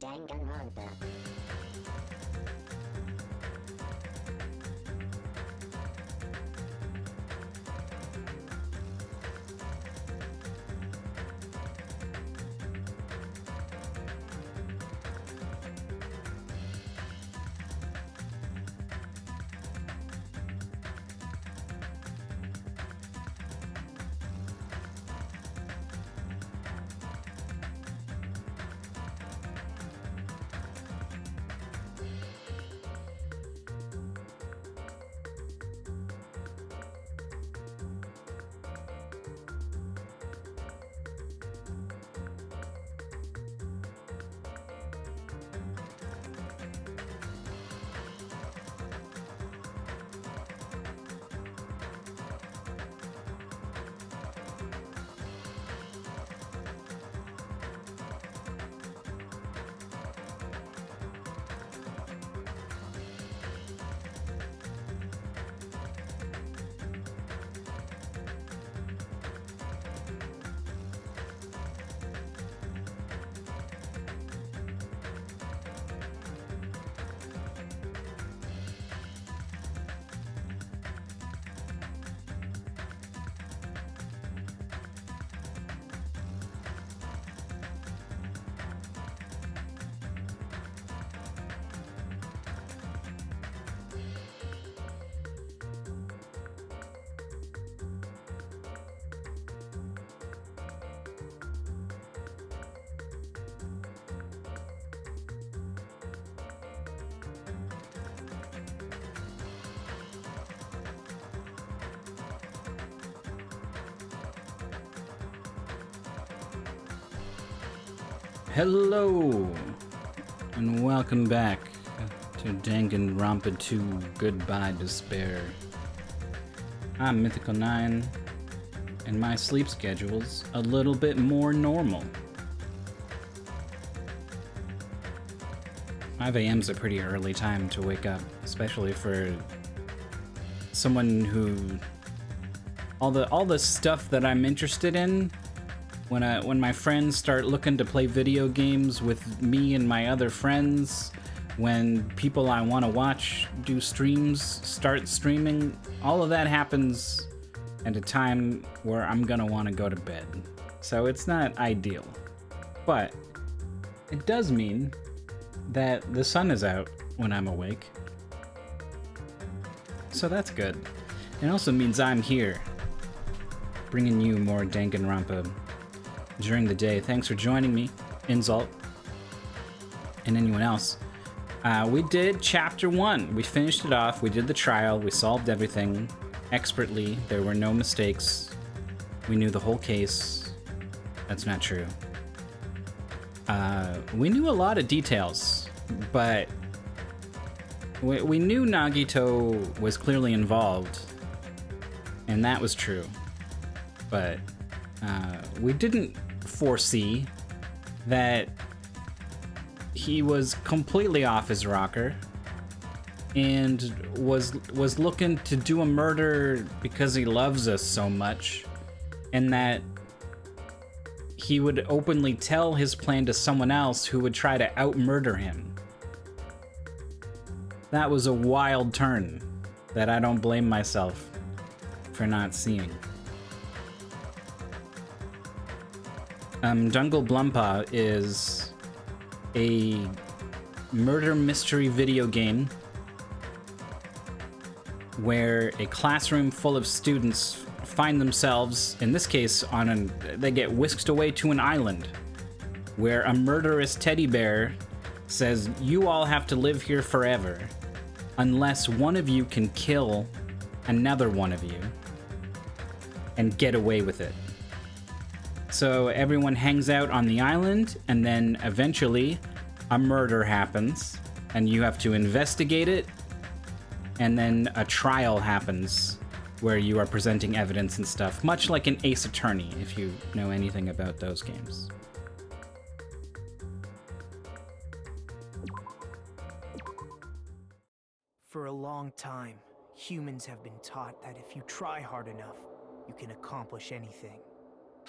Danganronpa. Hello, and welcome back to Danganronpa 2 Goodbye Despair. I'm Mythical 9, and my sleep schedule's a little bit more normal. 5 a.m.'s a pretty early time to wake up, especially for someone who... all the stuff that I'm interested in. When my friends start looking to play video games with me and my other friends, when people I want to watch do streams start streaming, all of that happens at a time where I'm gonna want to go to bed. So it's not ideal. But it does mean that the sun is out when I'm awake. So that's good. It also means I'm here, bringing you more Danganronpa during the day. Thanks for joining me, Insult, and anyone else. We did chapter 1. We finished it off. We did the trial. We solved everything expertly. There were no mistakes. We knew the whole case. That's not true. We knew a lot of details, but we knew Nagito was clearly involved, and that was true. But we didn't foresee that he was completely off his rocker and was looking to do a murder because he loves us so much, and that he would openly tell his plan to someone else who would try to out-murder him. That was a wild turn that I don't blame myself for not seeing. Danganronpa is a murder mystery video game where a classroom full of students find themselves, in this case, they get whisked away to an island where a murderous teddy bear says, "You all have to live here forever unless one of you can kill another one of you and get away with it." So everyone hangs out on the island, and then eventually a murder happens, and you have to investigate it, and then a trial happens where you are presenting evidence and stuff, much like an Ace Attorney, if you know anything about those games. For a long time, humans have been taught that if you try hard enough, you can accomplish anything.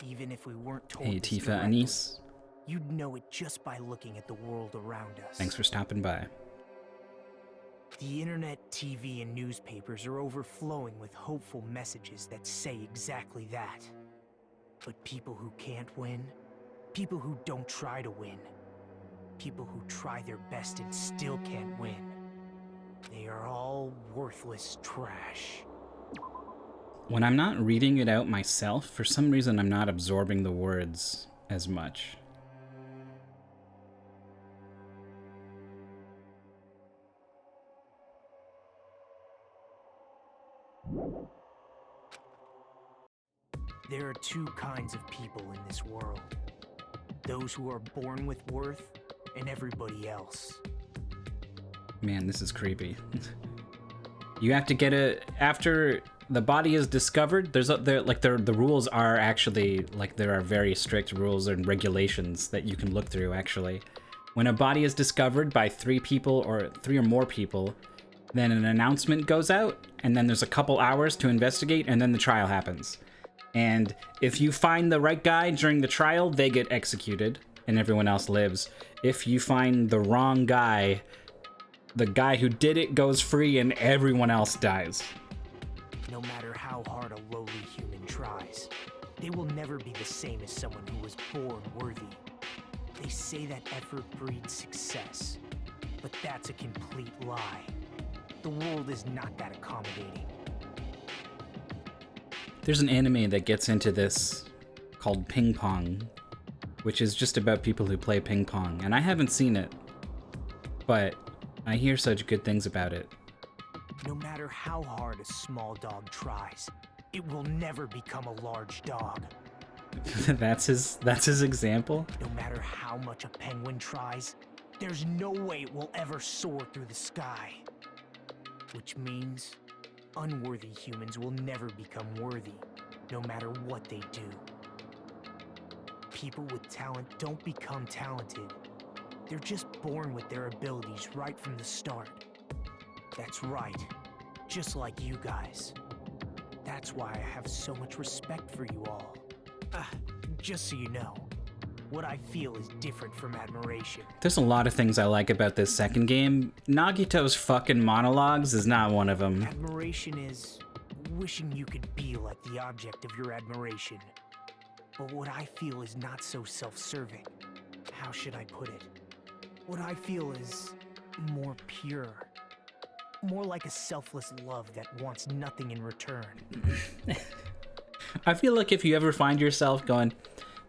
Even if we weren't told Hey, this Tifa directly. Anise. You'd know it just by looking at the world around us. Thanks for stopping by. The internet, TV, and newspapers are overflowing with hopeful messages that say exactly that. But people who can't win, people who don't try to win, people who try their best and still can't win, they are all worthless trash. When I'm not reading it out myself, for some reason I'm not absorbing the words as much. There are two kinds of people in this world. Those who are born with worth, and everybody else. Man, this is creepy. You have to get after the body is discovered. The rules are actually, like, there are very strict rules and regulations that you can look through, actually. When a body is discovered by 3 people or 3 or more people, then an announcement goes out, and then there's a couple hours to investigate, and then the trial happens. And if you find the right guy during the trial, they get executed, and everyone else lives. If you find the wrong guy, the guy who did it goes free, and everyone else dies. No matter how hard a lowly human tries, they will never be the same as someone who was born worthy. They say that effort breeds success, but that's a complete lie. The world is not that accommodating. There's an anime that gets into this called Ping Pong, which is just about people who play ping pong, and I haven't seen it, but I hear such good things about it. No matter how hard a small dog tries, it will never become a large dog. That's his example? No matter how much a penguin tries, there's no way it will ever soar through the sky. Which means unworthy humans will never become worthy, no matter what they do. People with talent don't become talented. They're just born with their abilities right from the start. That's right, just like you guys. That's why I have so much respect for you all. Just so you know, what I feel is different from admiration. There's a lot of things I like about this second game. Nagito's fucking monologues is not one of them. Admiration is wishing you could be like the object of your admiration. But what I feel is not so self-serving. How should I put it? What I feel is more pure. More like a selfless love that wants nothing in return. I feel like if you ever find yourself going,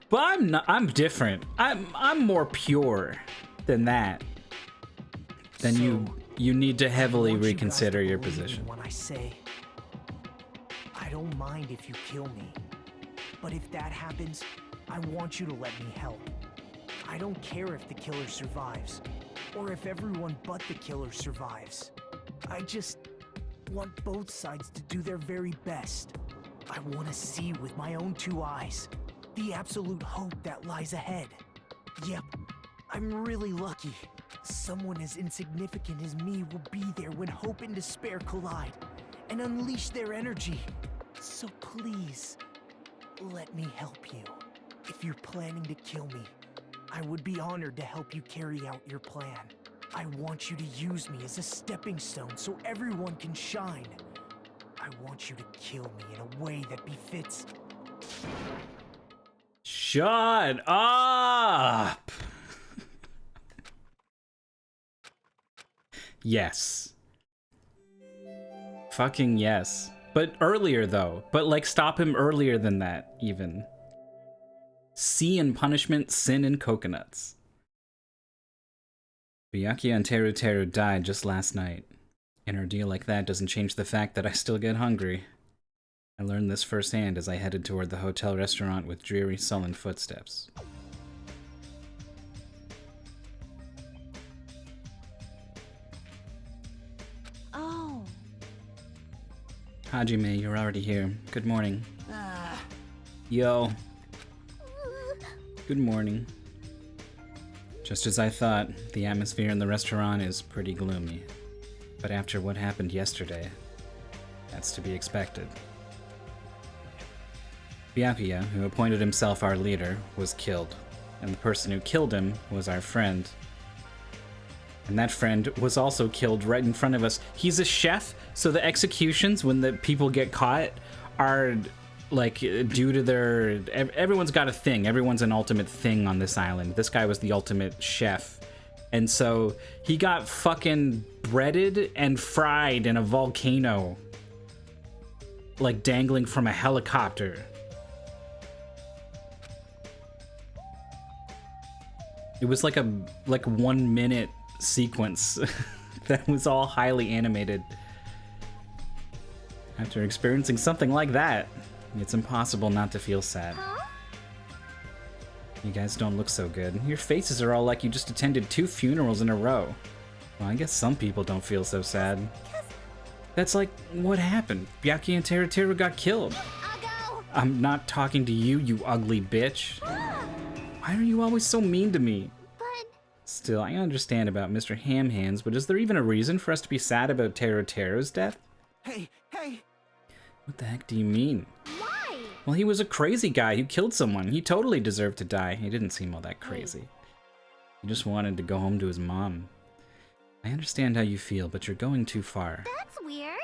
but I'm different. I'm more pure than that. Then So, you need to heavily I want you guys reconsider to your believe me position. when I say, I don't mind if you kill me. But if that happens, I want you to let me help. I don't care if the killer survives, or if everyone but the killer survives. I just want both sides to do their very best. I want to see with my own 2 eyes the absolute hope that lies ahead. Yep, I'm really lucky. Someone as insignificant as me will be there when hope and despair collide and unleash their energy. So please, let me help you. If you're planning to kill me, I would be honored to help you carry out your plan. I want you to use me as a stepping stone so everyone can shine. I want you to kill me in a way that befits. Shut up! Yes. Fucking yes. But earlier, though. But, like, stop him earlier than that, even. C in punishment, sin in coconuts. Byakuya and Teru Teru died just last night. An ordeal like that doesn't change the fact that I still get hungry. I learned this firsthand as I headed toward the hotel restaurant with dreary, sullen footsteps. Oh. Hajime, you're already here. Good morning. Yo. Good morning. Just as I thought, the atmosphere in the restaurant is pretty gloomy. But after what happened yesterday, that's to be expected. Byakuya, who appointed himself our leader, was killed. And the person who killed him was our friend. And that friend was also killed right in front of us. He's a chef, so the executions, when the people get caught, are like due to their... Everyone's got a thing. Everyone's an ultimate thing on this island. This guy was the ultimate chef. And so he got fucking breaded and fried in a volcano. Like dangling from a helicopter. It was like a 1 minute sequence that was all highly animated. After experiencing something like that, it's impossible not to feel sad. You guys don't look so good. Your faces are all like you just attended 2 funerals in a row. Well, I guess some people don't feel so sad. That's like, what happened? Byakuya and Teruteru got killed. I'm not talking to you, you ugly bitch. Why are you always so mean to me? Still, I understand about Mr. Ham Hands, but is there even a reason for us to be sad about Teruteru's death? Hey! What the heck do you mean? Why? Well, he was a crazy guy who killed someone. He totally deserved to die. He didn't seem all that crazy. He just wanted to go home to his mom. I understand how you feel, but you're going too far. That's weird.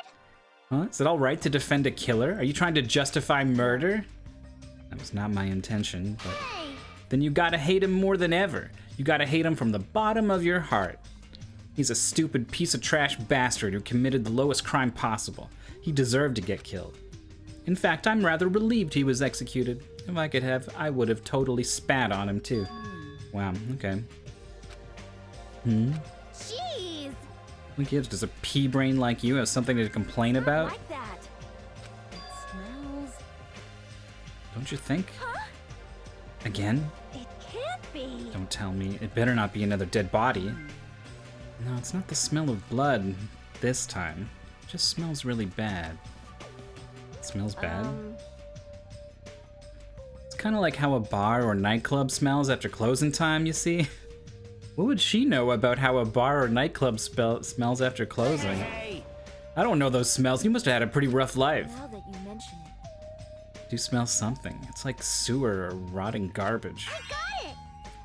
Huh? Is it all right to defend a killer? Are you trying to justify murder? That was not my intention, but... Then you gotta hate him more than ever. You gotta hate him from the bottom of your heart. He's a stupid piece of trash bastard who committed the lowest crime possible. He deserved to get killed. In fact, I'm rather relieved he was executed. If I could have, I would have totally spat on him too. Wow, okay. Jeez. Who gives? Does a pea brain like you have something to complain about? Like that. It smells. Don't you think? Huh? Again? It can't be. Don't tell me. It better not be another dead body. No, it's not the smell of blood this time. It just smells really bad. It smells bad? It's kind of like how a bar or nightclub smells after closing time, you see? What would she know about how a bar or nightclub smells after closing? Hey! I don't know those smells. You must have had a pretty rough life. Now that you mention it. Do smell something. It's like sewer or rotting garbage. I got it.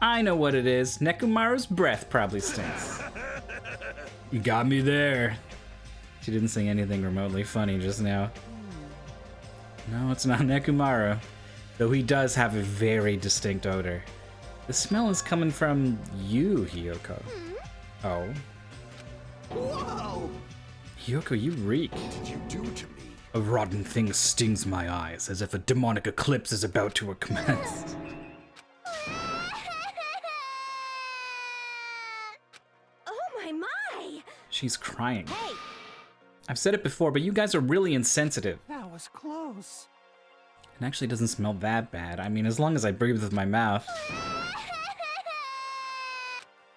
I know what it is. Nekumaru's breath probably stinks. You got me there. She didn't say anything remotely funny just now. No, it's not Nekumaru. Though he does have a very distinct odor. The smell is coming from you, Hiyoko. Oh. Whoa! Hiyoko, you reek. What did you do to me? A rotten thing stings my eyes, as if a demonic eclipse is about to commence. Oh my. She's crying. Hey. I've said it before, but you guys are really insensitive. That was close. It actually doesn't smell that bad. I mean, as long as I breathe with my mouth.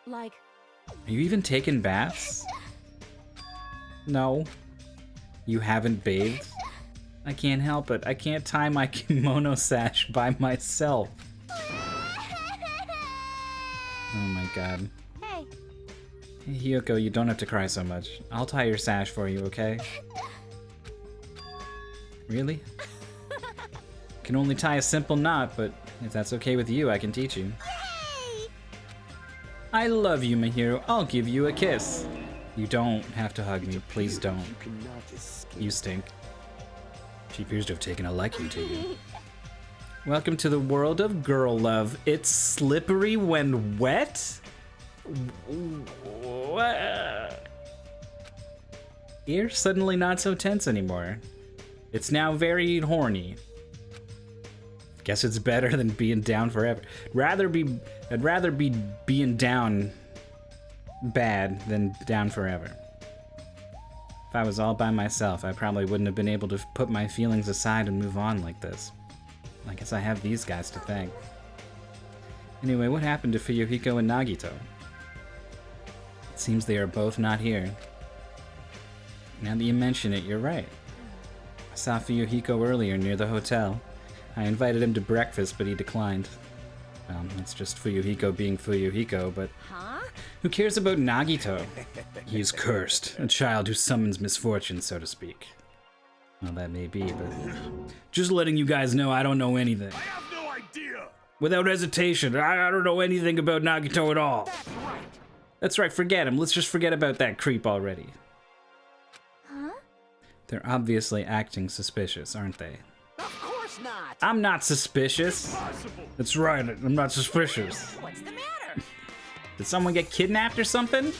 Like. Are you even taking baths? No. You haven't bathed? I can't help it. I can't tie my kimono sash by myself. Oh my god. Hey. Hey, Hiyoko, you don't have to cry so much. I'll tie your sash for you, okay? Really? Can only tie a simple knot, but if that's okay with you, I can teach you. Hey. I love you, my hero. I'll give you a kiss. You don't have to hug me. Please don't. You cannot escape. You stink. She appears to have taken a liking to you. Welcome to the world of girl love. It's slippery when wet? What? You're suddenly not so tense anymore. It's now very horny. Guess it's better than being down forever. I'd rather be being down bad than down forever. If I was all by myself, I probably wouldn't have been able to put my feelings aside and move on like this. I guess I have these guys to thank. Anyway, what happened to Fuyuhiko and Nagito? It seems they are both not here. Now that you mention it, you're right. I saw Fuyuhiko earlier near the hotel. I invited him to breakfast, but he declined. Well, it's just Fuyuhiko being Fuyuhiko, but Huh? who cares about Nagito? He is cursed, a child who summons misfortune, so to speak. Well, that may be, but just letting you guys know I don't know anything. I have no idea! Without hesitation. I don't know anything about Nagito at all. That's right. That's right, forget him. Let's just forget about that creep already. Huh? They're obviously acting suspicious, aren't they? Of course not. I'm not suspicious. Impossible. That's right, I'm not suspicious. What's the matter? Did someone get kidnapped or something?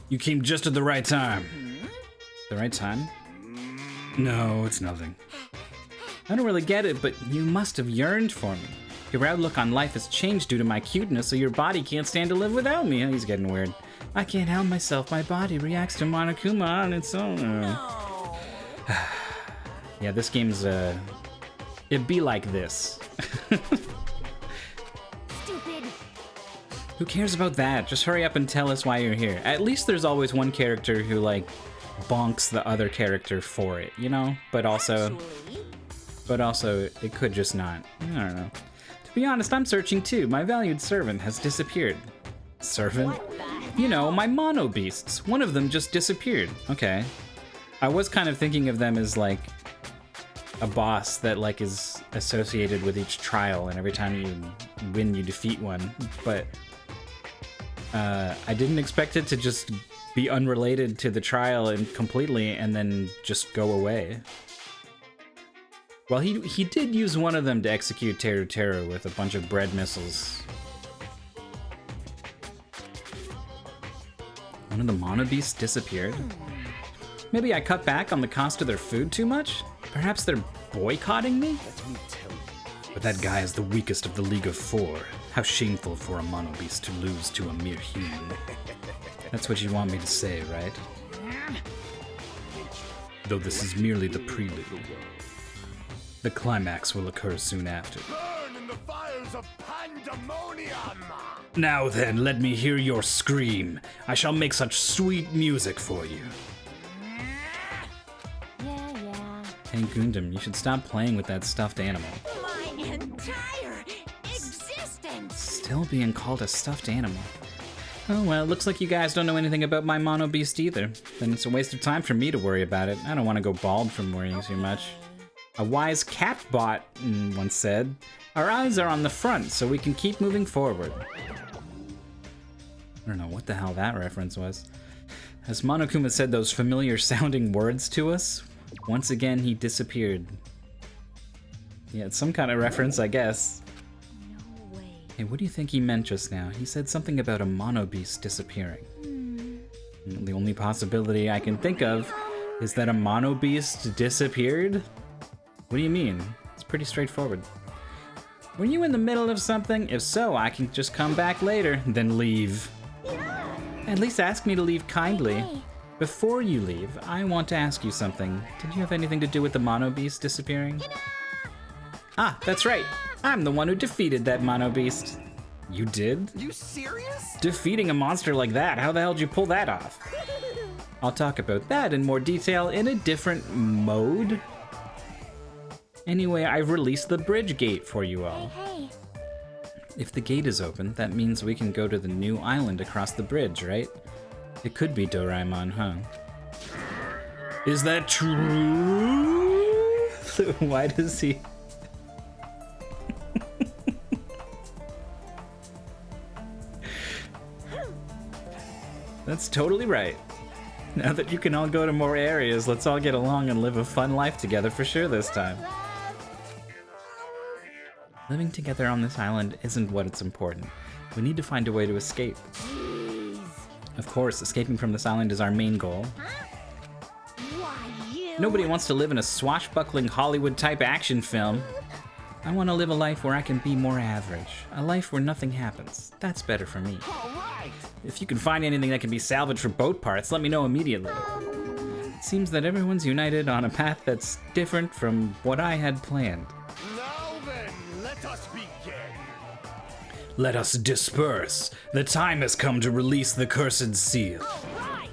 You came just at the right time. The right time? No, it's nothing. I don't really get it, but you must have yearned for me. Your outlook on life has changed due to my cuteness, so your body can't stand to live without me. He's getting weird. I can't help myself. My body reacts to Monokuma on its own. No. Yeah, this game's, it'd be like this. Stupid. Who cares about that? Just hurry up and tell us why you're here. At least there's always one character who, like, bonks the other character for it, you know? But also, it could just not. I don't know. To be honest, I'm searching too. My valued servant has disappeared. Servant? You know, my mono beasts. One of them just disappeared. Okay. I was kind of thinking of them as, like, a boss that, like, is associated with each trial, and every time you win, you defeat one. But I didn't expect it to just be unrelated to the trial and completely and then just go away. Well, he did use one of them to execute Teru Teru with a bunch of bread missiles. One of the mono beasts disappeared? Maybe I cut back on the cost of their food too much? Perhaps they're boycotting me? But that guy is the weakest of the League of Four. How shameful for a mono beast to lose to a mere human. That's what you want me to say, right? Though this is merely the prelude. The climax will occur soon after. Burn in the fires of pandemonium! Now then, let me hear your scream. I shall make such sweet music for you. Yeah. Hey Gundam, you should stop playing with that stuffed animal. My entire existence. Still being called a stuffed animal. Oh well, looks like you guys don't know anything about my mono beast either. Then it's a waste of time for me to worry about it. I don't want to go bald from worrying too much. A wise catbot once said, "Our eyes are on the front, so we can keep moving forward." I don't know what the hell that reference was. As Monokuma said those familiar sounding words to us, once again he disappeared. Yeah, it's some kind of reference, I guess. No way. Hey, what do you think he meant just now? He said something about a mono beast disappearing. The only possibility I can think of is that a mono beast disappeared? What do you mean? It's pretty straightforward. Were you in the middle of something? If so, I can just come back later, then leave. At least ask me to leave kindly. Hey. Before you leave, I want to ask you something. Did you have anything to do with the mono beast disappearing? Ah, that's right. I'm the one who defeated that mono beast. You did? You serious? Defeating a monster like that, how the hell did you pull that off? I'll talk about that in more detail in a different mode. Anyway, I've released the bridge gate for you all. Hey. If the gate is open, that means we can go to the new island across the bridge, right? It could be Doraemon, huh? Is that true? Why does he... That's totally right. Now that you can all go to more areas, let's all get along and live a fun life together for sure this time. Living together on this island isn't what it's important. We need to find a way to escape. Jeez. Of course, escaping from this island is our main goal. Why you? Nobody wants to live in a swashbuckling Hollywood-type action film. I want to live a life where I can be more average. A life where nothing happens. That's better for me. All right. If you can find anything that can be salvaged for boat parts, let me know immediately. It seems that everyone's united on a path that's different from what I had planned. Now then, let us begin. Let us disperse. The time has come to release the cursed seal. Right.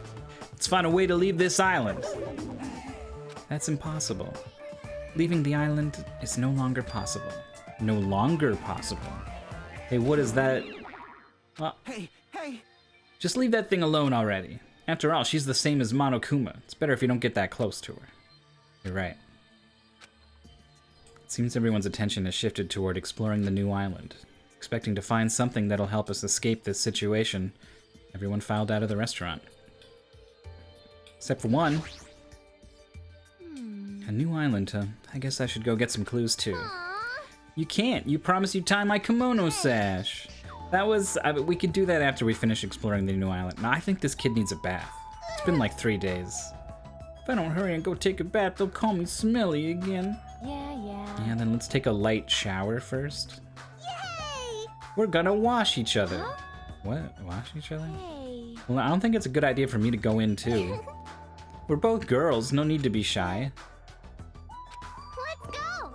Let's find a way to leave this island. That's impossible. Leaving the island is no longer possible. No longer possible. Hey, what is that? Hey. Just leave that thing alone already. After all, she's the same as Monokuma. It's better if you don't get that close to her. You're right. It seems everyone's attention has shifted toward exploring the new island. Expecting to find something that'll help us escape this situation, everyone filed out of the restaurant. Except for one. A new island, huh? I guess I should go get some clues too. You can't! You promised you'd tie my kimono sash! That was... we could do that after we finish exploring the new island. Now, I think this kid needs a bath. It's been like 3 days. If I don't hurry and go take a bath, they'll call me smelly again. Yeah, then let's take a light shower first. Yay! We're gonna wash each other. Huh? What? Wash each other? Hey. Well, I don't think it's a good idea for me to go in too. We're both girls, no need to be shy. Let's go!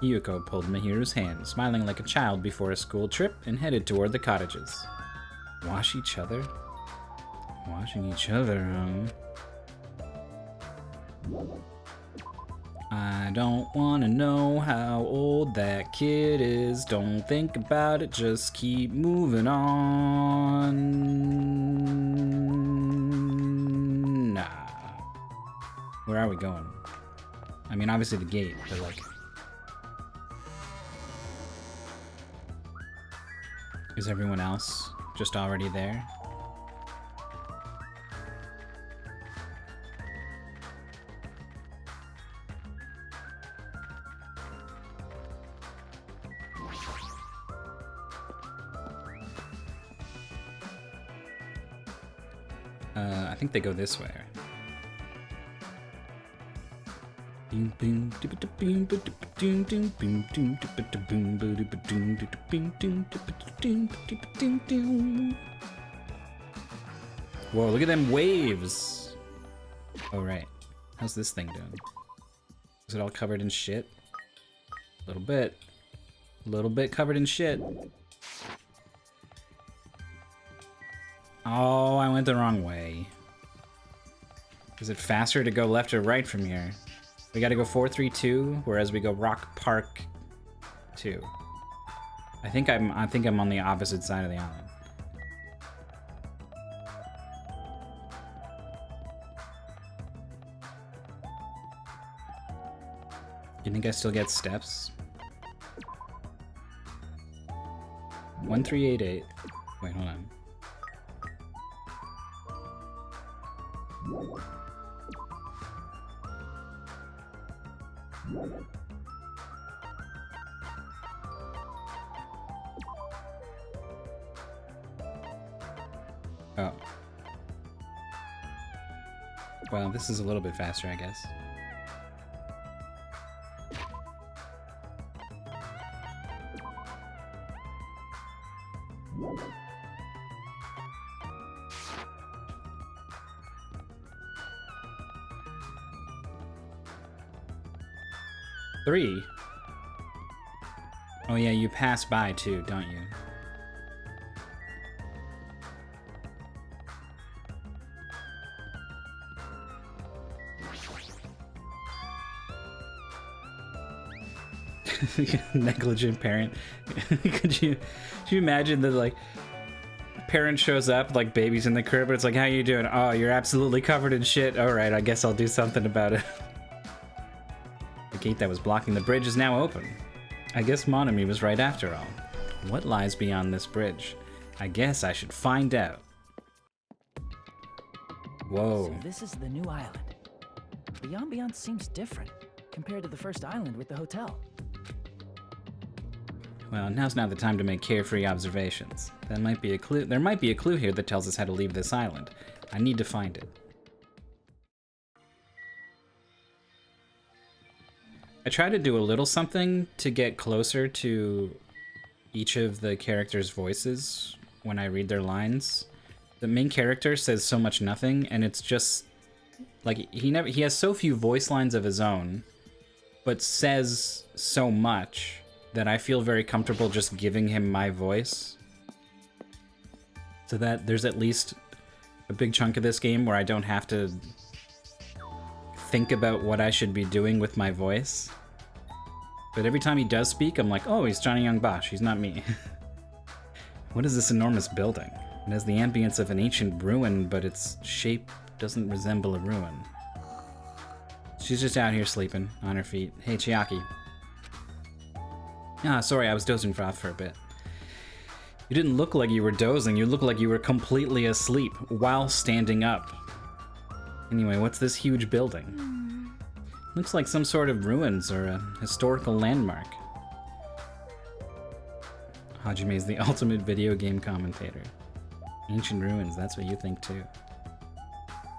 Yuko pulled Mihiru's hand, smiling like a child before a school trip, and headed toward the cottages. Wash each other? Washing each other, I don't wanna know how old that kid is. Don't think about it, just keep moving on. Nah. Where are we going? I mean, obviously the gate, but like... Is everyone else just already there? I think they go this way. Whoa, look at them waves! Oh, right. How's this thing doing? Is it all covered in shit? A little bit. A little bit covered in shit. Oh, I went the wrong way. Is it faster to go left or right from here? We gotta go 432, whereas we go Rock Park 2. I think I'm on the opposite side of the island. You think I still get steps? 1388. Wait, hold on. Oh. Well, this is a little bit faster, I guess. Three? Oh yeah, you pass by too, don't you? Negligent parent. Could you imagine that, like, parent shows up, like baby's in the crib, but it's like, how you doing? Oh, you're absolutely covered in shit. All right, I guess I'll do something about it. The gate that was blocking the bridge is now open. I guess Monami was right after all. What lies beyond this bridge? I guess I should find out. Whoa. So this is the new island. The ambiance seems different compared to the first island with the hotel. Well, now's not the time to make carefree observations. That might be a clue. There might be a clue here that tells us how to leave this island. I need to find it. I try to do a little something to get closer to each of the characters' voices when I read their lines. The main character says so much nothing, and it's just like he has so few voice lines of his own, but says so much that I feel very comfortable just giving him my voice. So that there's at least a big chunk of this game where I don't have to think about what I should be doing with my voice. But every time he does speak, I'm like, oh, he's Johnny Young Bosch, he's not me. What is this enormous building? It has the ambience of an ancient ruin, but its shape doesn't resemble a ruin. She's just out here sleeping on her feet. Hey, Chiaki. Ah, sorry, I was dozing off for a bit. You didn't look like you were dozing. You looked like you were completely asleep while standing up. Anyway, what's this huge building? Looks like some sort of ruins or a historical landmark. Hajime is the ultimate video game commentator. Ancient ruins, that's what you think too.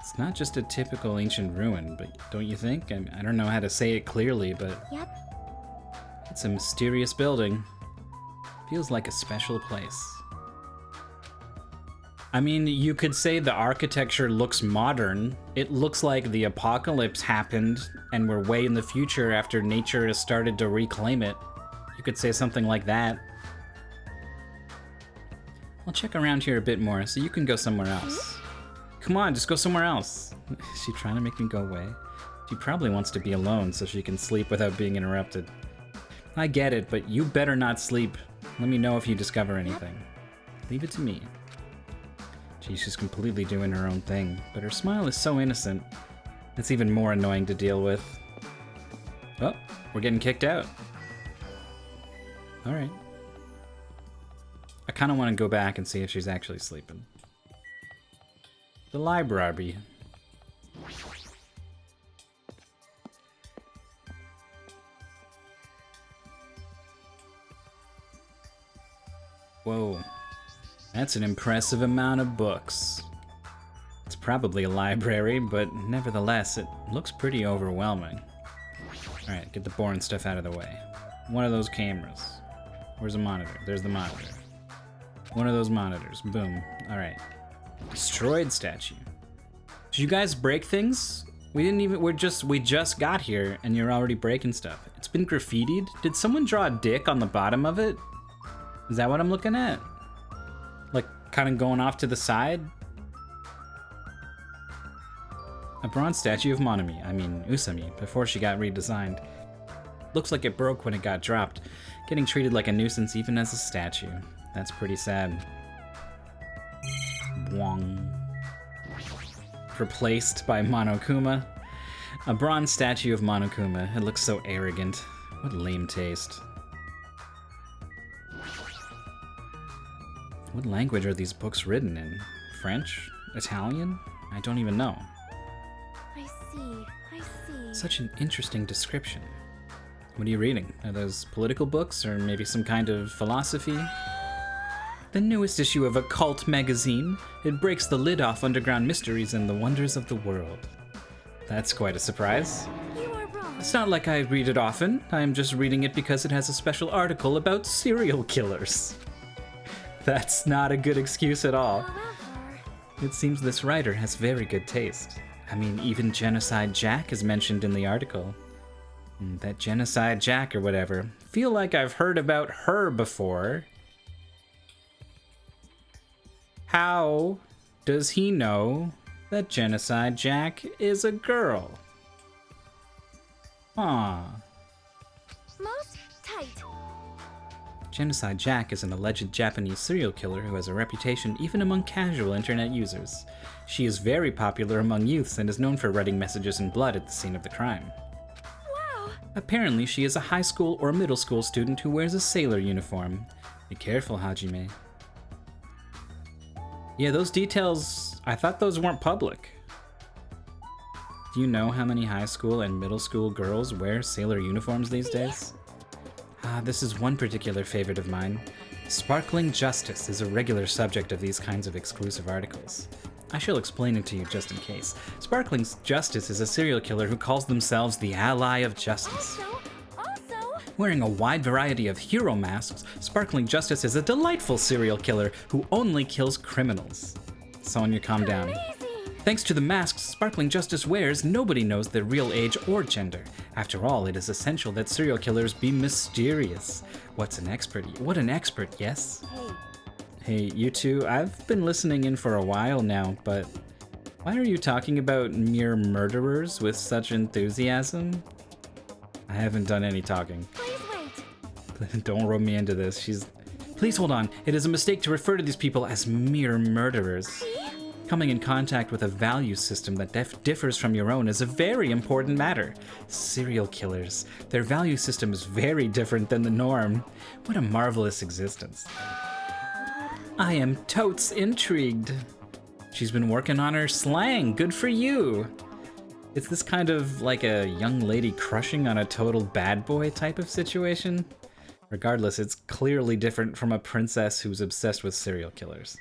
It's not just a typical ancient ruin, but don't you think? I don't know how to say it clearly, but Yep. it's a mysterious building. Feels like a special place. I mean, you could say the architecture looks modern. It looks like the apocalypse happened and we're way in the future after nature has started to reclaim it. You could say something like that. I'll check around here a bit more so you can go somewhere else. Come on, just go somewhere else. Is she trying to make me go away? She probably wants to be alone so she can sleep without being interrupted. I get it, but you better not sleep. Let me know if you discover anything. Leave it to me. Geez, she's completely doing her own thing, but her smile is so innocent. It's even more annoying to deal with. Oh, we're getting kicked out. Alright. I kind of want to go back and see if she's actually sleeping. The library. Whoa. That's an impressive amount of books. It's probably a library, but nevertheless, it looks pretty overwhelming. Alright, get the boring stuff out of the way. One of those cameras. Where's the monitor? There's the monitor. One of those monitors. Boom. Alright. Destroyed statue. Did you guys break things? We just got here and you're already breaking stuff. It's been graffitied? Did someone draw a dick on the bottom of it? Is that what I'm looking at? Like, kind of going off to the side? A bronze statue of Usami, before she got redesigned. Looks like it broke when it got dropped, getting treated like a nuisance even as a statue. That's pretty sad. Wong. Replaced by Monokuma. A bronze statue of Monokuma. It looks so arrogant. What lame taste. What language are these books written in? French? Italian? I don't even know. I see. Such an interesting description. What are you reading? Are those political books or maybe some kind of philosophy? The newest issue of a cult magazine. It breaks the lid off underground mysteries and the wonders of the world. That's quite a surprise. You are wrong. It's not like I read it often. I am just reading it because it has a special article about serial killers. That's not a good excuse at all. However, It seems this writer has very good taste. I mean, even Genocide Jack is mentioned in the article. That Genocide Jack or whatever. Feel like I've heard about her before. How does he know that Genocide Jack is a girl? Aw. most tight. Genocide Jack is an alleged Japanese serial killer who has a reputation even among casual internet users. She is very popular among youths and is known for writing messages in blood at the scene of the crime. Wow. Apparently, she is a high school or middle school student who wears a sailor uniform. Be careful, Hajime. Yeah, those details, I thought those weren't public. Do you know how many high school and middle school girls wear sailor uniforms these days? This is one particular favorite of mine. Sparkling Justice is a regular subject of these kinds of exclusive articles. I shall explain it to you just in case. Sparkling Justice is a serial killer who calls themselves the Ally of Justice. Also, Wearing a wide variety of hero masks, Sparkling Justice is a delightful serial killer who only kills criminals. Sonya, calm down. amazing. Thanks to the masks Sparkling Justice wears, nobody knows their real age or gender. After all, it is essential that serial killers be mysterious. What an expert, yes? Hey, you two, I've been listening in for a while now, but why are you talking about mere murderers with such enthusiasm? I haven't done any talking. Please wait. Don't rope me into this. Please hold on. It is a mistake to refer to these people as mere murderers. See? Coming in contact with a value system that differs from your own is a very important matter. Serial killers. Their value system is very different than the norm. What a marvelous existence. I am totes intrigued. She's been working on her slang. Good for you. It's this kind of like a young lady crushing on a total bad boy type of situation. Regardless, it's clearly different from a princess who's obsessed with serial killers.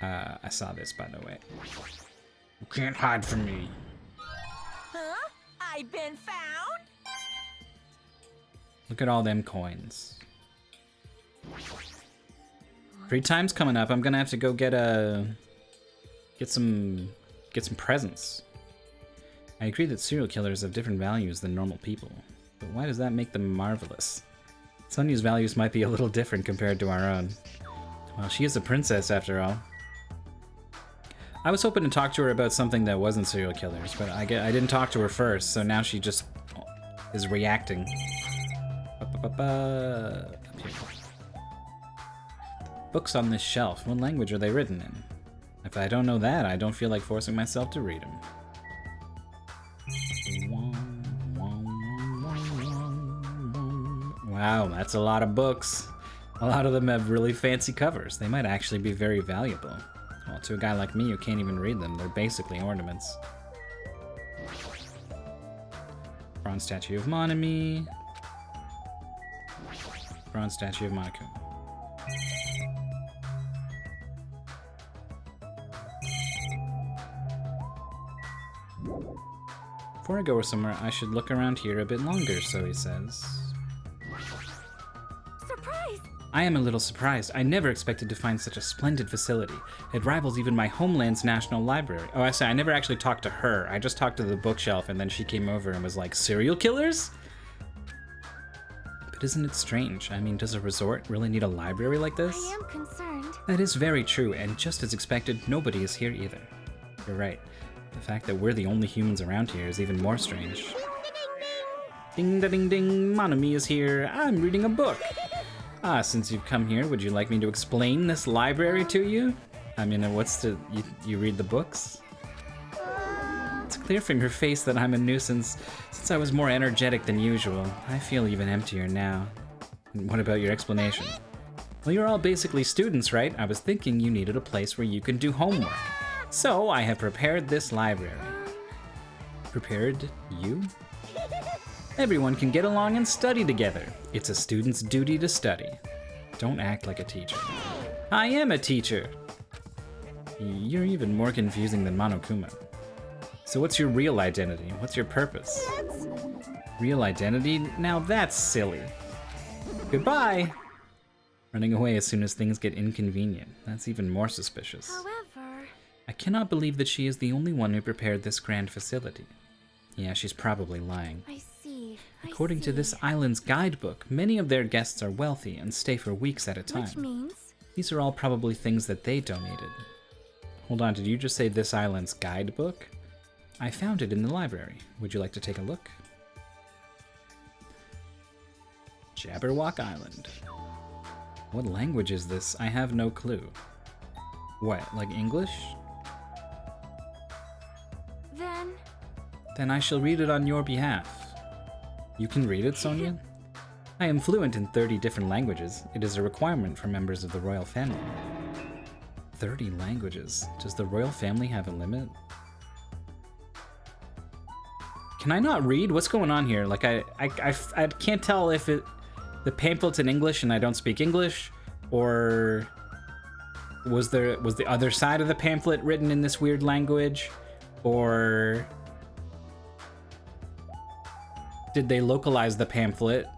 I saw this, by the way. You can't hide from me. Huh? I've been found? Look at all them coins. Free time's coming up. I'm gonna have to go get some presents. I agree that serial killers have different values than normal people, but why does that make them marvelous? Sonia's values might be a little different compared to our own. Well, she is a princess after all. I was hoping to talk to her about something that wasn't serial killers, but I didn't talk to her first, so now she just is reacting. Up here. Books on this shelf. What language are they written in? If I don't know that, I don't feel like forcing myself to read them. Wow, that's a lot of books. A lot of them have really fancy covers. They might actually be very valuable. Well, to a guy like me who can't even read them, they're basically ornaments. Bronze statue of Monami. Bronze statue of Monokuma. Before I go somewhere, I should look around here a bit longer, so he says. Surprise! I am a little surprised. I never expected to find such a splendid facility. It rivals even my homeland's national library. Oh, I say I never actually talked to her. I just talked to the bookshelf, and then she came over and was like, serial killers? But isn't it strange? I mean, does a resort really need a library like this? I am concerned. That is very true, and just as expected, nobody is here either. You're right. The fact that we're the only humans around here is even more strange. Ding da ding ding, Monami is here. I'm reading a book. Ah, since you've come here, would you like me to explain this library to you? I mean, you read the books? It's clear from your face that I'm a nuisance, since I was more energetic than usual. I feel even emptier now. And what about your explanation? Well, you're all basically students, right? I was thinking you needed a place where you can do homework. So I have prepared this library. Prepared you? Everyone can get along and study together. It's a student's duty to study. Don't act like a teacher. I am a teacher. You're even more confusing than Monokuma. So what's your real identity? What's your purpose? Real identity? Now that's silly. Goodbye! Running away as soon as things get inconvenient. That's even more suspicious. However... I cannot believe that she is the only one who prepared this grand facility. Yeah, she's probably lying. I see. According to this island's guidebook, many of their guests are wealthy and stay for weeks at a time. Which means... These are all probably things that they donated. Hold on, did you just say this island's guidebook? I found it in the library. Would you like to take a look? Jabberwock Island. What language is this? I have no clue. What, like English? Then I shall read it on your behalf. You can read it, Sonia? I am fluent in 30 different languages. It is a requirement for members of the royal family. 30 languages. Does the royal family have a limit? Can I not read? What's going on here? Like, I can't tell if the pamphlet's in English and I don't speak English, or was the other side of the pamphlet written in this weird language, or did they localize the pamphlet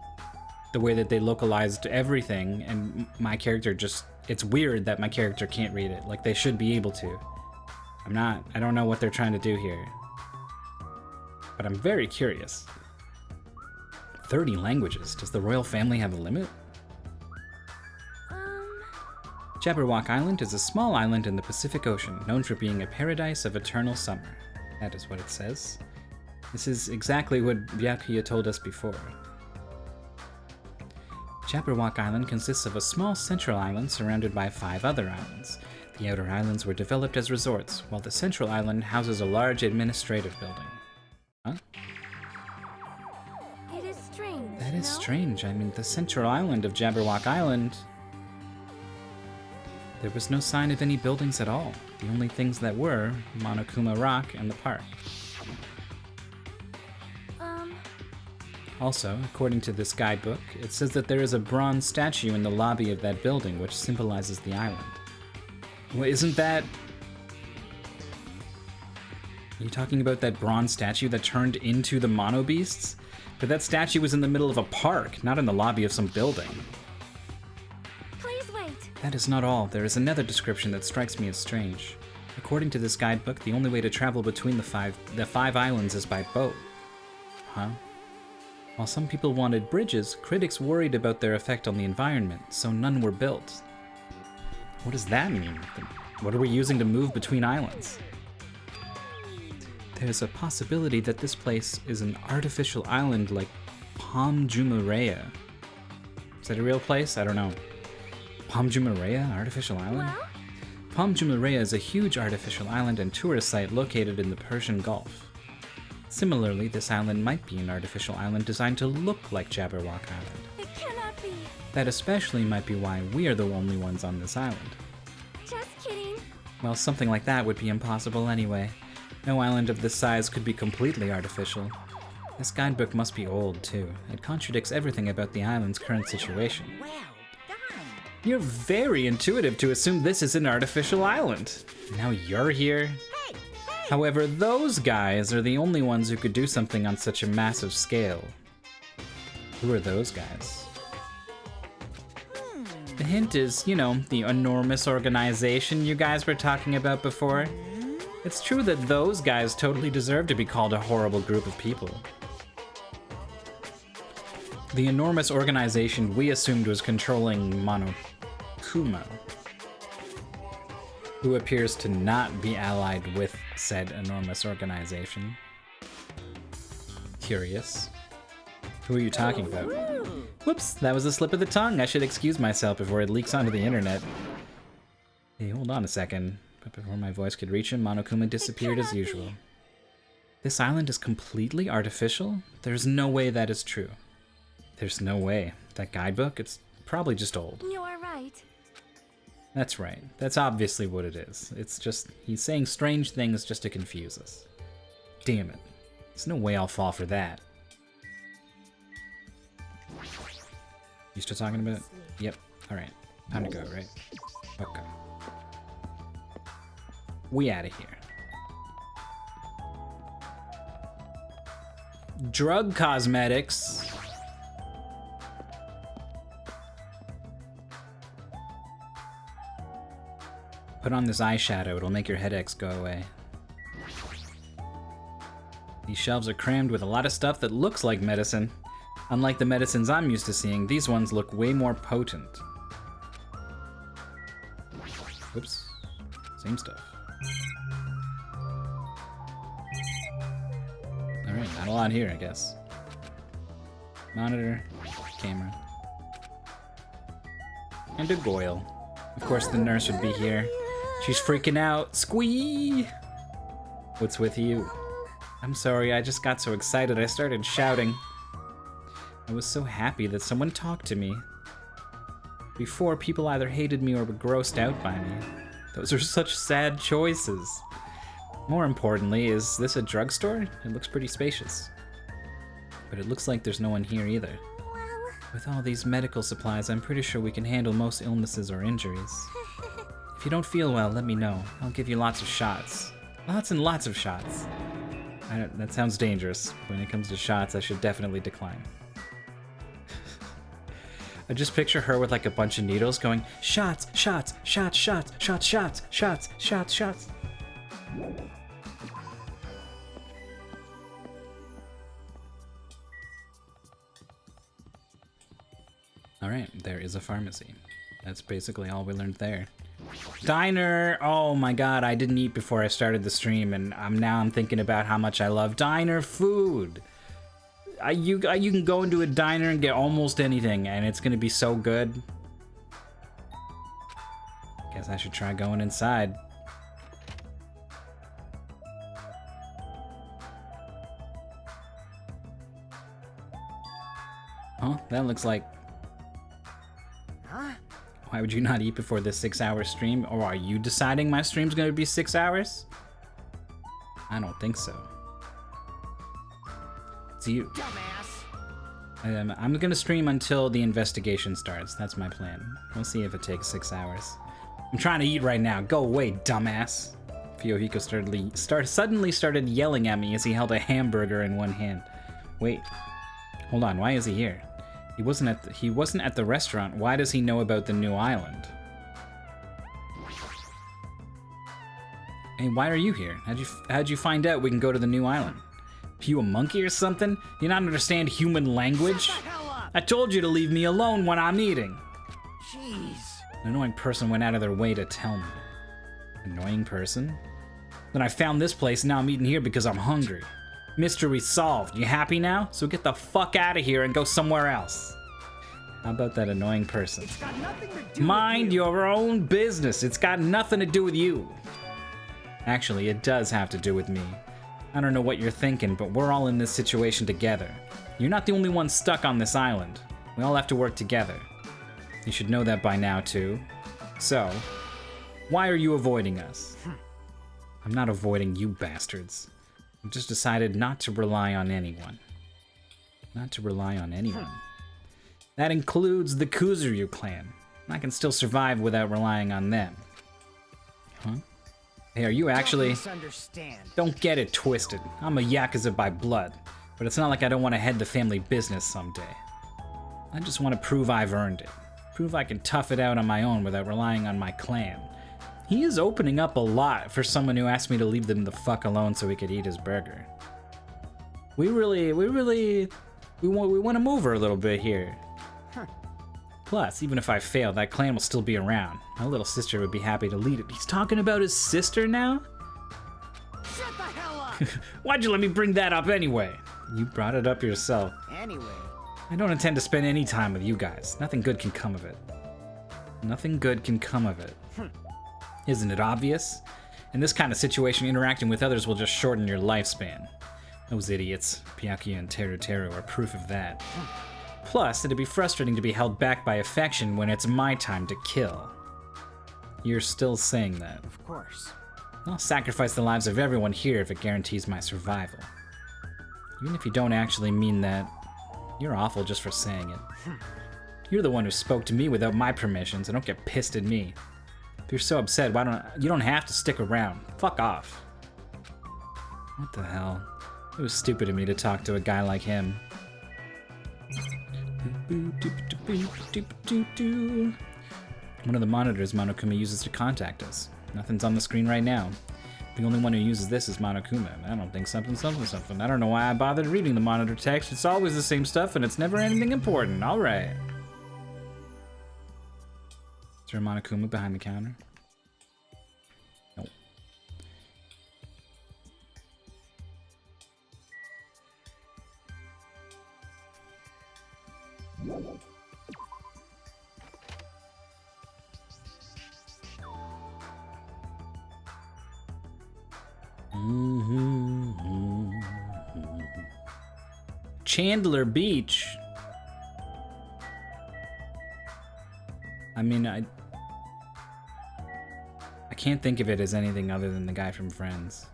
the way that they localized everything, and my character just, it's weird that my character can't read it. Like, they should be able to. I don't know what they're trying to do here. But I'm very curious. 30 languages. Does the royal family have a limit? Jabberwock Island is a small island in the Pacific Ocean, known for being a paradise of eternal summer. That is what it says. This is exactly what Byakuya told us before. Jabberwock Island consists of a small central island surrounded by 5 other islands. The outer islands were developed as resorts, while the central island houses a large administrative building. Huh? It is strange. That is no? strange. I mean, the central island of Jabberwock Island, there was no sign of any buildings at all. The only things that were Monokuma Rock and the park. Also, according to this guidebook, it says that there is a bronze statue in the lobby of that building which symbolizes the island. Well, isn't that... Are you talking about that bronze statue that turned into the Mono Beasts? But that statue was in the middle of a park, not in the lobby of some building. Please wait. That is not all. There is another description that strikes me as strange. According to this guidebook, the only way to travel between the five islands is by boat. Huh? While some people wanted bridges, critics worried about their effect on the environment, so none were built. What does that mean? What are we using to move between islands? There's a possibility that this place is an artificial island like Palm Jumeirah. Is that a real place? I don't know. Palm Jumeirah? Artificial island? Well? Palm Jumeirah is a huge artificial island and tourist site located in the Persian Gulf. Similarly, this island might be an artificial island designed to look like Jabberwock Island. It cannot be. That especially might be why we are the only ones on this island. Just kidding. Well, something like that would be impossible anyway. No island of this size could be completely artificial. This guidebook must be old, too. It contradicts everything about the island's current situation. Well done. You're very intuitive to assume this is an artificial island. Now you're here? Hey, hey. However, those guys are the only ones who could do something on such a massive scale. Who are those guys? The hint is, you know, the enormous organization you guys were talking about before. It's true that those guys totally deserve to be called a horrible group of people. The enormous organization we assumed was controlling Monokuma, who appears to not be allied with said enormous organization. Curious. Who are you talking about? Whoops, that was a slip of the tongue. I should excuse myself before it leaks onto the internet. Hey, hold on a second. But before my voice could reach him, Monokuma disappeared as usual. This island is completely artificial? There's no way that is true. There's no way. That guidebook, it's probably just old. You are right. That's right. That's obviously what it is. It's just, he's saying strange things just to confuse us. Damn it. There's no way I'll fall for that. You still talking about it? Yep. Alright. Time to go, right? Okay. We out of here. Drug cosmetics. Put on this eyeshadow, it'll make your headaches go away. These shelves are crammed with a lot of stuff that looks like medicine. Unlike the medicines I'm used to seeing, these ones look way more potent. Oops. Same stuff. Alright, not a lot here, I guess. Monitor, camera. And a Goyle. Of course the nurse would be here. She's freaking out. Squee! What's with you? I'm sorry, I just got so excited I started shouting. I was so happy that someone talked to me. Before, people either hated me or were grossed out by me. Those are such sad choices. More importantly, is this a drugstore? It looks pretty spacious. But it looks like there's no one here either. Well, With all these medical supplies, I'm pretty sure we can handle most illnesses or injuries. If you don't feel well, let me know. I'll give you lots of shots. Lots and lots of shots. That sounds dangerous. When it comes to shots, I should definitely decline. I just picture her with like a bunch of needles going, shots, shots, shots, shots, shots, shots, shots, shots, shots. Alright, there is a pharmacy. That's basically all we learned there. Diner! Oh my god, I didn't eat before I started the stream, and now I'm thinking about how much I love diner food. You can go into a diner and get almost anything, and it's gonna be so good. Guess I should try going inside. Huh? That looks like... Huh? Why would you not eat before this 6-hour stream? Or are you deciding my stream's gonna be 6 hours? I don't think so. It's you. Dumbass. I'm gonna stream until the investigation starts. That's my plan. We'll see if it takes 6 hours. I'm trying to eat right now. Go away, dumbass. Fiohiko suddenly started yelling at me as he held a hamburger in one hand. Wait. Hold on, why is he here? He wasn't at the restaurant. Why does he know about the new island? Hey, why are you here? How'd you find out we can go to the new island? Are you a monkey or something? You not understand human language? Shut the hell up! I told you to leave me alone when I'm eating. Jeez. An annoying person went out of their way to tell me. Annoying person? Then I found this place and now I'm eating here because I'm hungry. Mystery solved. You happy now? So get the fuck out of here and go somewhere else. How about that annoying person? It's got nothing to do Mind with you. your own business. It's got nothing to do with you. Actually, it does have to do with me. I don't know what you're thinking, but we're all in this situation together. You're not the only one stuck on this island. We all have to work together. You should know that by now, too. So, why are you avoiding us? I'm not avoiding you bastards. I've just decided not to rely on anyone. Not to rely on anyone. That includes the Kuzuryu clan. I can still survive without relying on them. Huh? Hey, are you actually... Misunderstand. Don't get it twisted. I'm a Yakuza by blood, but it's not like I don't want to head the family business someday. I just want to prove I've earned it. Prove I can tough it out on my own without relying on my clan. He is opening up a lot for someone who asked me to leave them the fuck alone so he could eat his burger. We want to move her a little bit here. Plus, even if I fail, that clan will still be around. My little sister would be happy to lead it. He's talking about his sister now? Shut the hell up! Why'd you let me bring that up anyway? You brought it up yourself. Anyway. I don't intend to spend any time with you guys. Nothing good can come of it. Nothing good can come of it. Isn't it obvious? In this kind of situation, interacting with others will just shorten your lifespan. Those idiots, Pyakuya and Teru Teru, are proof of that. Plus, it'd be frustrating to be held back by affection when it's my time to kill. You're still saying that. Of course. I'll sacrifice the lives of everyone here if it guarantees my survival. Even if you don't actually mean that, you're awful just for saying it. You're the one who spoke to me without my permission, so don't get pissed at me. If you're so upset, you don't have to stick around. Fuck off. What the hell? It was stupid of me to talk to a guy like him. One of the monitors Monokuma uses to contact us. Nothing's on the screen right now. The only one who uses this is Monokuma. I don't think something. I don't know why I bothered reading the monitor text. It's always the same stuff and it's never anything important. Alright. Is there a Monokuma behind the counter? Nope. Chandler Beach. I mean, I can't think of it as anything other than the guy from Friends.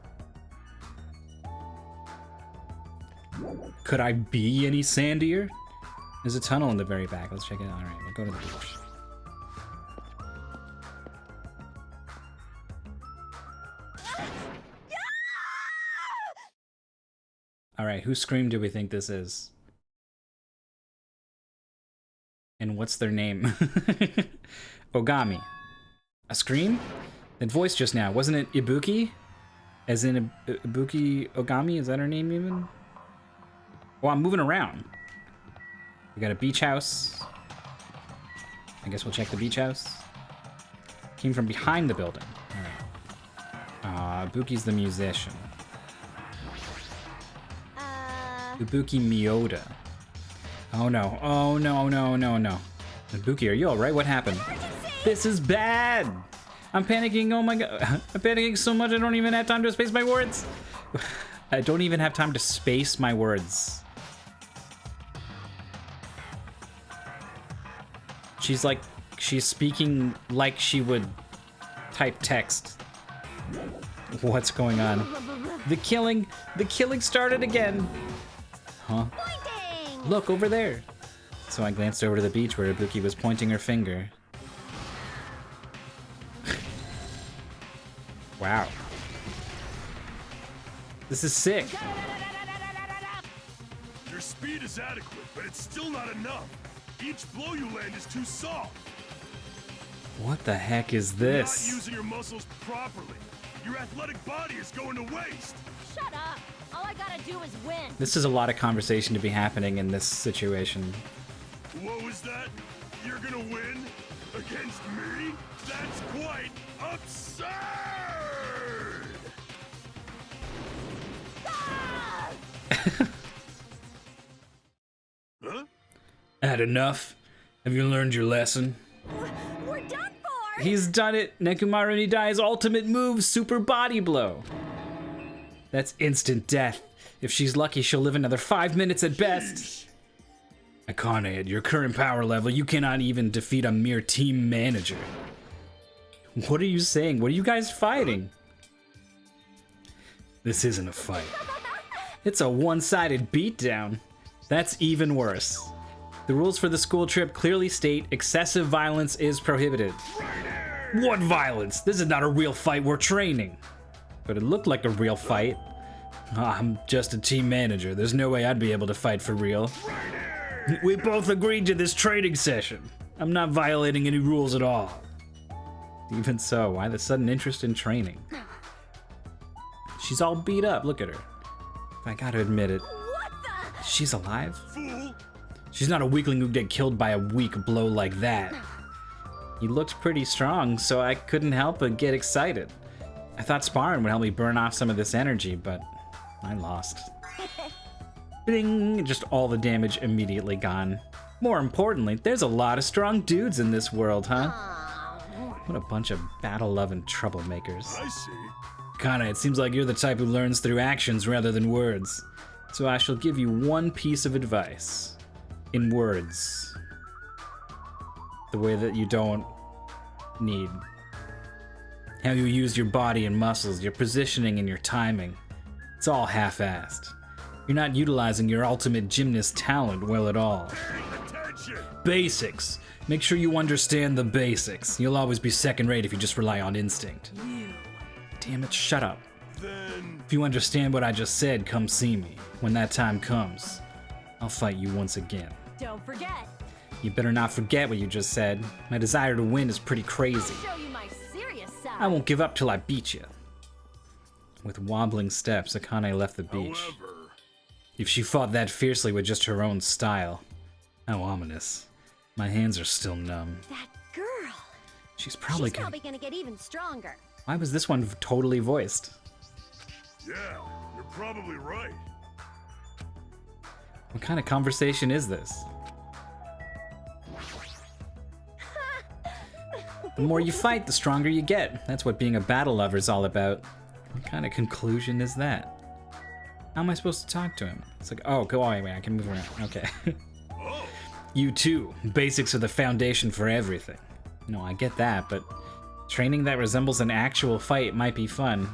Could I be any sandier? There's a tunnel in the very back. Let's check it out. All right, we'll go to the beach. All right, whose scream do we think this is? And what's their name? Ogami. A scream? That voice just now, wasn't it Ibuki? As in Ibuki Ogami, is that her name even? Oh, I'm moving around. We got a beach house. I guess we'll check the beach house. Came from behind the building. All right. Ibuki's the musician. Ibuki Miyoda. Oh no. Oh no, no, no, no. Ibuki, are you alright? What happened? This is bad! I'm panicking. Oh my god. I'm panicking so much I don't even have time to space my words. I don't even have time to space my words. She's speaking like she would type text. What's going on? The killing started again. Huh? Look over there. So I glanced over to the beach where Ibuki was pointing her finger. Wow. This is sick. Your speed is adequate, but it's still not enough. Each blow you land is too soft. What the heck is You're this? not using your muscles properly. Your athletic body is going to waste. Shut up. All I gotta do is win. This is a lot of conversation to be happening in this situation. What was that? You're gonna win? Against me? That's quite absurd! Huh? Had enough? Have you learned your lesson? We're done for. He's done it! Nekomaru Nidai's ultimate move, Super Body Blow. That's instant death. If she's lucky, she'll live another 5 minutes at best. Akane, at your current power level, you cannot even defeat a mere team manager. What are you saying? What are you guys fighting? This isn't a fight. It's a one-sided beatdown. That's even worse. The rules for the school trip clearly state excessive violence is prohibited. What violence? This is not a real fight, we're training. But it looked like a real fight. I'm just a team manager. There's no way I'd be able to fight for real. We both agreed to this training session. I'm not violating any rules at all. Even so, why the sudden interest in training? She's all beat up, look at her. I gotta admit it. What the? She's alive? Fool! She's not a weakling who'd get killed by a weak blow like that. You looked pretty strong, so I couldn't help but get excited. I thought sparring would help me burn off some of this energy, but I lost. Bing! Just all the damage immediately gone. More importantly, there's a lot of strong dudes in this world, huh? What a bunch of battle-loving troublemakers. I see. Kana, it seems like you're the type who learns through actions rather than words. So I shall give you one piece of advice. In words. The way that you don't need. How you use your body and muscles, your positioning and your timing. It's all half-assed. You're not utilizing your ultimate gymnast talent well at all. Attention! Basics. Make sure you understand the basics. You'll always be second-rate if you just rely on instinct. Damn it, shut up. Then If you understand what I just said, come see me. When that time comes, I'll fight you once again. Don't forget. You better not forget what you just said. My desire to win is pretty crazy. Show you my serious side. I won't give up till I beat you. With wobbling steps, Akane left the beach. however, If she fought that fiercely with just her own style. How ominous. My hands are still numb. That girl. She's probably She's gonna... probably gonna get even stronger. Why was this one totally voiced? yeah, you're probably right. What kind of conversation is this? The more you fight, the stronger you get. That's what being a battle lover is all about. What kind of conclusion is that? How am I supposed to talk to him? It's like, oh, go away, I can move around. Okay. Oh, You too. Basics are the foundation for everything. No, I get that, but training that resembles an actual fight might be fun.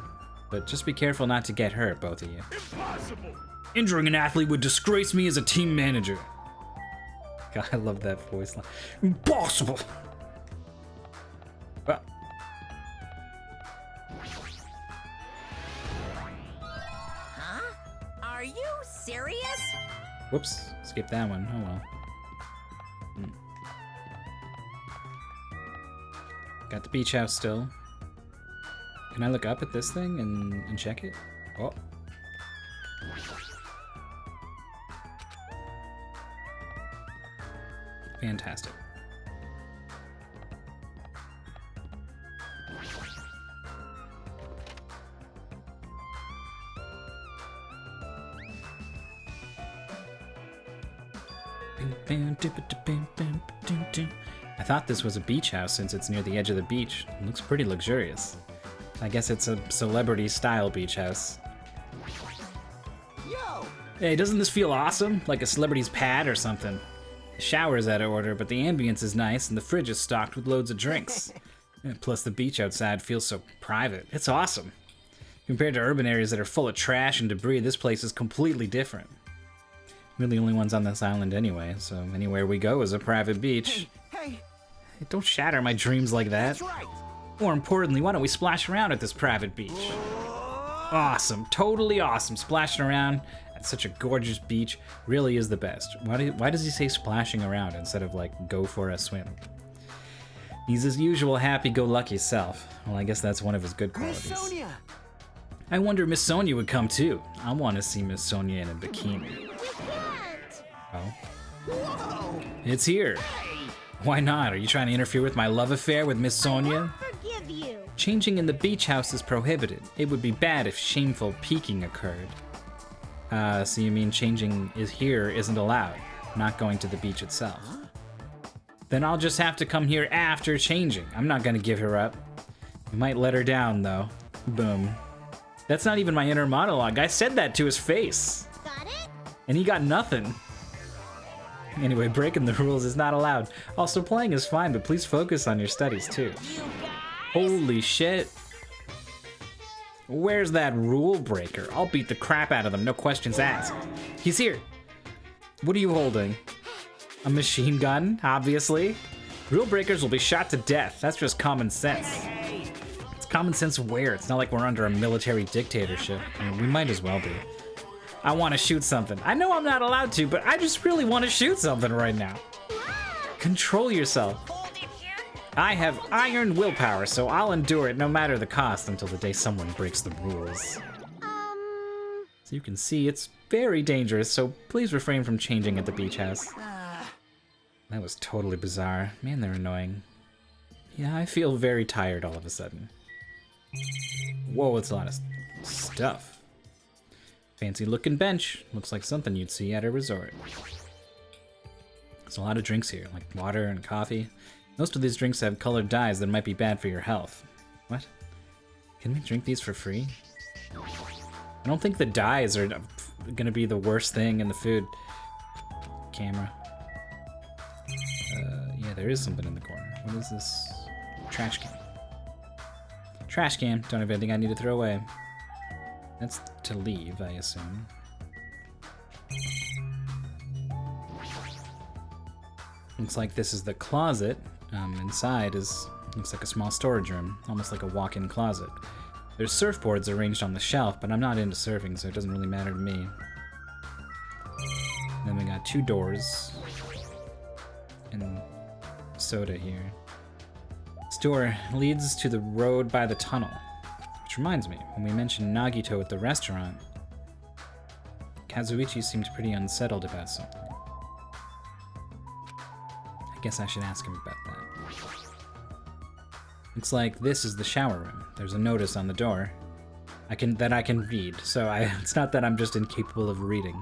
But just be careful not to get hurt, both of you. impossible! Injuring an athlete would disgrace me as a team manager. God, I love that voice line. Impossible! Ah. Huh? Are you serious? Whoops, skip that one. Oh well. Got the beach house still. Can I look up at this thing and check it? Oh. Fantastic. I thought this was a beach house since it's near the edge of the beach. It looks pretty luxurious. I guess it's a celebrity-style beach house. Yo! Hey, doesn't this feel awesome? Like a celebrity's pad or something. The shower's out of order, but the ambience is nice and the fridge is stocked with loads of drinks. Plus the beach outside feels so private. It's awesome. Compared to urban areas that are full of trash and debris, this place is completely different. We're the only ones on this island anyway, so anywhere we go is a private beach. Hey! Hey, don't shatter my dreams like that. That's right! More importantly, why don't we splash around at this private beach? Awesome, totally awesome. Splashing around at such a gorgeous beach really is the best. Why does he say splashing around instead of like go for a swim? He's his usual happy-go-lucky self. Well, I guess that's one of his good Miss qualities. Sonia! I wonder if Miss Sonia would come too. I want to see Miss Sonia in a bikini. We can't. Oh, Whoa! it's here. Why not? Are you trying to interfere with my love affair with Miss Sonia? Forgive you. Changing in the beach house is prohibited. It would be bad if shameful peeking occurred. So you mean changing here isn't allowed, not going to the beach itself. Then I'll just have to come here after changing. I'm not gonna give her up. You might let her down though. Boom. That's not even my inner monologue. I said that to his face. Got it? And he got nothing. Anyway, breaking the rules is not allowed. Also, playing is fine, but please focus on your studies too. Holy shit. Where's that rule breaker? I'll beat the crap out of them, no questions asked. He's here. What are you holding? A machine gun, obviously. Rule breakers will be shot to death. That's just common sense. It's common sense where? It's not like we're under a military dictatorship. I mean, we might as well be. I want to shoot something. I know I'm not allowed to, but I just really want to shoot something right now. Control yourself. I have iron willpower, so I'll endure it no matter the cost until the day someone breaks the rules. So you can see it's very dangerous, so please refrain from changing at the beach house. That was totally bizarre. Man, they're annoying. Yeah, I feel very tired all of a sudden. Whoa, it's a lot of stuff. Fancy looking bench. Looks like something you'd see at a resort. There's a lot of drinks here, like water and coffee. Most of these drinks have colored dyes that might be bad for your health. What? Can we drink these for free? I don't think the dyes are gonna be the worst thing in the food. Camera. Yeah, there is something in the corner. What is this? Trash can. Trash can. Don't have anything I need to throw away. That's to leave, I assume. Looks like this is the closet. Inside looks like a small storage room, almost like a walk-in closet. There's surfboards arranged on the shelf, but I'm not into surfing, so it doesn't really matter to me. Then we got 2 doors. And soda here. This door leads to the road by the tunnel. Which reminds me, when we mentioned Nagito at the restaurant, Kazuichi seemed pretty unsettled about something. I guess I should ask him about that. Looks like this is the shower room. There's a notice on the door that I can read, so it's not that I'm just incapable of reading.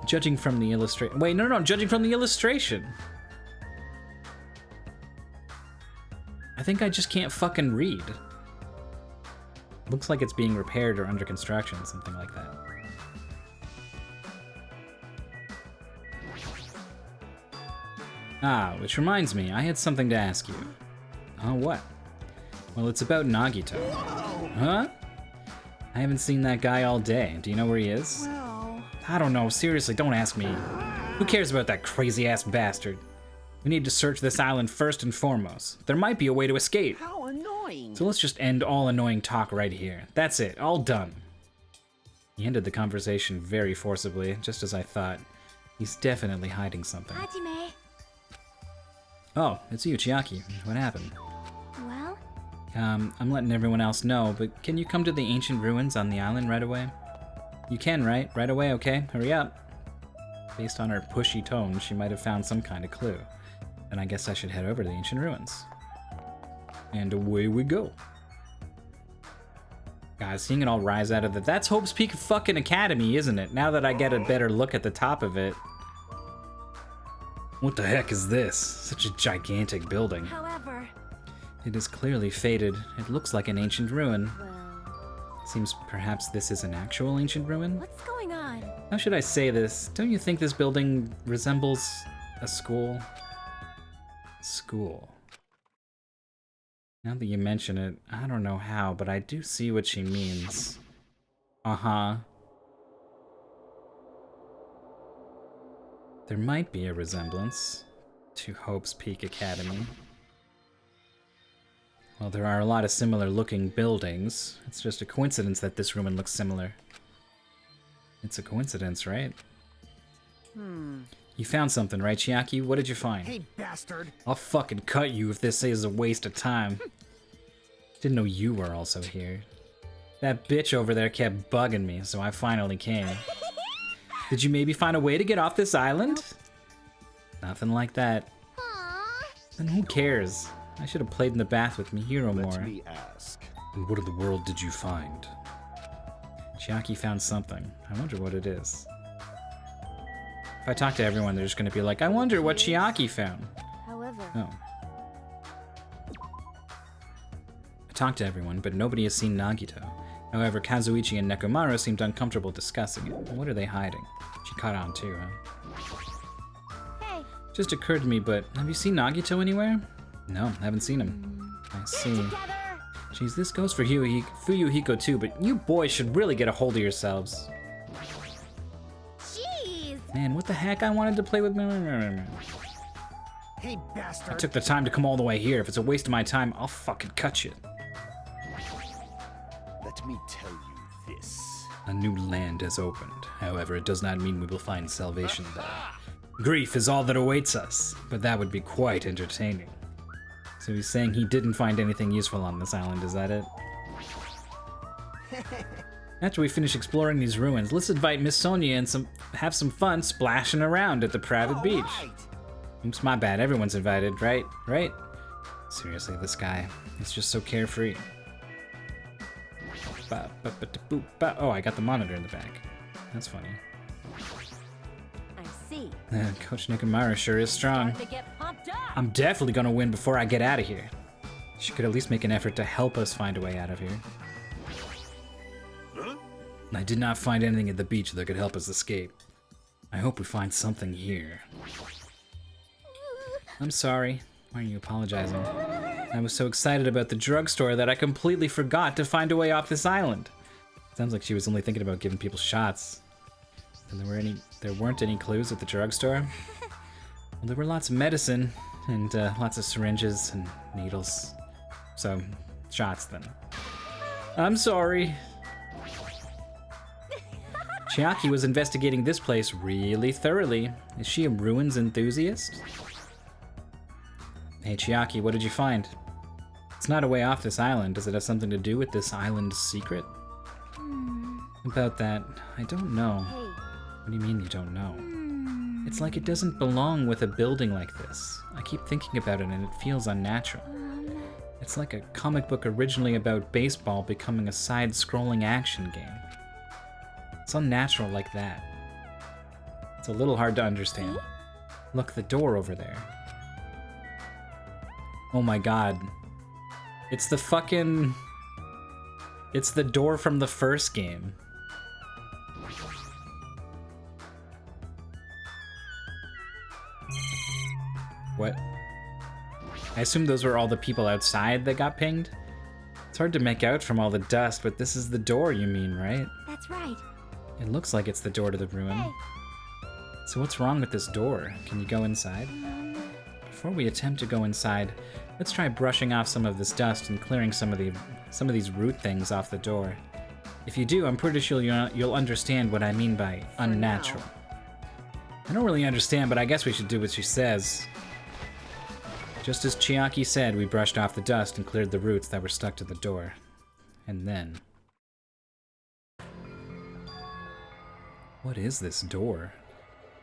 Judging from the illustration. Wait, no, judging from the illustration. I think I just can't fucking read. Looks like it's being repaired or under construction, something like that. Ah, which reminds me, I had something to ask you. Oh, what? Well, it's about Nagito. Huh? I haven't seen that guy all day. Do you know where he is? Well... I don't know, seriously, don't ask me. Who cares about that crazy-ass bastard? We need to search this island first and foremost. There might be a way to escape. How annoying! So let's just end all annoying talk right here. That's it, all done. He ended the conversation very forcibly, just as I thought. He's definitely hiding something. Hajime. Oh, it's you, Chiaki. What happened? Well, I'm letting everyone else know, but can you come to the ancient ruins on the island right away? You can, right? Right away, okay? Hurry up. Based on her pushy tone, she might have found some kind of clue. Then I guess I should head over to the ancient ruins. And away we go. Guys, seeing it all rise out of that's Hope's Peak fucking Academy, isn't it? Now that I get a better look at the top of it. What the heck is this? Such a gigantic building. However, It is clearly faded. It looks like an ancient ruin. well, Seems perhaps this is an actual ancient ruin? what's going on? How should I say this? Don't you think this building resembles a school? School. Now that you mention it, I don't know how, but I do see what she means. Uh-huh. There might be a resemblance to Hope's Peak Academy. Well, there are a lot of similar looking buildings. It's just a coincidence that this ruin looks similar. It's a coincidence, right? You found something, right, Chiaki? What did you find? Hey, bastard! I'll fucking cut you if this is a waste of time. Didn't know you were also here. That bitch over there kept bugging me, so I finally came. Did you maybe find a way to get off this island? Nothing like that. Aww. Then who cares? I should have played in the bath with Mihiro more. Let me ask. And what in the world did you find? Chiaki found something. I wonder what it is. If I talk to everyone, they're just gonna be like, I wonder what Chiaki found. However, Oh. I talked to everyone, but nobody has seen Nagito. However, Kazuichi and Nekomaru seemed uncomfortable discussing it. What are they hiding? She caught on too, huh? hey, Just occurred to me, but have you seen Nagito anywhere? No, haven't seen him. I see. together. Jeez, this goes for Fuyuhiko too, but you boys should really get a hold of yourselves. Jeez. Man, what the heck? I wanted to play with... Hey, I bastard! took the time to come all the way here. If it's a waste of my time, I'll fucking cut you. Let me tell you this. A new land has opened. However, it does not mean we will find salvation there. Grief is all that awaits us, but that would be quite entertaining. So he's saying he didn't find anything useful on this island, is that it? After we finish exploring these ruins, let's invite Miss Sonia and have some fun splashing around at the private beach. Oops, my bad. Everyone's invited, right? Right? Seriously, this guy is just so carefree. Oh, I got the monitor in the back. That's funny. I see. Coach Nekomaru sure is strong. To get pumped up. I'm definitely gonna win before I get out of here. She could at least make an effort to help us find a way out of here. Huh? I did not find anything at the beach that could help us escape. I hope we find something here. I'm sorry. Why are you apologizing? I was so excited about the drugstore that I completely forgot to find a way off this island. Sounds like she was only thinking about giving people shots. And there weren't any clues at the drugstore? Well, there were lots of medicine and lots of syringes and needles. So, shots then. I'm sorry. Chiaki was investigating this place really thoroughly. Is she a ruins enthusiast? Hey Chiaki, what did you find? It's not a way off this island. Does it have something to do with this island's secret? About that, I don't know. Hey. What do you mean you don't know? It's like it doesn't belong with a building like this. I keep thinking about it and it feels unnatural. It's like a comic book originally about baseball becoming a side-scrolling action game. It's unnatural like that. It's a little hard to understand. Look, the door over there. Oh my god. It's the fucking... It's the door from the first game. What? I assume those were all the people outside that got pinged? It's hard to make out from all the dust, but this is the door you mean, right? That's right. It looks like it's the door to the ruin. Hey. So what's wrong with this door? Can you go inside? Before we attempt to go inside, let's try brushing off some of this dust and clearing some of these root things off the door. If you do, I'm pretty sure you'll understand what I mean by unnatural. I don't really understand, but I guess we should do what she says. Just as Chiaki said, we brushed off the dust and cleared the roots that were stuck to the door. And then... What is this door?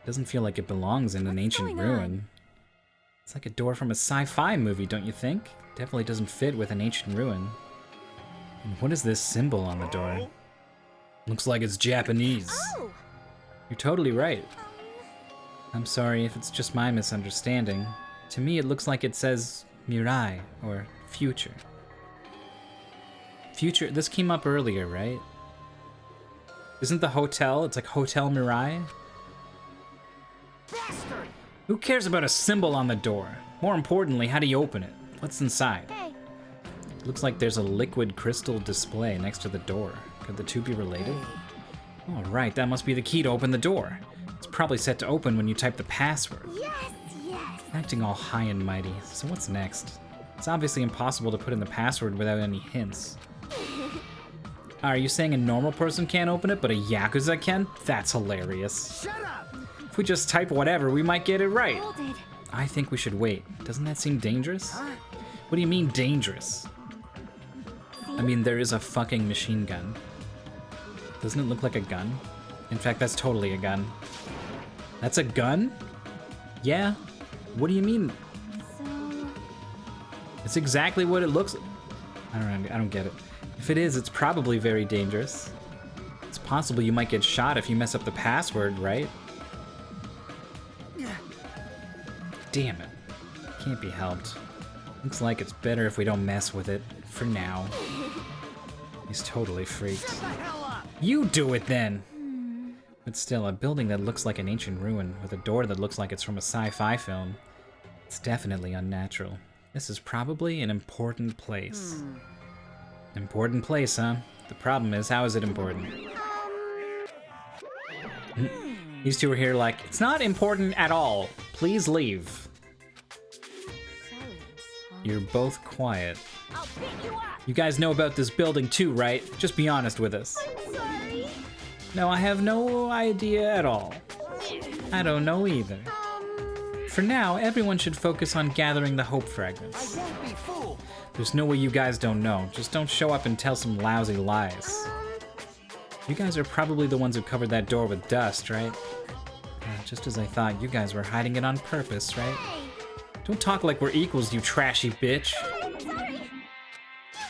It doesn't feel like it belongs in an ancient going on? ruin. It's like a door from a sci-fi movie, don't you think? Definitely doesn't fit with an ancient ruin. And what is this symbol on the door? Looks like it's Japanese. Oh. You're totally right. I'm sorry if it's just my misunderstanding. To me, it looks like it says Mirai, or future. Future, this came up earlier, right? Isn't the hotel, it's like Hotel Mirai? Bastard! Who cares about a symbol on the door? More importantly, how do you open it? What's inside? Hey, Looks like there's a liquid crystal display next to the door. Could the two be related? All right, that must be the key to open the door. It's probably set to open when you type the password. yes, yes. Acting all high and mighty. So what's next? It's obviously impossible to put in the password without any hints. Are you saying a normal person can't open it, but a Yakuza can? That's hilarious. Shut up! If we just type whatever, we might get it right. Hold it. I think we should wait. Doesn't that seem dangerous? What do you mean dangerous? I mean, there is a fucking machine gun. Doesn't it look like a gun? In fact, that's totally a gun. That's a gun? Yeah. What do you mean? So, It's exactly what it looks. I don't get it. If it is, it's probably very dangerous. It's possible you might get shot if you mess up the password, right? Damn it. Can't be helped. Looks like it's better if we don't mess with it. For now. He's totally freaked. Shut the hell up! You do it then! But still, a building that looks like an ancient ruin with a door that looks like it's from a sci-fi film. It's definitely unnatural. This is probably an important place. Important place, huh? The problem is, how is it important? These two are here like, it's not important at all. Please leave. silence. Huh? You're both quiet. I'll pick you up. You guys know about this building too, right? Just be honest with us. Sorry. No, I have no idea at all. I don't know either. For now, everyone should focus on gathering the hope fragments. Won't be fooled! There's no way you guys don't know. Just don't show up and tell some lousy lies. You guys are probably the ones who covered that door with dust, right? Just as I thought, you guys were hiding it on purpose, right? Don't talk like we're equals, you trashy bitch. I'm sorry.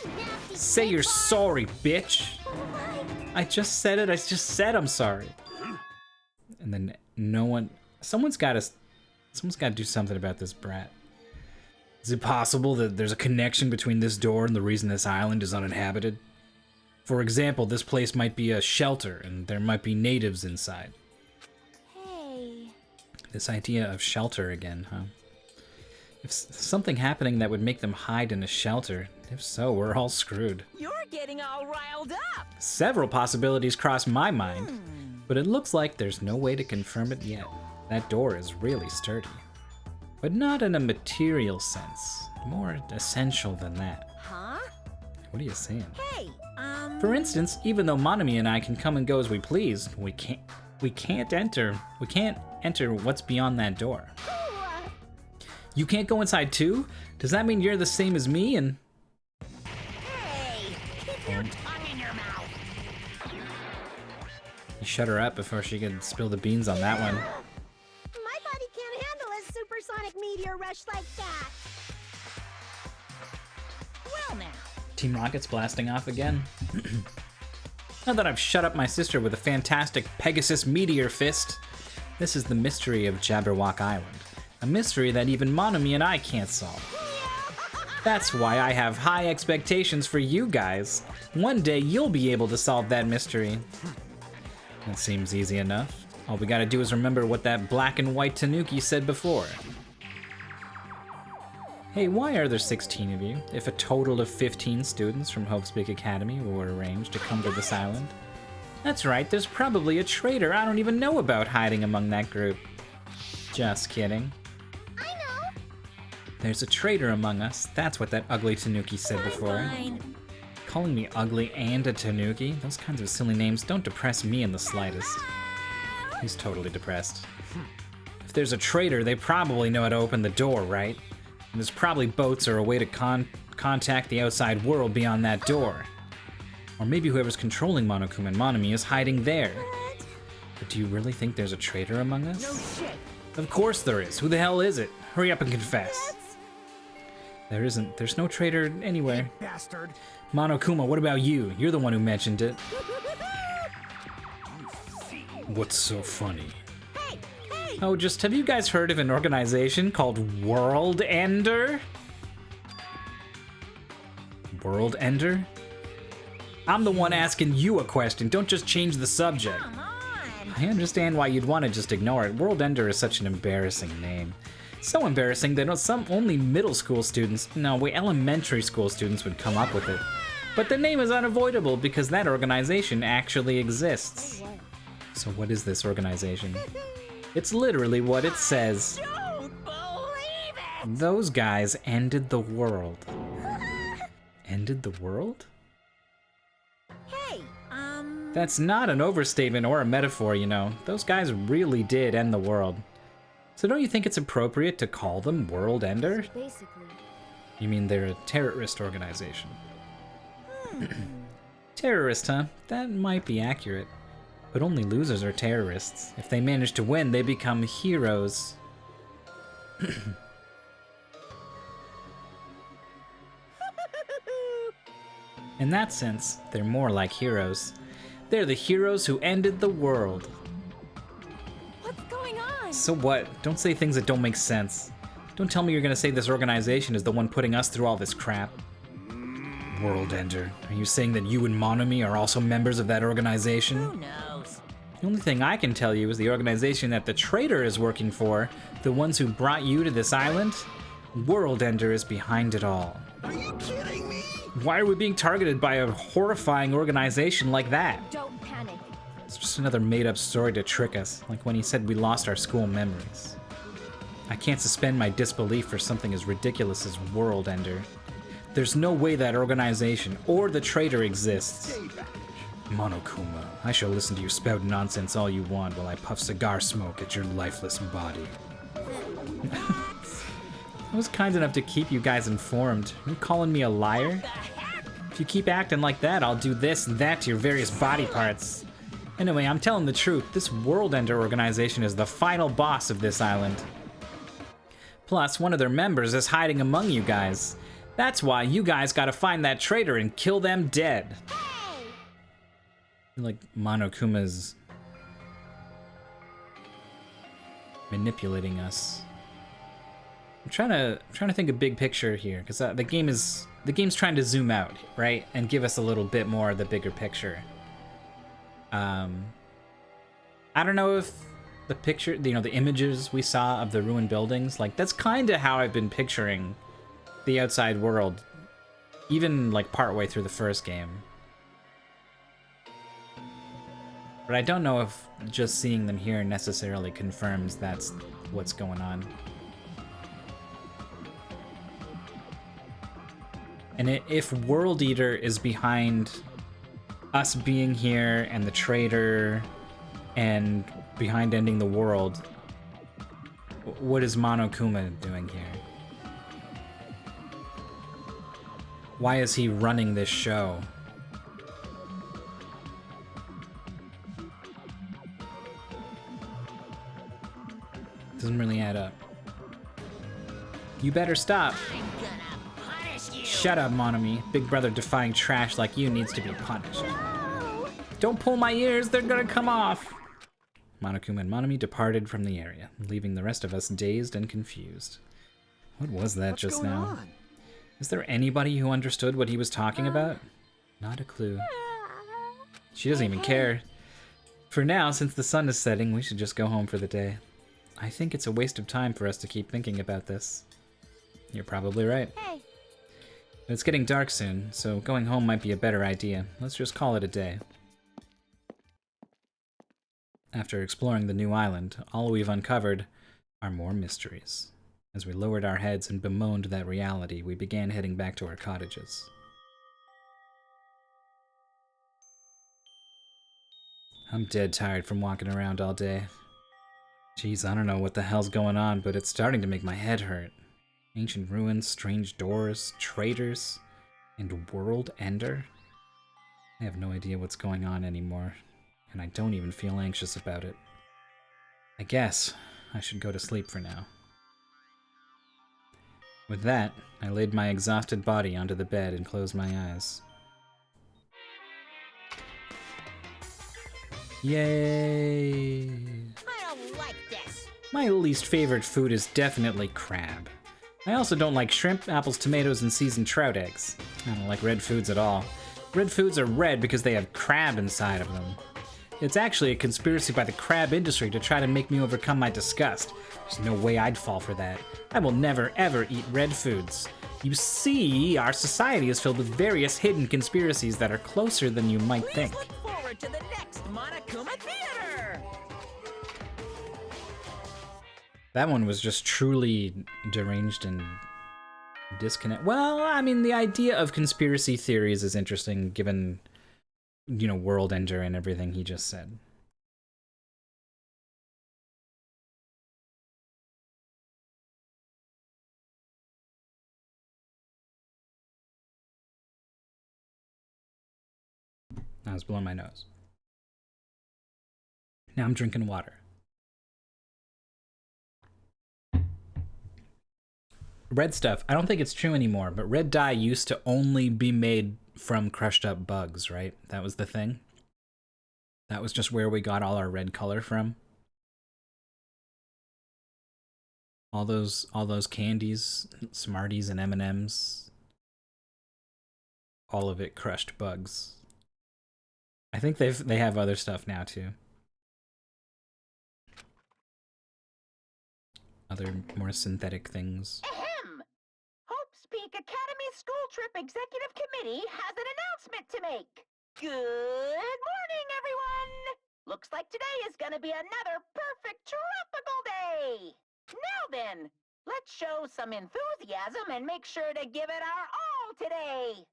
Nasty Say you're sorry, bitch. I just said it. I just said I'm sorry. And then no one... Someone's got to do something about this brat. Is it possible that there's a connection between this door and the reason this island is uninhabited? For example, this place might be a shelter, and there might be natives inside. Hey. This idea of shelter again, huh? If something happening that would make them hide in a shelter, if so, we're all screwed. You're getting all riled up. Several possibilities cross my mind, but it looks like there's no way to confirm it yet. That door is really sturdy. But not in a material sense, more essential than that. Huh? What are you saying? Hey, For instance, even though Monami and I can come and go as we please, we can't enter what's beyond that door. You can't go inside too? Does that mean you're the same as me and... hey, keep your tongue in your mouth. You shut her up before she could spill the beans on that one. My body can't handle a supersonic meteor rush like that. Well now, Team Rocket's blasting off again. Now that I've shut up my sister with a fantastic Pegasus meteor fist, this is the mystery of Jabberwock Island. A mystery that even Monami and I can't solve. That's why I have high expectations for you guys. One day you'll be able to solve that mystery. That seems easy enough. All we gotta do is remember what that black and white Tanuki said before. Hey, why are there 16 of you, if a total of 15 students from Hope's Big Academy were arranged to come to this island? That's right, there's probably a traitor I don't even know about hiding among that group. Just kidding. I know. There's a traitor among us, that's what that ugly Tanuki said before. Fine. Calling me ugly and a Tanuki? Those kinds of silly names don't depress me in the slightest. He's totally depressed. If there's a traitor, they probably know how to open the door, right? And there's probably boats or a way to contact the outside world beyond that door. Or maybe whoever's controlling Monokuma and Monami is hiding there. But do you really think there's a traitor among us? No shit! Of course there is. Who the hell is it? Hurry up and confess. There isn't. There's no traitor anywhere. Bastard! Monokuma, what about you? You're the one who mentioned it. What's so funny? hey, hey, Oh, just have you guys heard of an organization called World Ender? World Ender? I'm the one asking you a question, don't just change the subject. Come on. I understand why you'd want to just ignore it. World Ender is such an embarrassing name. So embarrassing that some only middle school students, no, wait, elementary school students would come up with it. But the name is unavoidable because that organization actually exists. So what is this organization? It's literally what it says. Don't believe it. Those guys ended the world. Ended the world? Hey, That's not an overstatement or a metaphor, you know. Those guys really did end the world. So don't you think it's appropriate to call them World Ender? Basically. You mean they're a terrorist organization? Terrorist, huh? That might be accurate. But only losers are terrorists. If they manage to win, they become heroes. In that sense, they're more like heroes. They're the heroes who ended the world. What's going on? So what? Don't say things that don't make sense. Don't tell me you're gonna say this organization is the one putting us through all this crap. World Ender, are you saying that you and Monomi are also members of that organization? who knows? The only thing I can tell you is the organization that the traitor is working for, the ones who brought you to this island, World Ender is behind it all. Are you kidding me? Why are we being targeted by a horrifying organization like that? Don't panic. It's just another made-up story to trick us, like when he said we lost our school memories. I can't suspend my disbelief for something as ridiculous as World Ender. There's no way that organization or the traitor exists. Monokuma, I shall listen to you spout nonsense all you want while I puff cigar smoke at your lifeless body. I was kind enough to keep you guys informed. Are you calling me a liar? If you keep acting like that, I'll do this and that to your various body parts. Anyway, I'm telling the truth. This World Ender organization is the final boss of this island. Plus, one of their members is hiding among you guys. That's why you guys gotta find that traitor and kill them dead. Hey! Like Monokuma's manipulating us. I'm trying to think a big picture here, because the game's trying to zoom out, right, and give us a little bit more of the bigger picture. I don't know if the picture, you know, the images we saw of the ruined buildings, like that's kind of how I've been picturing the outside world, even like partway through the first game. But I don't know if just seeing them here necessarily confirms that's what's going on. And if World Eater is behind us being here and the traitor and behind ending the world, what is Monokuma doing here? Why is he running this show? Doesn't really add up. You better stop. I'm gonna punish you. Shut up, Monomi. Big brother defying trash like you needs to be punished. Don't pull my ears, they're gonna come off. Monokuma and Monomi departed from the area, leaving the rest of us dazed and confused. What was that just now? Is there anybody who understood what he was talking about? Not a clue. She doesn't even care. For now, since the sun is setting, we should just go home for the day. I think it's a waste of time for us to keep thinking about this. You're probably right. Hey! It's getting dark soon, so going home might be a better idea. Let's just call it a day. After exploring the new island, all we've uncovered are more mysteries. As we lowered our heads and bemoaned that reality, we began heading back to our cottages. I'm dead tired from walking around all day. Jeez, I don't know what the hell's going on, but it's starting to make my head hurt. Ancient ruins, strange doors, traitors, and World Ender? I have no idea what's going on anymore, and I don't even feel anxious about it. I guess I should go to sleep for now. With that, I laid my exhausted body onto the bed and closed my eyes. Yay! I don't like this. My least favorite food is definitely crab. I also don't like shrimp, apples, tomatoes, and seasoned trout eggs. I don't like red foods at all. Red foods are red because they have crab inside of them. It's actually a conspiracy by the crab industry to try to make me overcome my disgust. There's no way I'd fall for that. I will never ever eat red foods. You see, our society is filled with various hidden conspiracies that are closer than you might think. Look forward to the next Monokuma Theater! That one was just truly deranged and disconnect. Well, I mean, the idea of conspiracy theories is interesting given, you know, World Ender and everything he just said. I was blowing my nose. Now I'm drinking water. Red stuff, I don't think it's true anymore, but red dye used to only be made from crushed up bugs, right? That was the thing. That was just where we got all our red color from. All those candies, Smarties and M&Ms. All of it crushed bugs. I think they have other stuff now too. Other more synthetic things. Ahem! Hope's Peak Academy School Trip Executive Committee has an announcement to make. Good morning, everyone! Looks like today is gonna be another perfect tropical day! Now then, let's show some enthusiasm and make sure to give it our all today!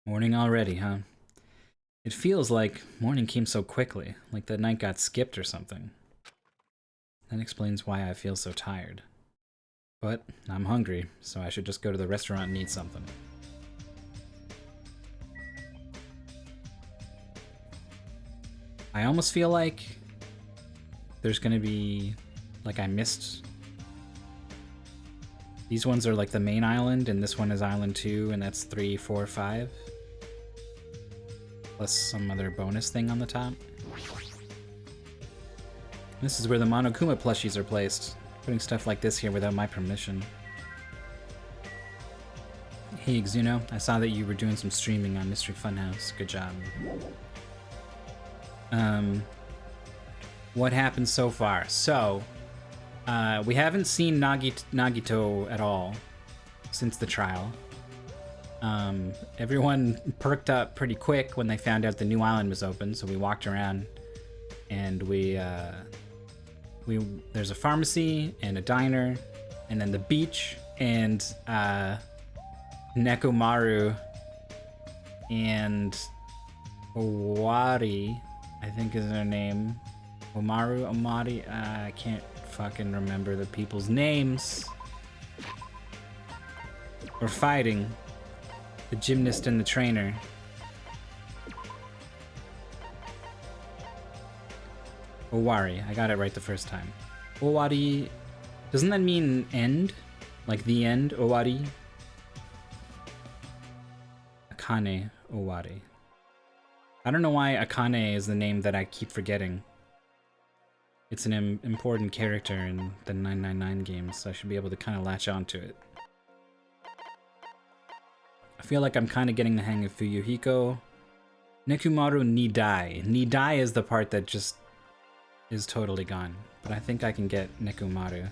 Morning already, huh? It feels like morning came so quickly, like the night got skipped or something. That explains why I feel so tired. But I'm hungry, so I should just go to the restaurant and eat something. I almost feel like there's gonna be, like, I missed. These ones are like the main island, and this one is island 2, and that's 3, 4, 5. Plus some other bonus thing on the top. This is where the Monokuma plushies are placed. Putting stuff like this here without my permission. Hey Exuno, I saw that you were doing some streaming on Mystery Funhouse. Good job. What happened so far? So, we haven't seen Nagito at all since the trial. Everyone perked up pretty quick when they found out the new island was open, so we walked around and there's a pharmacy and a diner and then the beach and Nekomaru and Owari, I think is her name. Omari, I can't fucking remember the people's names. We're fighting. The gymnast and the trainer. Owari, I got it right the first time. Owari, doesn't that mean end? Like the end, Owari? Akane Owari. I don't know why Akane is the name that I keep forgetting. It's an important character in the 999 games, so I should be able to kind of latch onto it. I feel like I'm kind of getting the hang of Fuyuhiko. Nekumaru Nidai. Nidai is the part that just is totally gone. But I think I can get Nekumaru.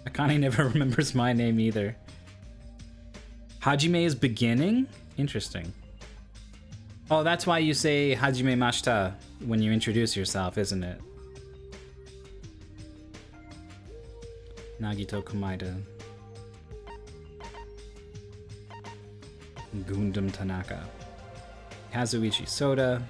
Akane never remembers my name either. Hajime is beginning? Interesting. Oh, that's why you say Hajime Mashita when you introduce yourself, isn't it? Nagito Komaeda. Gundam Tanaka. Kazuichi Soda.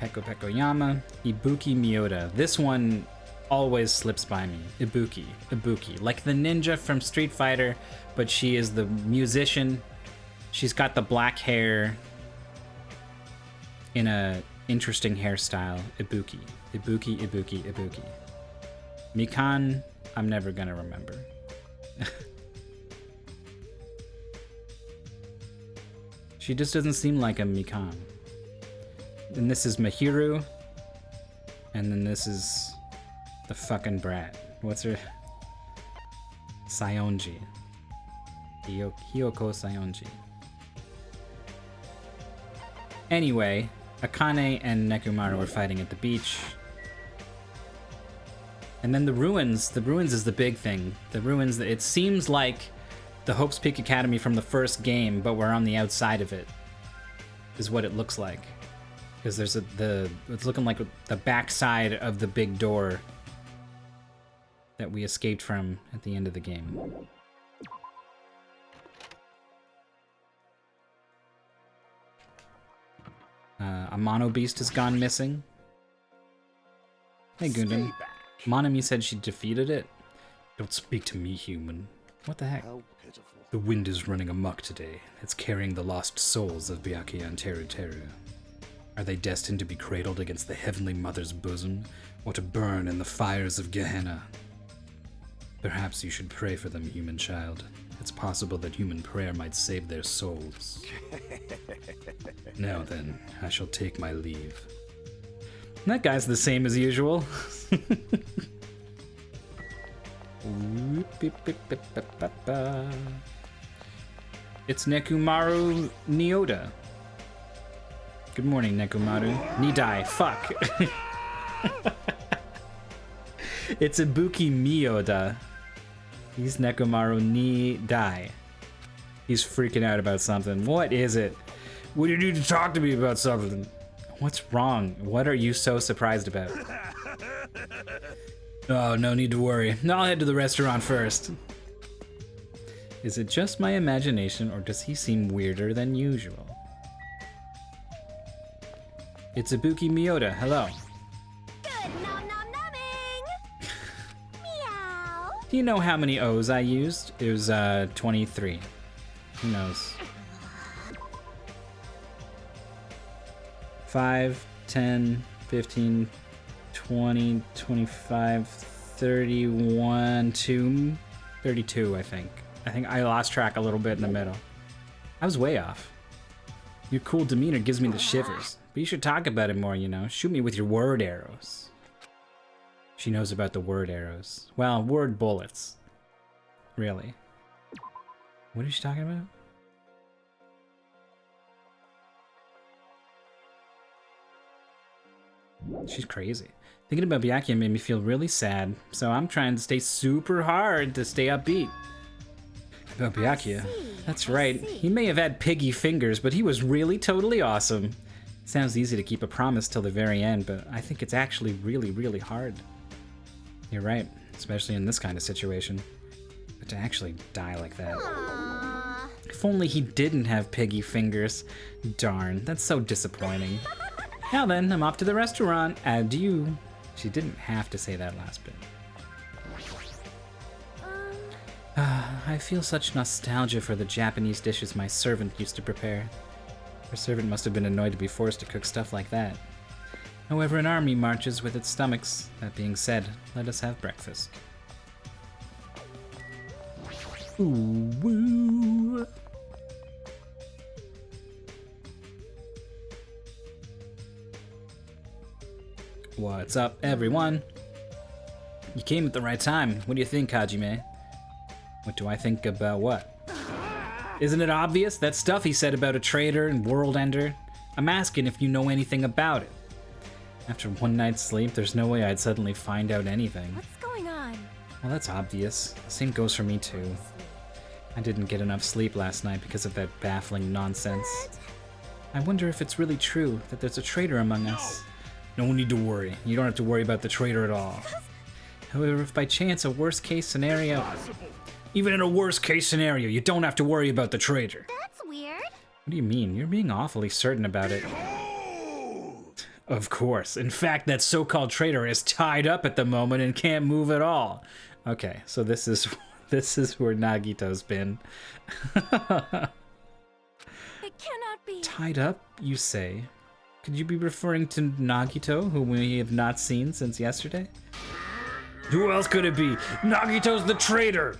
Peko Yama. Ibuki Miyoda. This one always slips by me. Ibuki. Like the ninja from Street Fighter, but she is the musician. She's got the black hair in a interesting hairstyle. Ibuki. Mikan, I'm never gonna remember. She just doesn't seem like a Mikan. And this is Mahiru. And then this is the fucking brat. What's her? Sayonji. Hiyoko Sayonji. Anyway, Akane and Nekomaru are fighting at the beach. And then the ruins. The ruins is the big thing. The ruins, it seems like the Hope's Peak Academy from the first game, but we're on the outside of it, is what it looks like. Because there's it's looking like the backside of the big door that we escaped from at the end of the game. A mono beast has gone missing. Hey, Gundam. Monami said she defeated it. Don't speak to me, human. What the heck? The wind is running amok today. It's carrying the lost souls of Byakuya and Teru Teru. Are they destined to be cradled against the Heavenly Mother's bosom, or to burn in the fires of Gehenna? Perhaps you should pray for them, human child. It's possible that human prayer might save their souls. Now then, I shall take my leave. That guy's the same as usual. It's Nekomaru Nioda. Good morning, Nekomaru. Nidai, fuck. It's Ibuki Miyoda. He's Nekomaru Nidai. He's freaking out about something. What is it? What do you need to talk to me about something? What's wrong? What are you so surprised about? Oh, no need to worry. I'll head to the restaurant first. Is it just my imagination, or does he seem weirder than usual? It's Ibuki Miyoda. Hello. Good nom nom numbing. Meow. Do you know how many O's I used? It was 23. Who knows? 5, 10, 15, 20, 25, 31, 2, 32, I think. I think I lost track a little bit in the middle. I was way off. Your cool demeanor gives me the shivers. But you should talk about it more, you know. Shoot me with your word arrows. She knows about the word arrows. Well, word bullets. Really. What is she talking about? She's crazy. Thinking about Byakuya made me feel really sad, so I'm trying to stay super hard to stay upbeat. About Byakuya? That's right. He may have had piggy fingers, but he was really totally awesome. Sounds easy to keep a promise till the very end, but I think it's actually really, really hard. You're right, especially in this kind of situation. But to actually die like that. Aww. If only he didn't have piggy fingers. Darn, that's so disappointing. Now then, I'm off to the restaurant. Adieu. She didn't have to say that last bit. I feel such nostalgia for the Japanese dishes my servant used to prepare. Her servant must have been annoyed to be forced to cook stuff like that. However, an army marches with its stomachs. That being said, let us have breakfast. Ooh, woo. What's up, everyone? You came at the right time. What do you think, Hajime? What do I think about what? Isn't it obvious? That stuff he said about a traitor and world ender? I'm asking if you know anything about it. After one night's sleep, there's no way I'd suddenly find out anything. What's going on? Well, that's obvious. The same goes for me, too. I didn't get enough sleep last night because of that baffling nonsense. What? I wonder if it's really true that there's a traitor among us. No need to worry. You don't have to worry about the traitor at all. However, if by chance a worst-case scenario... Even in a worst-case scenario, you don't have to worry about the traitor. That's weird. What do you mean? You're being awfully certain about it. Of course. In fact, that so-called traitor is tied up at the moment and can't move at all. Okay, so this is where Nagito's been. It cannot be. Tied up, you say? Could you be referring to Nagito, whom we have not seen since yesterday? Who else could it be? Nagito's the traitor!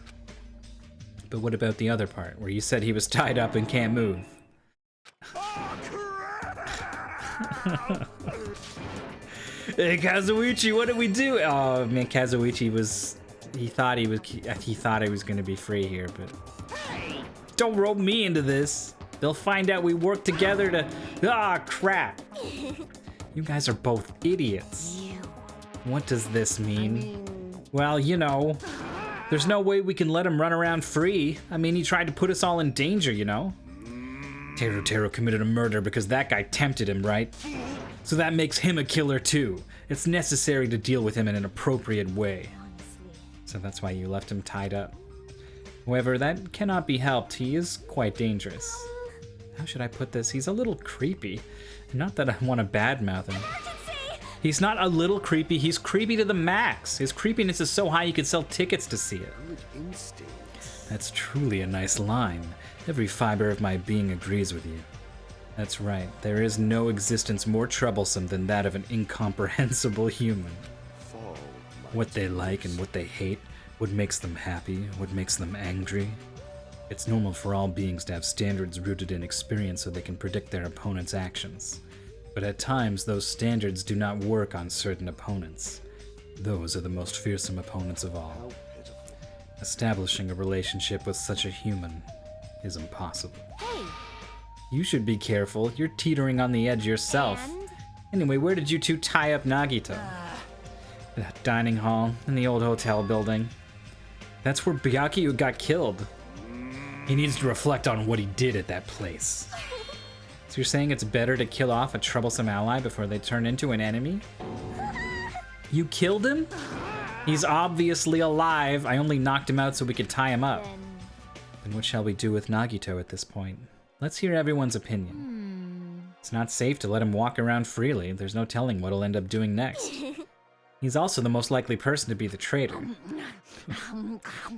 But what about the other part, where you said he was tied up and can't move? Oh, crap! Hey, Kazuichi, what did we do? Oh man, Kazuichi was... He thought he was gonna be free here, but... Don't rope me into this. They'll find out we work together to... Ah, crap. You guys are both idiots. What does this mean? Well, you know, there's no way we can let him run around free. I mean, he tried to put us all in danger, you know? Teru committed a murder because that guy tempted him, right? So that makes him a killer too. It's necessary to deal with him in an appropriate way. So that's why you left him tied up. However, that cannot be helped. He is quite dangerous. How should I put this? He's a little creepy. Not that I want to badmouth him. He's not a little creepy, he's creepy to the max. His creepiness is so high you could sell tickets to see it. That's truly a nice line. Every fiber of my being agrees with you. That's right, there is no existence more troublesome than that of an incomprehensible human. What they like and what they hate, what makes them happy, what makes them angry. It's normal for all beings to have standards rooted in experience so they can predict their opponent's actions. But at times, those standards do not work on certain opponents. Those are the most fearsome opponents of all. Establishing a relationship with such a human is impossible. Hey! You should be careful. You're teetering on the edge yourself. And? Anyway, where did you two tie up Nagito? The dining hall in the old hotel building. That's where Byakuya got killed. He needs to reflect on what he did at that place. So you're saying it's better to kill off a troublesome ally before they turn into an enemy? You killed him? He's obviously alive. I only knocked him out so we could tie him up. Then what shall we do with Nagito at this point? Let's hear everyone's opinion. It's not safe to let him walk around freely. There's no telling what he'll end up doing next. He's also the most likely person to be the traitor.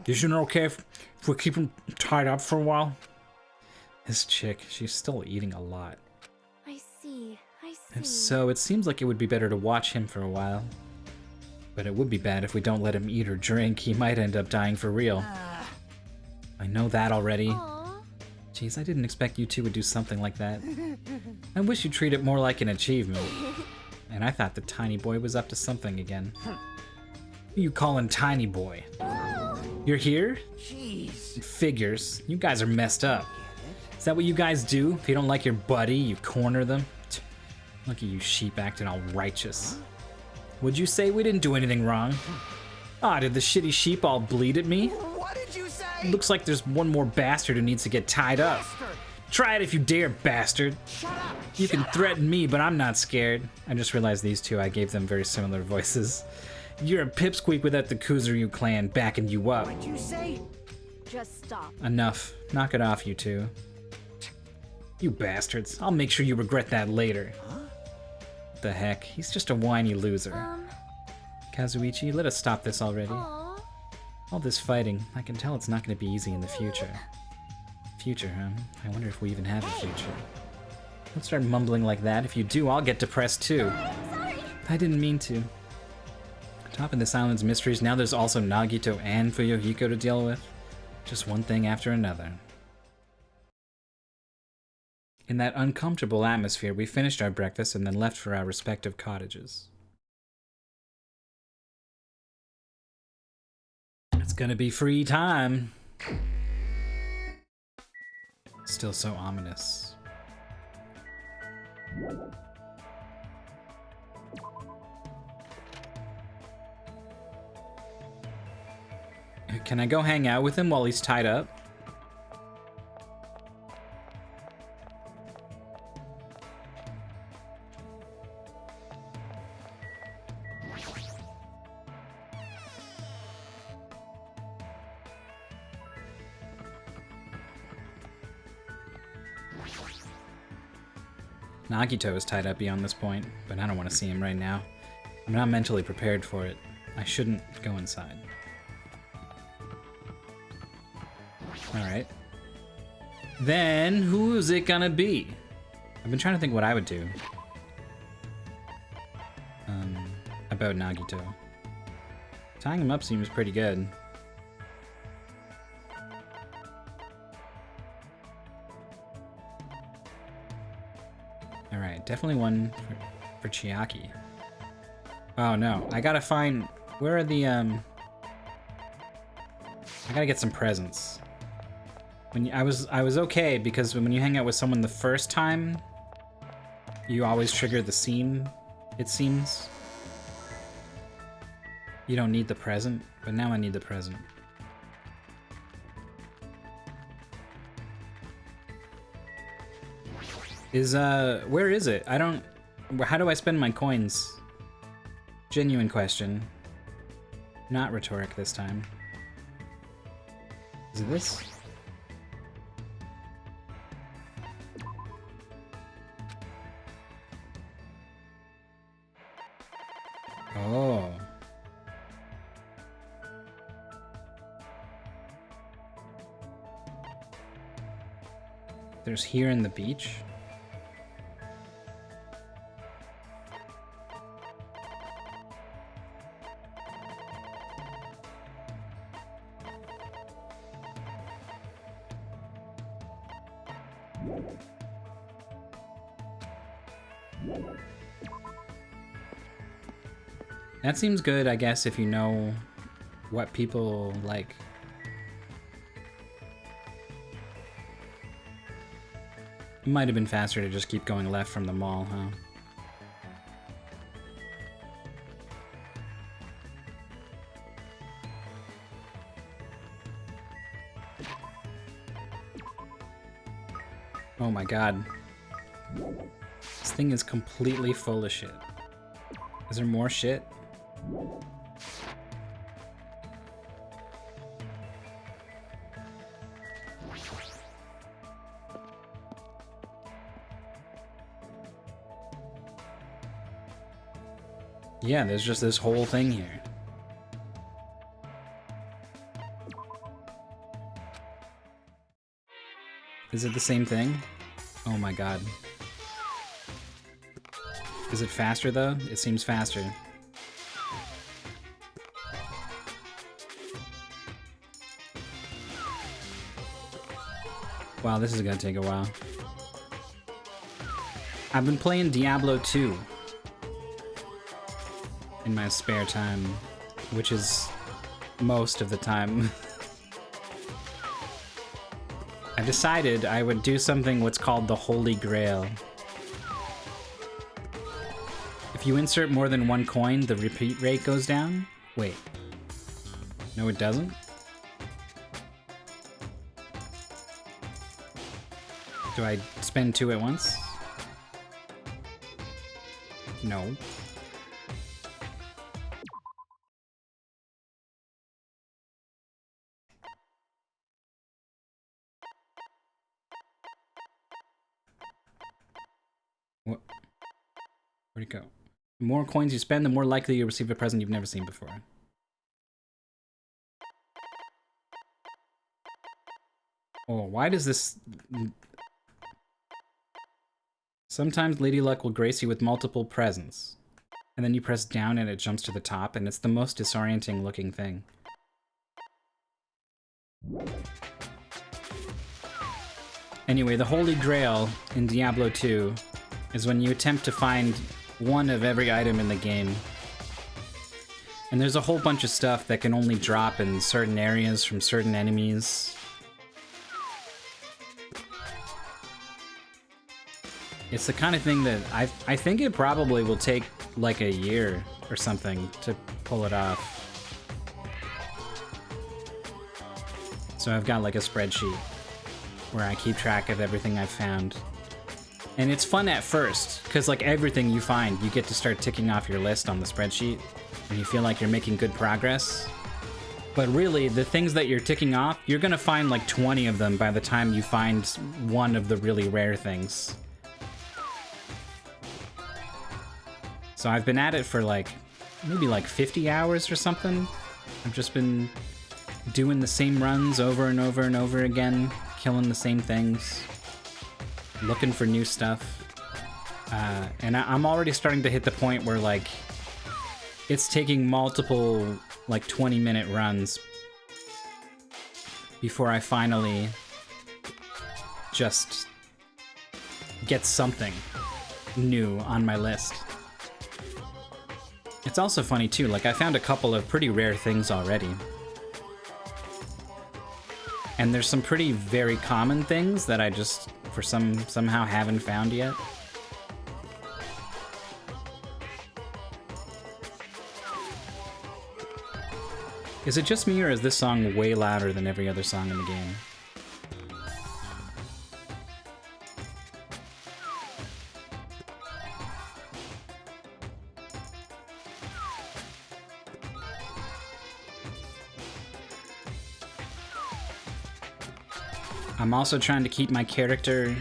Isn't it okay if we keep him tied up for a while? This chick, she's still eating a lot. I see. If so, it seems like it would be better to watch him for a while. But it would be bad if we don't let him eat or drink. He might end up dying for real. I know that already. Aww. Jeez, I didn't expect you two would do something like that. I wish you'd treat it more like an achievement. And I thought the tiny boy was up to something again. Who you calling tiny boy? You're here? Jeez. It figures. You guys are messed up. Is that what you guys do? If you don't like your buddy, you corner them? Look at you sheep acting all righteous. Would you say we didn't do anything wrong? Ah, did the shitty sheep all bleed at me? What did you say? Looks like there's one more bastard who needs to get tied up. Bastard. Try it if you dare, bastard. Shut up. You can threaten me, but I'm not scared. I just realized these two, I gave them very similar voices. You're a pipsqueak without the Kuzuryu clan backing you up. What'd you say? Just stop. Enough. Knock it off, you two. You bastards. I'll make sure you regret that later. What the heck? He's just a whiny loser. Kazuichi, let us stop this already. Aww. All this fighting, I can tell it's not going to be easy in the future. Future, huh? I wonder if we even have a future. Don't start mumbling like that. If you do, I'll get depressed too. Sorry. I didn't mean to. Top of this island's mysteries, now there's also Nagito and Fuyuhiko to deal with. Just one thing after another. In that uncomfortable atmosphere, we finished our breakfast and then left for our respective cottages. It's gonna be free time. Still so ominous. Can I go hang out with him while he's tied up? Nagito is tied up beyond this point, but I don't want to see him right now. I'm not mentally prepared for it. I shouldn't go inside. Alright. Then, who is it gonna be? I've been trying to think what I would do. About Nagito. Tying him up seems pretty good. Alright. definitely one for Chiaki. Oh no, I gotta find, where are the, I gotta get some presents. I was okay because when you hang out with someone the first time, you always trigger the scene, it seems. You don't need the present, but now I need the present. Where is it? How do I spend my coins? Genuine question. Not rhetoric this time. Is it this? Oh. There's here in the beach? That seems good, I guess, if you know what people like. It might have been faster to just keep going left from the mall, huh? Oh my god. This thing is completely full of shit. Is there more shit? Yeah, there's just this whole thing here. Is it the same thing? Oh my god. Is it faster though? It seems faster. Wow, this is gonna take a while. I've been playing Diablo 2 in my spare time, which is most of the time. I decided I would do something what's called the Holy Grail. If you insert more than one coin, the repeat rate goes down? Wait. No, it doesn't? Do I spend two at once? No. What? Where'd it go? The more coins you spend, the more likely you'll receive a present you've never seen before. Oh, why does this... Sometimes Lady Luck will grace you with multiple presents. And then you press down and it jumps to the top, and it's the most disorienting looking thing. Anyway, the Holy Grail in Diablo 2 is when you attempt to find one of every item in the game. And there's a whole bunch of stuff that can only drop in certain areas from certain enemies. It's the kind of thing that I think it probably will take like a year or something to pull it off. So I've got like a spreadsheet where I keep track of everything I've found. And it's fun at first, because like everything you find, you get to start ticking off your list on the spreadsheet, and you feel like you're making good progress. But really, the things that you're ticking off, you're gonna find like 20 of them by the time you find one of the really rare things. So I've been at it for like, maybe like 50 hours or something. I've just been doing the same runs over and over and over again, killing the same things, looking for new stuff. And I'm already starting to hit the point where like, it's taking multiple like 20-minute runs before I finally just get something. new on my list. It's also funny too, like I found a couple of pretty rare things already. And there's some pretty very common things that I just, for somehow haven't found yet. Is it just me, or is this song way louder than every other song in the game? I'm also trying to keep my character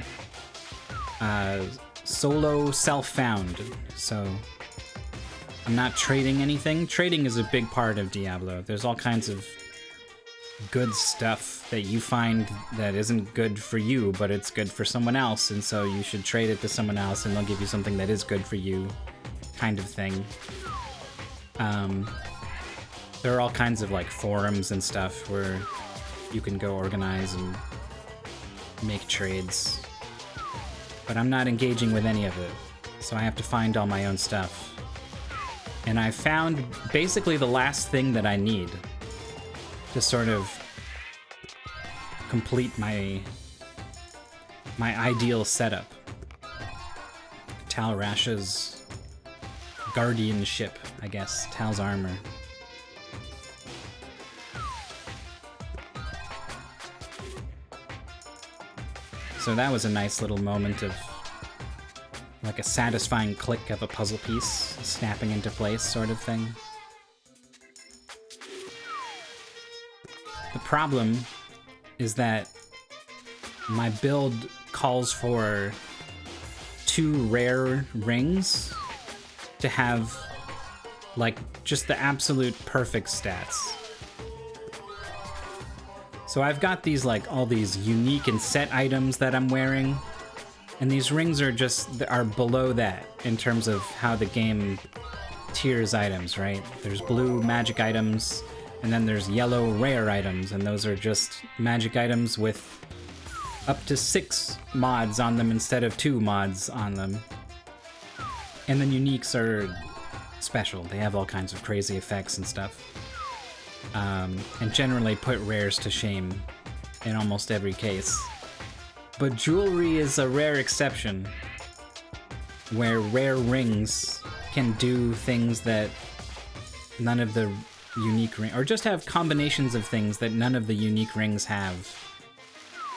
solo self-found, so I'm not trading anything. Trading is a big part of Diablo. There's all kinds of good stuff that you find that isn't good for you, but it's good for someone else, and so you should trade it to someone else and they'll give you something that is good for you, kind of thing. There are all kinds of like forums and stuff where you can go organize and make trades, but I'm not engaging with any of it, so I have to find all my own stuff. And I found basically the last thing that I need to sort of complete my ideal setup. Tal Rasha's guardianship, I guess, Tal's armor. So that was a nice little moment of like a satisfying click of a puzzle piece snapping into place sort of thing. The problem is that my build calls for 2 rare rings to have like just the absolute perfect stats. So I've got these like all these unique and set items that I'm wearing, and these rings are below that in terms of how the game tiers items, right? There's blue magic items, and then there's yellow rare items, and those are just magic items with up to 6 mods on them instead of 2 mods on them. And then uniques are special. They have all kinds of crazy effects and stuff. And generally put rares to shame in almost every case. But jewelry is a rare exception, where rare rings can do things that none of the unique rings, or just have combinations of things that none of the unique rings have.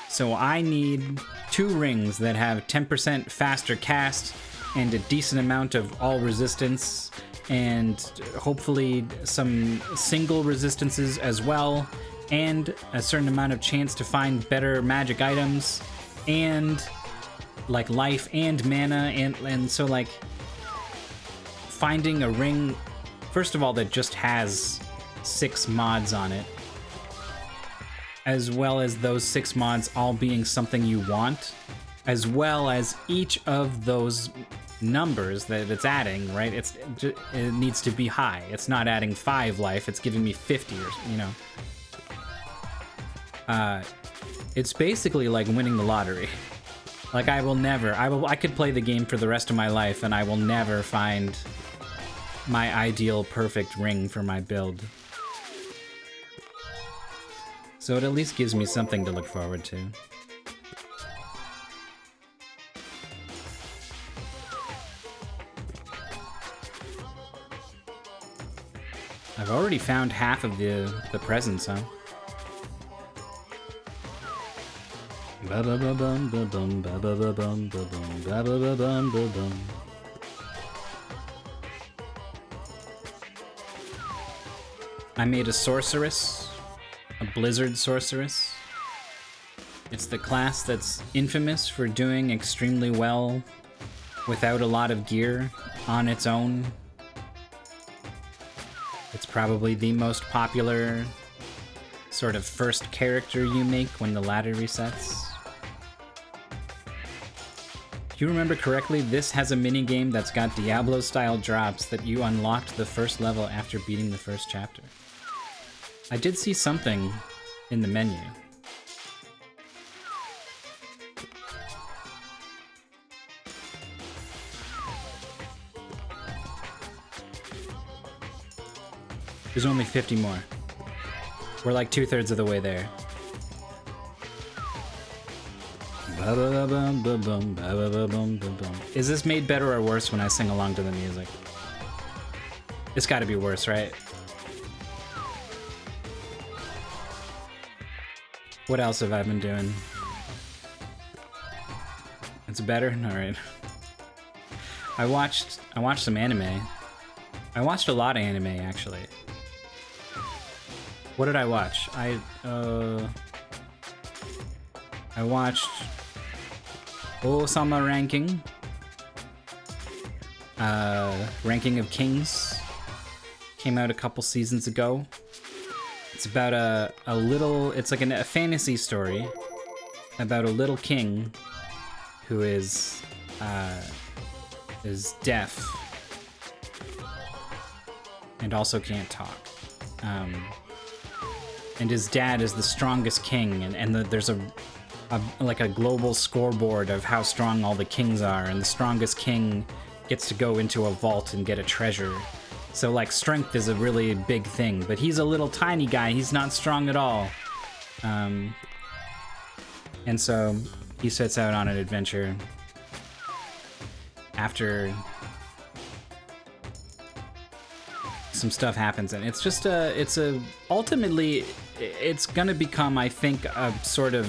So I need 2 rings that have 10% faster cast and a decent amount of all resistance, and hopefully some single resistances as well, and a certain amount of chance to find better magic items, and like life and mana, and so like finding a ring, first of all, that just has 6 mods on it, as well as those 6 mods all being something you want, as well as each of those numbers that it's adding, right? It needs to be high. It's not adding 5 life, it's giving me 50, or, you know. It's basically like winning the lottery. Like I could play the game for the rest of my life and I will never find my ideal perfect ring for my build. So it at least gives me something to look forward to. I've already found half of the presents, huh? I made a sorceress, a blizzard sorceress. It's the class that's infamous for doing extremely well without a lot of gear on its own. It's probably the most popular sort of first character you make when the ladder resets. If you remember correctly, this has a minigame that's got Diablo-style drops that you unlocked the first level after beating the first chapter. I did see something in the menu. There's only 50 more. We're like 2/3 of the way there. Is this made better or worse when I sing along to the music? It's gotta be worse, right? What else have I been doing? It's better? Alright. I watched some anime. I watched a lot of anime, actually. What did I watch? I watched Osama Ranking. Ranking of Kings. Came out a couple seasons ago. It's about a little... It's like a fantasy story about a little king who is deaf and also can't talk. And his dad is the strongest king, and there's like a global scoreboard of how strong all the kings are, and the strongest king gets to go into a vault and get a treasure. So like strength is a really big thing, but he's a little tiny guy, he's not strong at all. And so he sets out on an adventure after some stuff happens, and it's just ultimately it's gonna become, I think, a sort of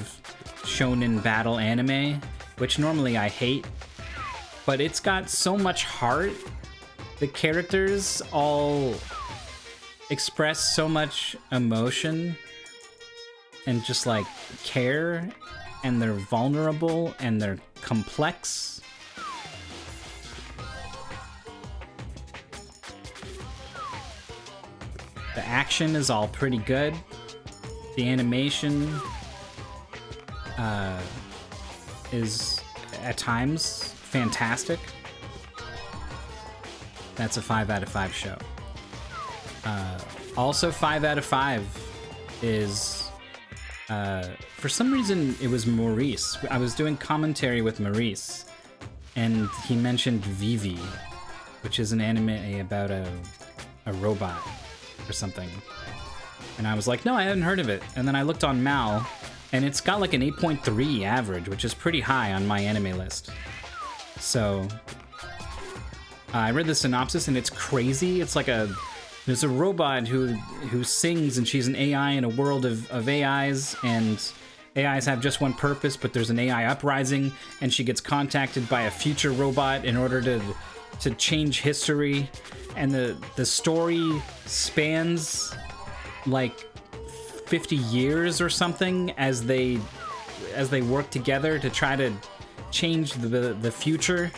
shonen battle anime, which normally I hate, but it's got so much heart. The characters all express so much emotion and just like care, and they're vulnerable and they're complex. The action is all pretty good. The animation is at times fantastic. That's a 5 out of 5 show. Also 5 out of 5 is, for some reason it was Maurice. I was doing commentary with Maurice, and he mentioned Vivi, which is an anime about a robot or something. And I was like, no, I hadn't heard of it. And then I looked on Mal, and it's got like an 8.3 average, which is pretty high on my anime list. So I read the synopsis, and it's crazy. It's like there's a robot who sings, and she's an AI in a world of AIs, and AIs have just one purpose, but there's an AI uprising, and she gets contacted by a future robot in order to change history. And the story spans like 50 years or something as they work together to try to change the future.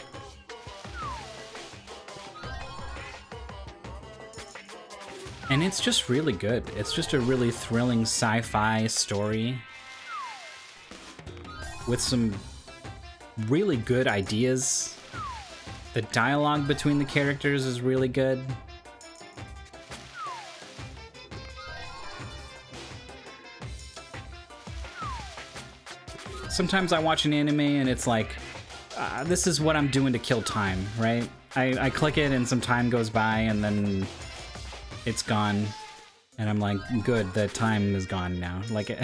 And it's just really good. It's just a really thrilling sci-fi story with some really good ideas. The dialogue between the characters is really good. Sometimes I watch an anime and it's like, this is what I'm doing to kill time, right? I click it and some time goes by and then it's gone. And I'm like, good, the time is gone now. Like,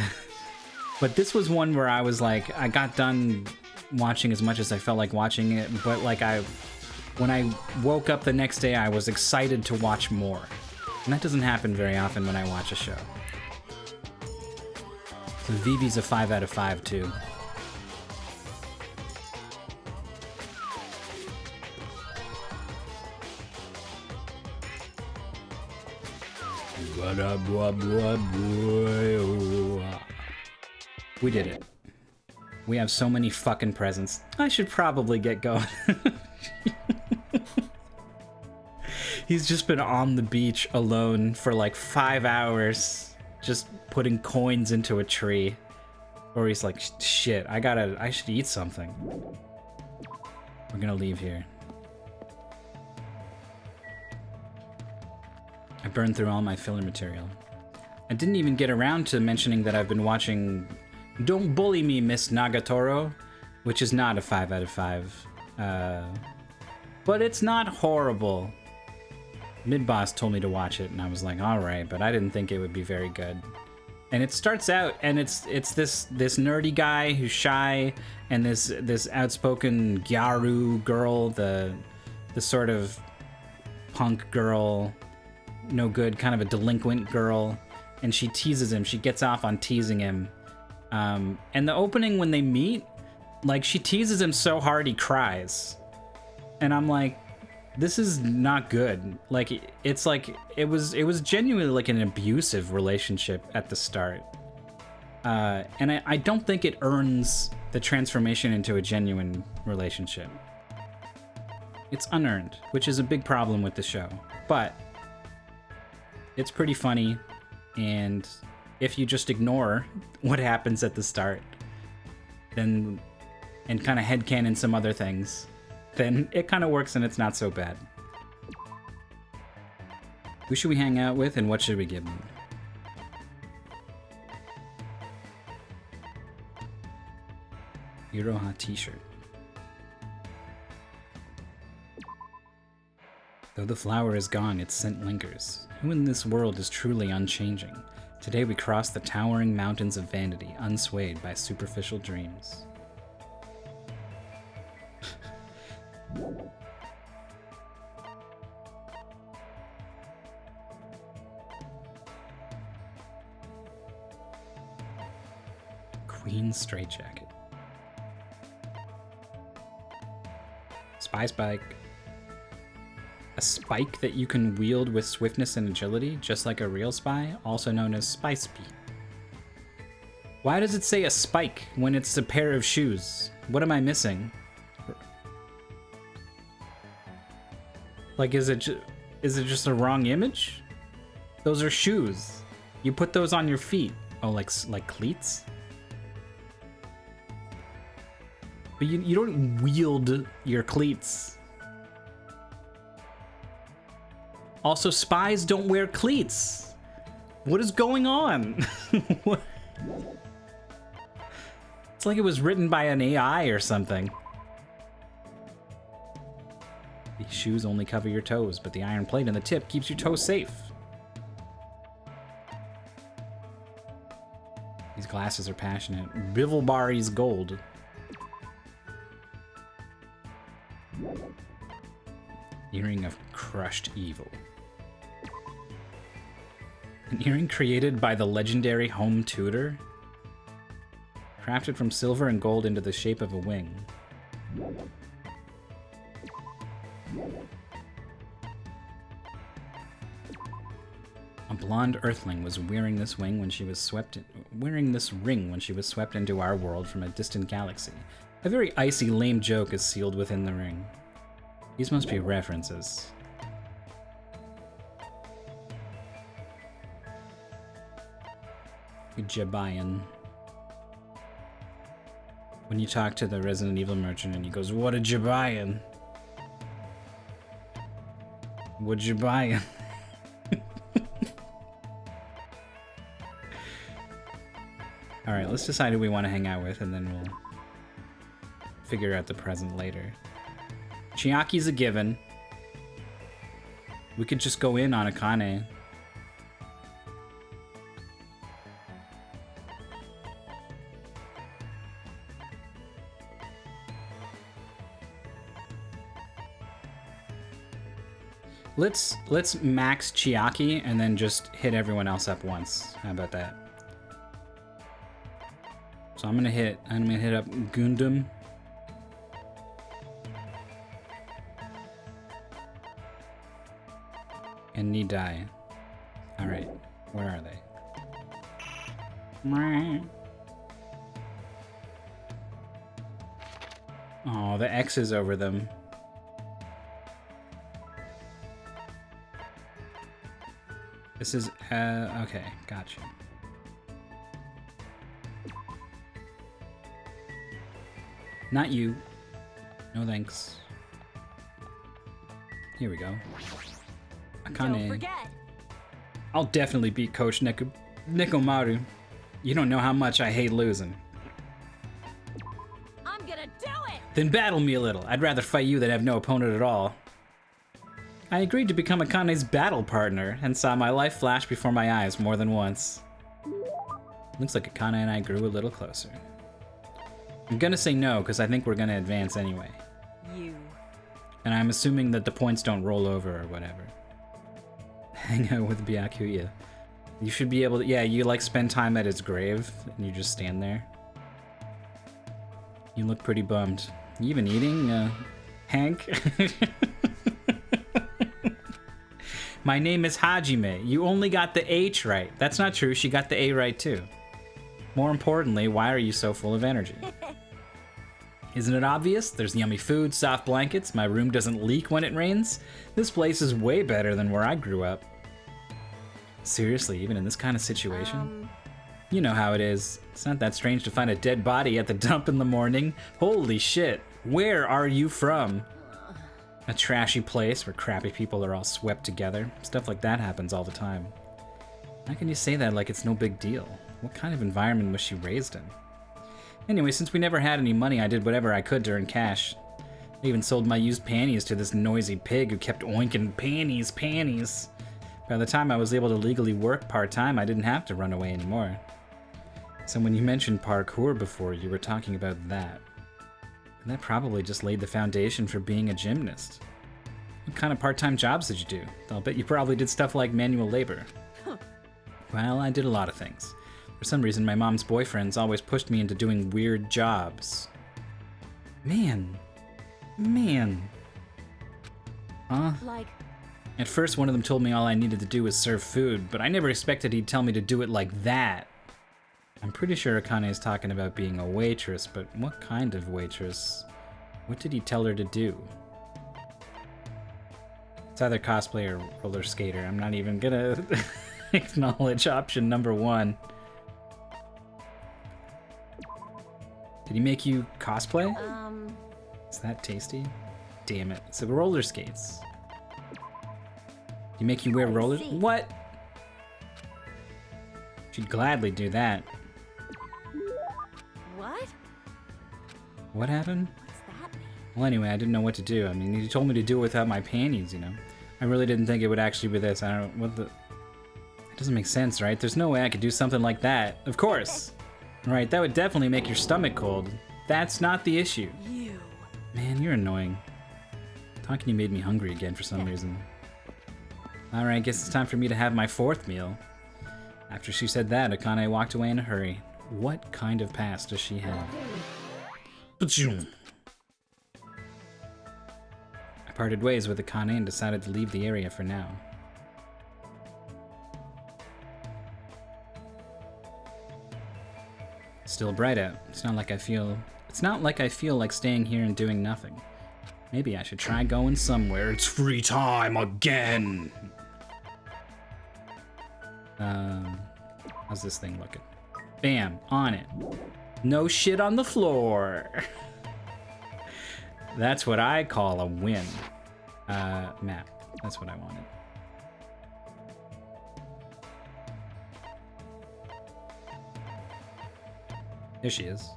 but this was one where I was like, I got done watching as much as I felt like watching it, but like when I woke up the next day, I was excited to watch more. And that doesn't happen very often when I watch a show. So Vivi's a 5 out of 5 too. We did it. We have so many fucking presents. I should probably get going. He's just been on the beach alone for like 5 hours, just putting coins into a tree. Or he's like, shit, I should eat something. We're gonna leave here. I burned through all my filler material. I didn't even get around to mentioning that I've been watching Don't Bully Me, Miss Nagatoro, which is not a 5 out of 5. But it's not horrible. Mid-boss told me to watch it, and I was like, all right, but I didn't think it would be very good. And it starts out, and it's this nerdy guy who's shy, and this outspoken gyaru girl, the sort of punk girl, no good, kind of a delinquent girl, and she teases him. She gets off on teasing him. And the opening when they meet, like, she teases him so hard he cries. And I'm like, this is not good. Like, it's like, it was genuinely like an abusive relationship at the start. And I don't think it earns the transformation into a genuine relationship. It's unearned, which is a big problem with the show. But it's pretty funny, and if you just ignore what happens at the start, then, and kind of headcanon some other things, then it kind of works and it's not so bad. Who should we hang out with and what should we give them? Iroha t-shirt. Though the flower is gone, its scent lingers. Who in this world is truly unchanging? Today we cross the towering mountains of vanity, unswayed by superficial dreams. Queen straitjacket. Spy spike. A spike that you can wield with swiftness and agility, just like a real spy, also known as spy speed. Why does it say a spike when it's a pair of shoes? What am I missing? Like, is it just a wrong image? Those are shoes. You put those on your feet. Oh, like cleats? But you don't wield your cleats. Also, spies don't wear cleats. What is going on? What? It's like it was written by an AI or something. These shoes only cover your toes, but the iron plate in the tip keeps your toes safe. These glasses are passionate. Bivelbari's gold. Earring of crushed evil. An earring created by the legendary home tutor? Crafted from silver and gold into the shape of a wing. A blonde earthling was wearing this ring when she was swept into our world from a distant galaxy. A very icy, lame joke is sealed within the ring. These must be references. Jabayan. When you talk to the Resident Evil merchant and he goes, "What a Jabayan? What Jabayan?" Alright, let's decide who we want to hang out with and then we'll figure out the present later. Chiaki's a given. We could just go in on Akane. Let's max Chiaki and then just hit everyone else up once. How about that? So I'm gonna hit up Gundam. And Nidai. Alright, where are they? Oh, the X is over them. This is, okay, gotcha. Not you. No thanks. Here we go. Akane. Don't forget. I'll definitely beat Coach Nikomaru. You don't know how much I hate losing. I'm gonna do it. Then battle me a little. I'd rather fight you than have no opponent at all. I agreed to become Akane's battle partner and saw my life flash before my eyes more than once. Looks like Akane and I grew a little closer. I'm gonna say no, because I think we're gonna advance anyway. You. And I'm assuming that the points don't roll over or whatever. Hang out with Byakuya. You should be able to, yeah, you like spend time at his grave and you just stand there. You look pretty bummed. You even eating, Hank? My name is Hajime. You only got the H right. That's not true. She got the A right too. More importantly, why are you so full of energy? Isn't it obvious? There's yummy food, soft blankets, my room doesn't leak when it rains. This place is way better than where I grew up. Seriously, even in this kind of situation? You know how it is. It's not that strange to find a dead body at the dump in the morning. Holy shit. Where are you from? A trashy place where crappy people are all swept together. Stuff like that happens all the time. How can you say that like it's no big deal? What kind of environment was she raised in? Anyway, since we never had any money, I did whatever I could to earn cash. I even sold my used panties to this noisy pig who kept oinking panties. By the time I was able to legally work part-time, I didn't have to run away anymore. So when you mentioned parkour before, you were talking about that. And that probably just laid the foundation for being a gymnast. What kind of part-time jobs did you do? I'll bet you probably did stuff like manual labor. Well, I did a lot of things. For some reason, my mom's boyfriends always pushed me into doing weird jobs. Man. Huh? Like, At first, one of them told me all I needed to do was serve food, but I never expected he'd tell me to do it like that. I'm pretty sure Akane is talking about being a waitress, but what kind of waitress? What did he tell her to do? It's either cosplay or roller skater. I'm not even gonna acknowledge option number one. Did he make you cosplay? Is that tasty? Damn it. So roller skates. Did he make you wear roller? What? She'd gladly do that. what? What happened? What's that mean? Well, anyway, I didn't know what to do. I mean, he told me to do it without my panties, you know? I really didn't think it would actually be this. I don't know, what the... It doesn't make sense, right? There's no way I could do something like that. Of course! Right, that would definitely make your stomach cold. That's not the issue. You. Man, you're annoying. Talking to you made me hungry again for some reason. Alright, guess it's time for me to have my fourth meal. After she said that, Akane walked away in a hurry. What kind of past does she have? I parted ways with Akane and decided to leave the area for now. Still bright out. It's not like I feel like staying here and doing nothing. Maybe I should try going somewhere. It's free time again. How's this thing looking? Bam, on it. No shit on the floor. That's what I call a win. Map. That's what I wanted. There she is.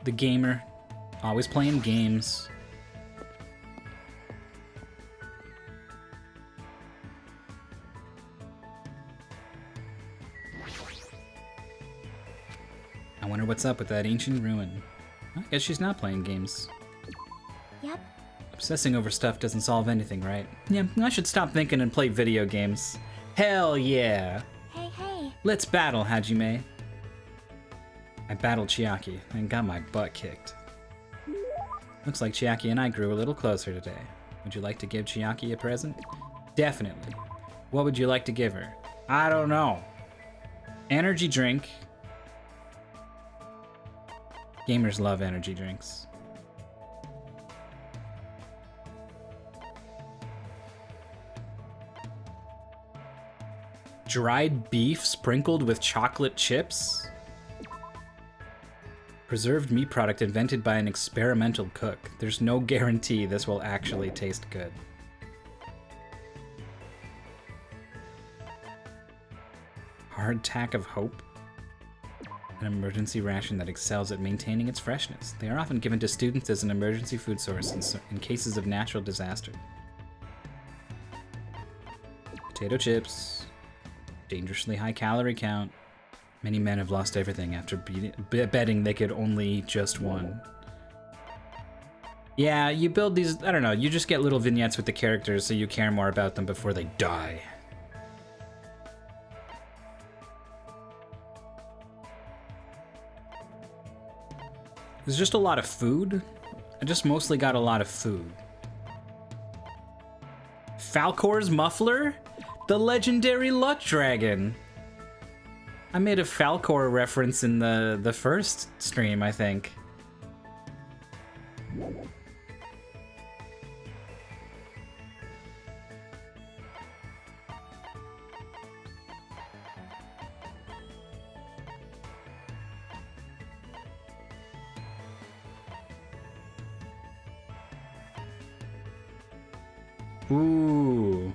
The gamer. Always playing games. I wonder what's up with that ancient ruin. I guess she's not playing games. Yep. Obsessing over stuff doesn't solve anything, right? Yeah, I should stop thinking and play video games. Hell yeah! Hey. Let's battle, Hajime. I battled Chiaki and got my butt kicked. Looks like Chiaki and I grew a little closer today. Would you like to give Chiaki a present? Definitely. What would you like to give her? I don't know. Energy drink. Gamers love energy drinks. Dried beef sprinkled with chocolate chips? Preserved meat product invented by an experimental cook. There's no guarantee this will actually taste good. Hardtack of hope? An emergency ration that excels at maintaining its freshness. They are often given to students as an emergency food source in cases of natural disaster. Potato chips. Dangerously high calorie count. Many men have lost everything after betting they could only eat just one. Yeah, you build these, I don't know, you just get little vignettes with the characters so you care more about them before they die. There's just a lot of food. I just mostly got a lot of food. Falcor's muffler? The legendary luck dragon. I made a Falcor reference in the first stream, I think. Ooh.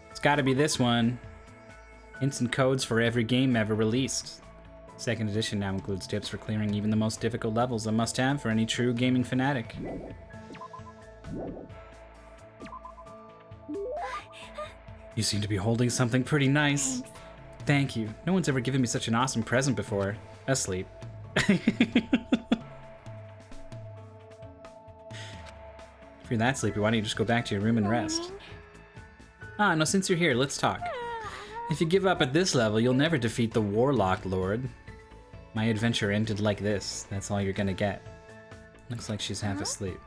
It's gotta be this one. Instant codes for every game ever released. Second edition now includes tips for clearing even the most difficult levels, a must-have for any true gaming fanatic. You seem to be holding something pretty nice. Thank you. No one's ever given me such an awesome present before. Asleep. If you're that sleepy, why don't you just go back to your room and rest? Ah, no, since you're here, let's talk. If you give up at this level, you'll never defeat the Warlock Lord. My adventure ended like this. That's all you're gonna get. Looks like she's half asleep.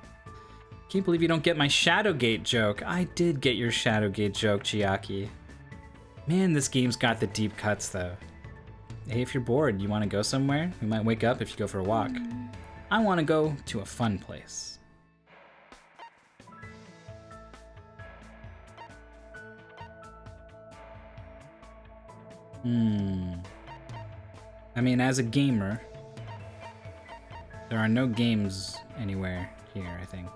Can't believe you don't get my Shadowgate joke. I did get your Shadowgate joke, Chiaki. Man, this game's got the deep cuts, though. Hey, if you're bored, you want to go somewhere? We might wake up if you go for a walk. I want to go to a fun place. I mean, as a gamer, there are no games anywhere here, I think.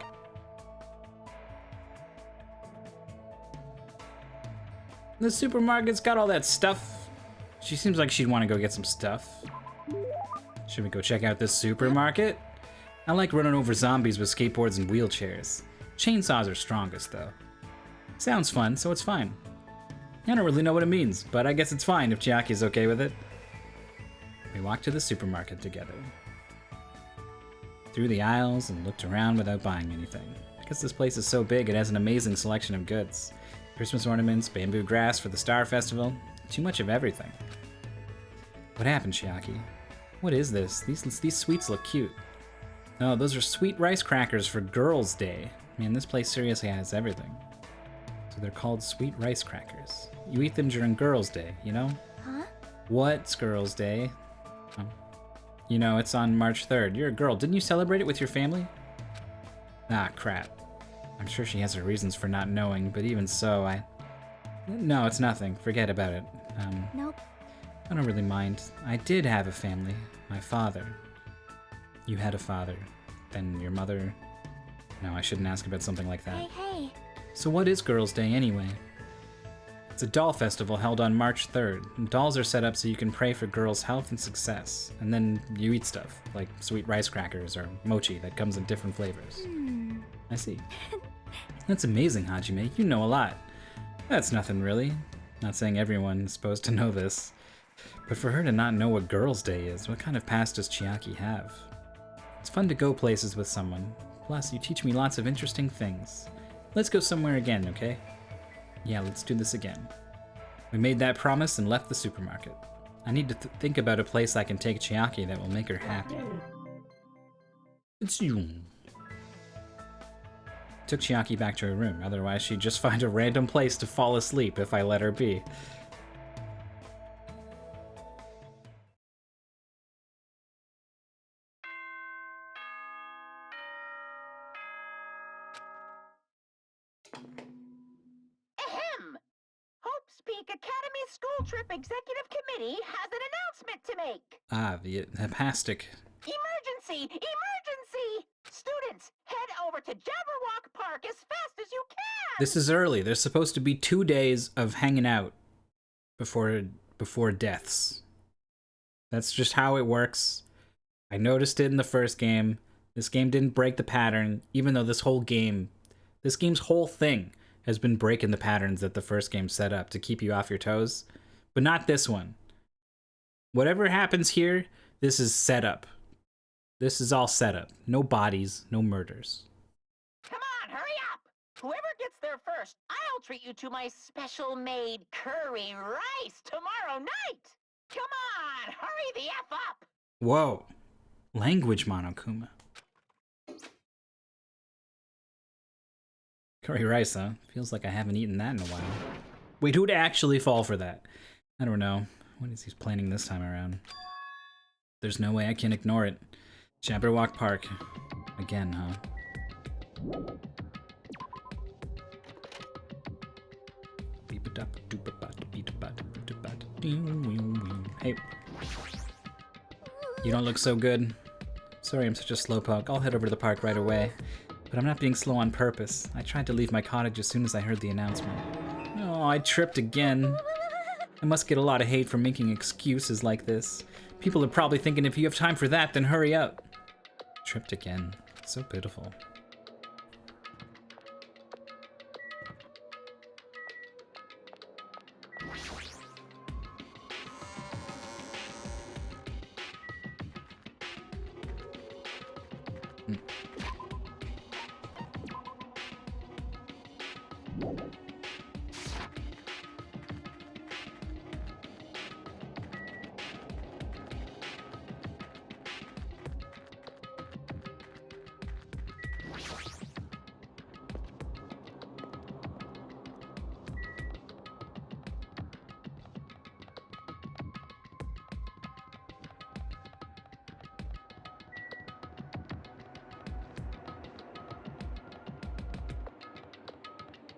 The supermarket's got all that stuff. She seems like she'd want to go get some stuff. Should we go check out this supermarket? I like running over zombies with skateboards and wheelchairs. Chainsaws are strongest, though. Sounds fun, so it's fine. I don't really know what it means, but I guess it's fine if Chiaki's okay with it. We walked to the supermarket together. Through the aisles and looked around without buying anything. Because this place is so big, it has an amazing selection of goods. Christmas ornaments, bamboo grass for the Star Festival. Too much of everything. What happened, Chiaki? What is this? These sweets look cute. No, those are sweet rice crackers for Girls' Day. Man, this place seriously has everything. So they're called sweet rice crackers. You eat them during Girls' Day, you know? Huh? What's Girls' Day? You know, it's on March 3rd. You're a girl. Didn't you celebrate it with your family? Ah, crap. I'm sure she has her reasons for not knowing, but even so, No, it's nothing. Forget about it. Nope. I don't really mind. I did have a family. My father. You had a father. Then your mother. No, I shouldn't ask about something like that. Hey. So what is Girls' Day anyway? It's a doll festival held on March 3rd. And dolls are set up so you can pray for girls' health and success. And then you eat stuff, like sweet rice crackers or mochi that comes in different flavors. I see. That's amazing, Hajime. You know a lot. That's nothing, really. Not saying everyone is supposed to know this. But for her to not know what Girls' Day is, what kind of past does Chiaki have? It's fun to go places with someone. Plus, you teach me lots of interesting things. Let's go somewhere again, okay? Yeah, let's do this again. We made that promise and left the supermarket. I need to think about a place I can take Chiaki that will make her happy. It's you. Took Chiaki back to her room, otherwise she'd just find a random place to fall asleep if I let her be. Ahem! Hope's Peak Academy School Trip Executive Committee has an announcement to make. Ah, the Hepastic. Emergency! Emergency! Students, head over to Jabberwock Park as fast as you can! This is early. There's supposed to be 2 days of hanging out before deaths. That's just how it works. I noticed it in the first game. This game didn't break the pattern, even though this game's whole thing has been breaking the patterns that the first game set up to keep you off your toes. But not this one. Whatever happens here, this is set up. This is all set up. No bodies, no murders. Come on, hurry up! Whoever gets there first, I'll treat you to my special-made curry rice tomorrow night! Come on, hurry the F up! Whoa. Language, Monokuma. Curry rice, huh? Feels like I haven't eaten that in a while. Wait, who'd actually fall for that? I don't know. What is he planning this time around? There's no way I can ignore it. Jabberwock Park. Again, huh? Hey. You don't look so good. Sorry I'm such a slowpoke. I'll head over to the park right away. But I'm not being slow on purpose. I tried to leave my cottage as soon as I heard the announcement. Oh, I tripped again. I must get a lot of hate for making excuses like this. People are probably thinking if you have time for that, then hurry up. Tripped again. So pitiful.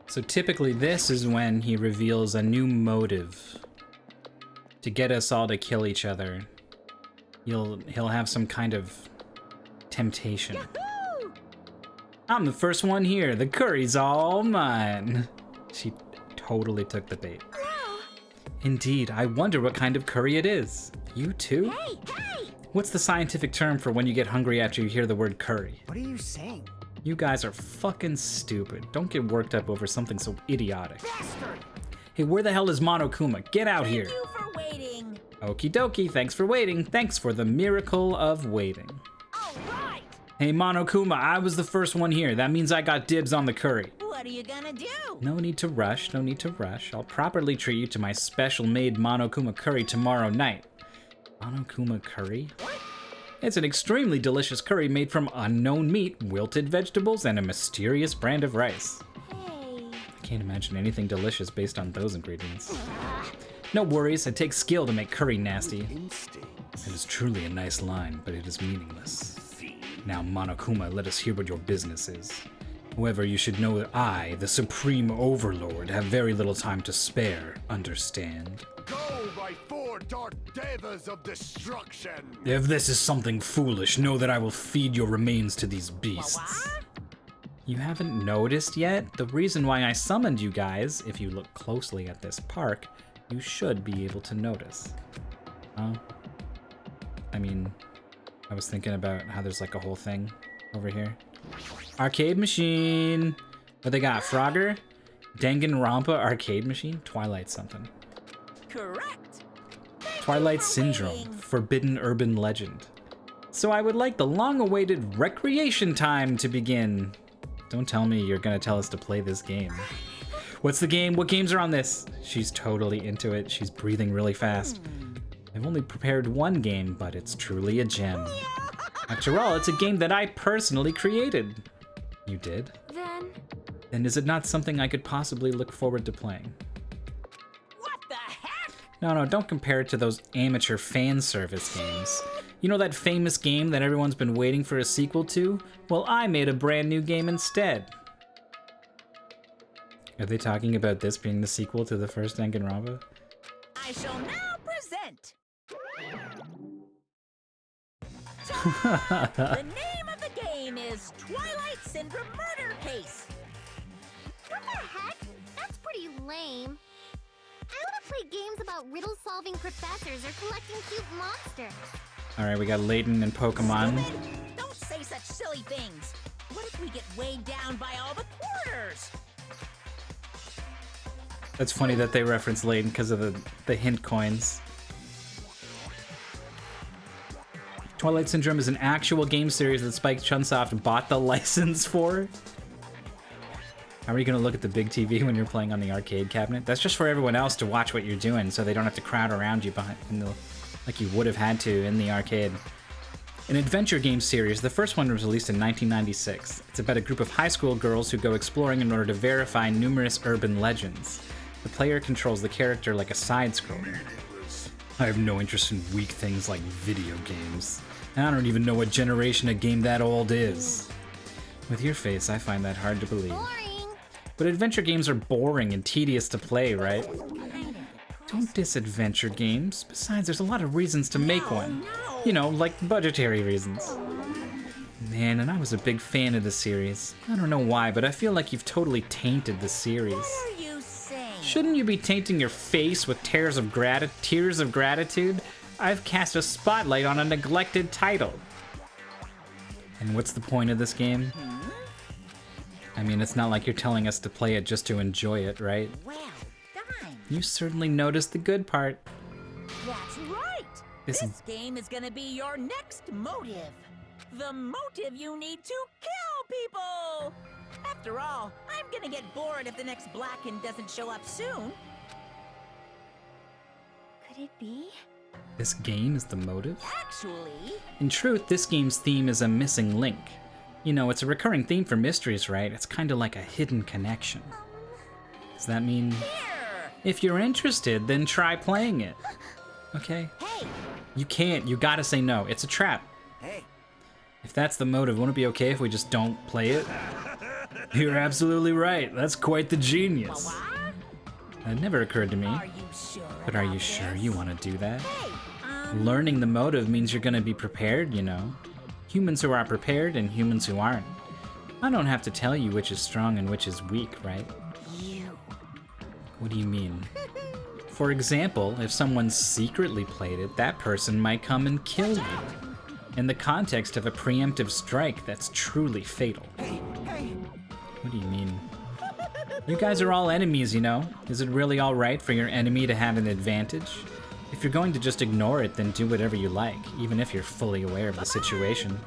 So typically this is when he reveals a new motive to get us all to kill each other. He'll have some kind of temptation. Yahoo! I'm the first one here. The curry's all mine. She totally took the bait. Indeed, I wonder what kind of curry it is. You too? Hey, hey! What's the scientific term for when you get hungry after you hear the word curry? What are you saying? You guys are fucking stupid. Don't get worked up over something so idiotic. Bastard! Hey, where the hell is Monokuma? Get out here. Thank you for waiting. Okie dokie, thanks for waiting. Thanks for the miracle of waiting. All right. Hey, Monokuma, I was the first one here. That means I got dibs on the curry. What are you gonna do? No need to rush, no need to rush. I'll properly treat you to my special-made Monokuma curry tomorrow night. Monokuma curry? It's an extremely delicious curry made from unknown meat, wilted vegetables, and a mysterious brand of rice. Hey. I can't imagine anything delicious based on those ingredients. No worries, it takes skill to make curry nasty. It is truly a nice line, but it is meaningless. Now, Monokuma, let us hear what your business is. However, you should know that I, the Supreme Overlord, have very little time to spare, understand? Go by four dark devas of destruction! If this is something foolish, know that I will feed your remains to these beasts. You haven't noticed yet? The reason why I summoned you guys, if you look closely at this park, you should be able to notice. I mean, I was thinking about how there's like a whole thing over here. Arcade machine! What they got? Frogger? Danganronpa arcade machine? Twilight something. Correct. Twilight Syndrome, Forbidden Urban Legend. So I would like the long-awaited recreation time to begin. Don't tell me you're gonna tell us to play this game. What's the game? What games are on this? She's totally into it. She's breathing really fast. I've only prepared one game, but it's truly a gem. After all, it's a game that I personally created. You did? Then is it not something I could possibly look forward to playing? What the heck? No, don't compare it to those amateur fan service games. You know that famous game that everyone's been waiting for a sequel to? Well, I made a brand new game instead. Are they talking about this being the sequel to the first Danganronpa? I shall now present. The name of the game is Twilight Syndrome Murder Case. What the heck? That's pretty lame. I want to play games about about riddle-solving professors or collecting cute monsters. All right, we got Layton and Pokemon. Stupid! Don't say such silly things. What if we get weighed down by all the quarters? That's funny that they reference Layton because of the hint coins. Twilight Syndrome is an actual game series that Spike Chunsoft bought the license for. How are you gonna look at the big TV when you're playing on the arcade cabinet? That's just for everyone else to watch what you're doing, so they don't have to crowd around you like you would have had to in the arcade. An adventure game series, the first one was released in 1996. It's about a group of high school girls who go exploring in order to verify numerous urban legends. The player controls the character like a side-scroller. I have no interest in weak things like video games. And I don't even know what generation a game that old is. With your face, I find that hard to believe. Boring. But adventure games are boring and tedious to play, right? Don't diss adventure games. Besides, there's a lot of reasons to make one. You know, like budgetary reasons. Man, and I was a big fan of the series. I don't know why, but I feel like you've totally tainted the series. What are you saying? Shouldn't you be tainting your face with tears of gratitude? I've cast a spotlight on a neglected title. And what's the point of this game? I mean, it's not like you're telling us to play it just to enjoy it, right? Well done. You certainly noticed the good part. That's right. This- This game is gonna be your next motive. The motive you need to kill people. After all, I'm gonna get bored if the next Blacken doesn't show up soon. Could it be? This game is the motive? Actually, In truth, this game's theme is a missing link. You know, it's a recurring theme for mysteries, right? It's kind of like a hidden connection. Does that mean... here. If you're interested, then try playing it. Okay? Hey, You can't. You gotta say no. It's a trap. Hey, If that's the motive, won't it be okay if we just don't play it? You're absolutely right. That's quite the genius. what? That never occurred to me. Are you sure? But are about you sure this? you want to do that? Hey, Learning the motive means you're gonna be prepared, you know. Humans who are prepared and humans who aren't. I don't have to tell you which is strong and which is weak, right? You. What do you mean? For example, if someone secretly played it, that person might come and kill you. In the context of a preemptive strike that's truly fatal. hey, hey! What do you mean? You guys are all enemies, you know? Is it really alright for your enemy to have an advantage? If you're going to just ignore it, then do whatever you like, even if you're fully aware of the situation.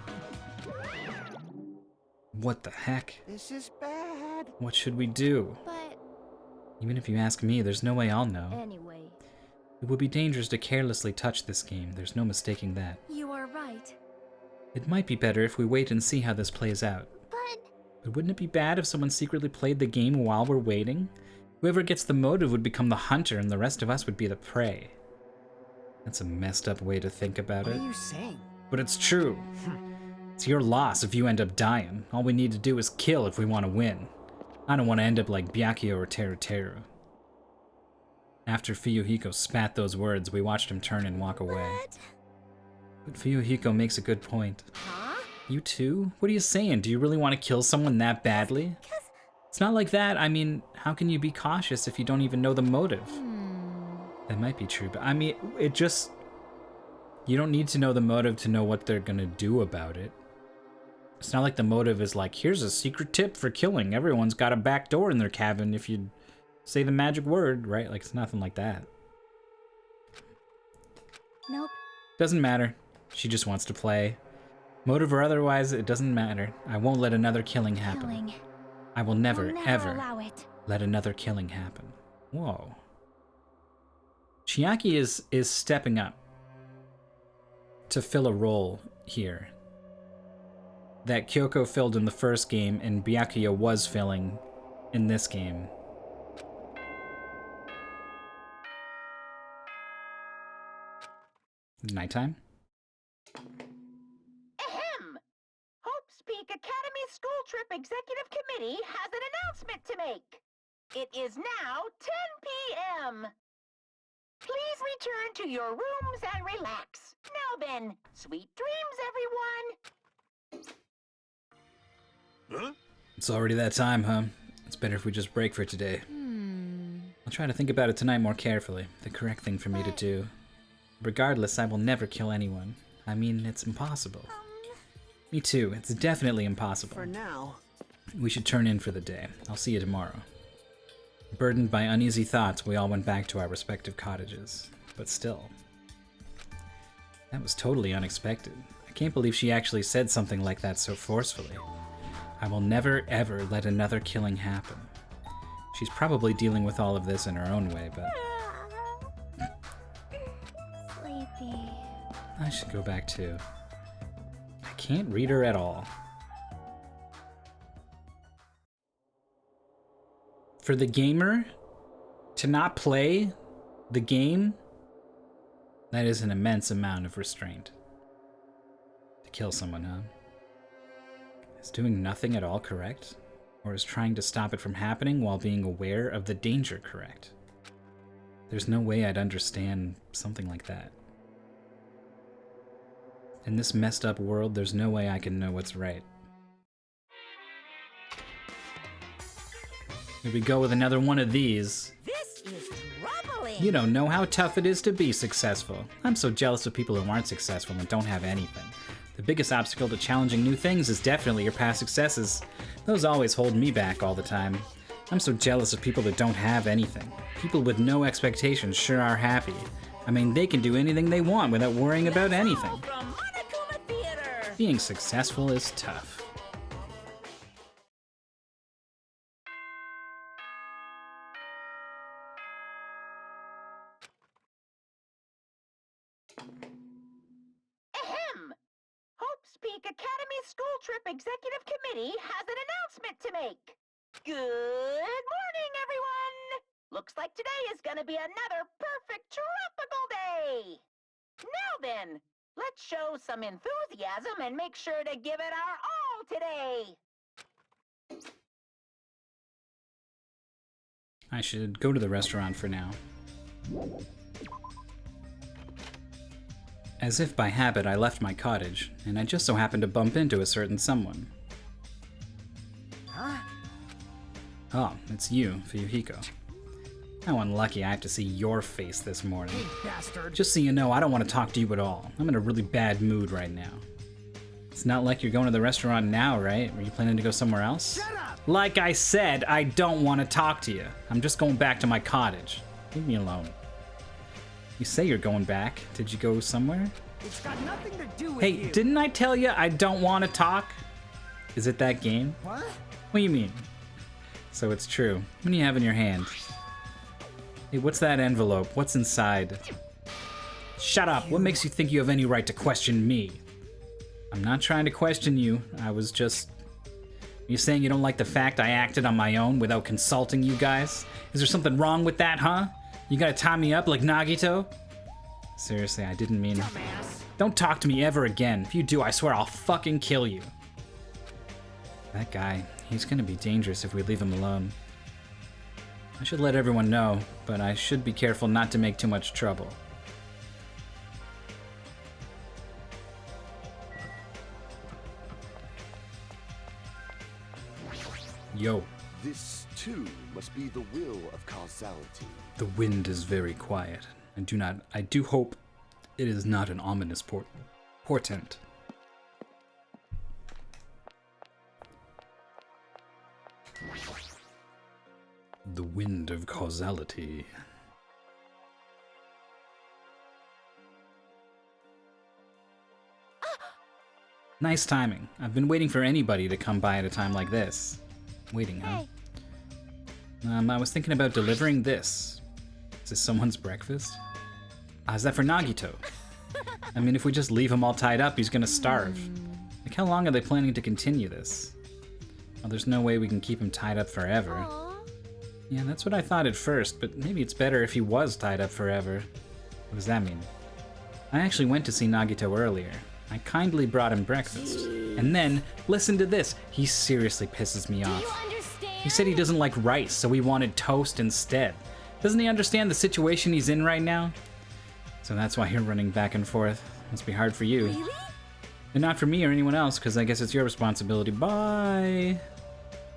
What the heck? This is bad. What should we do? But Even if you ask me, there's no way I'll know. anyway, It would be dangerous to carelessly touch this game, there's no mistaking that. you are right. It might be better if we wait and see how this plays out. But wouldn't it be bad if someone secretly played the game while we're waiting? Whoever gets the motive would become the hunter and the rest of us would be the prey. That's a messed up way to think about What it. are you saying? But it's true. It's your loss if you end up dying. All we need to do is kill if we want to win. I don't want to end up like Byakuya or Teruteru. After Fuyuhiko spat those words, we watched him turn and walk away. What? But Fuyuhiko makes a good point. Huh? You too? What are you saying? Do you really want to kill someone that badly? It's not like that. I mean, how can you be cautious if you don't even know the motive? That might be true, but I mean, it just... You don't need to know the motive to know what they're gonna do about it. It's not like the motive is like, here's a secret tip for killing. Everyone's got a back door in their cabin if you say the magic word, right? Like, it's nothing like that. Nope. Doesn't matter. She just wants to play. Motive or otherwise, it doesn't matter. I won't let another killing happen. Killing. I will never, We'll never ever allow it. let another killing happen. Whoa. Chiaki is stepping up to fill a role here that Kyoko filled in the first game and Byakuya was filling in this game. Nighttime? ahem! Hope's Peak Academy School Trip Executive Committee has an announcement to make. It is now 10 p.m. Please return to your rooms and relax. Now then, sweet dreams, everyone. Huh? It's already that time, huh? It's better if we just break for today. I'll try to think about it tonight more carefully. The correct thing for me to do. Regardless, I will never kill anyone. I mean, it's impossible. Me too. It's definitely impossible. For now. We should turn in for the day. I'll see you tomorrow. Burdened by uneasy thoughts, we all went back to our respective cottages. But still. That was totally unexpected. I can't believe she actually said something like that so forcefully. I will never, ever let another killing happen. She's probably dealing with all of this in her own way, but... Sleepy. I should go back too. I can't read her at all. For the gamer to not play the game, that is an immense amount of restraint. To kill someone, huh? Is doing nothing at all correct? Or is trying to stop it from happening while being aware of the danger correct? There's no way I'd understand something like that. In this messed up world, there's no way I can know what's right. Here we go with another one of these. This is troubling. You don't know how tough it is to be successful. I'm so jealous of people who aren't successful and don't have anything. The biggest obstacle to challenging new things is definitely your past successes. Those always hold me back all the time. I'm so jealous of people that don't have anything. People with no expectations sure are happy. I mean, they can do anything they want without worrying about anything. From Monokuma Theater. Being successful is tough. Ahem! Hope's Peak Academy School Trip Executive Committee has an announcement to make. Good morning, everyone! Looks like today is gonna be another perfect tropical day! Now then, let's show some enthusiasm and make sure to give it our all today! I should go to the restaurant for now. As if by habit, I left my cottage, and I just so happened to bump into a certain someone. Huh? Oh, it's you, Fuyuhiko. How unlucky I have to see your face this morning. Bastard. Just so you know, I don't want to talk to you at all. I'm in a really bad mood right now. It's not like you're going to the restaurant now, right? Were you planning to go somewhere else? Shut up! Like I said, I don't want to talk to you. I'm just going back to my cottage. Leave me alone. You say you're going back. Did you go somewhere? It's got nothing to do with Hey, you. didn't I tell you I don't want to talk? Is it that game? What? What do you mean? So it's true. What do you have in your hand? Hey, what's that envelope? What's inside? Shut up! What makes you think you have any right to question me? I'm not trying to question you. I was just... You saying you don't like the fact I acted on my own without consulting you guys? Is there something wrong with that, huh? You gotta tie me up like Nagito? Seriously, I didn't mean... Dumbass. Don't talk to me ever again. If you do, I swear I'll fucking kill you. That guy, he's gonna be dangerous if we leave him alone. I should let everyone know, but I should be careful not to make too much trouble. Yo, This, too, must be the will of causality. the wind is very quiet. I do hope it is not an ominous portent. The wind of causality. Nice timing. I've been waiting for anybody to come by at a time like this. Waiting, huh? Hey. I was thinking about delivering this. Is this someone's breakfast? Is that for Nagito? I mean, if we just leave him all tied up, he's gonna starve. Like, how long are they planning to continue this? Well, there's no way we can keep him tied up forever. Aw. Yeah, that's what I thought at first, but maybe it's better if he was tied up forever. What does that mean? I actually went to see Nagito earlier. I kindly brought him breakfast. And then, listen to this, he seriously pisses me Do you off. understand? He said he doesn't like rice, so he wanted toast instead. Doesn't he understand the situation he's in right now? So that's why you're running back and forth. Must be hard for you. Really? And not for me or anyone else, because I guess it's your responsibility. Bye.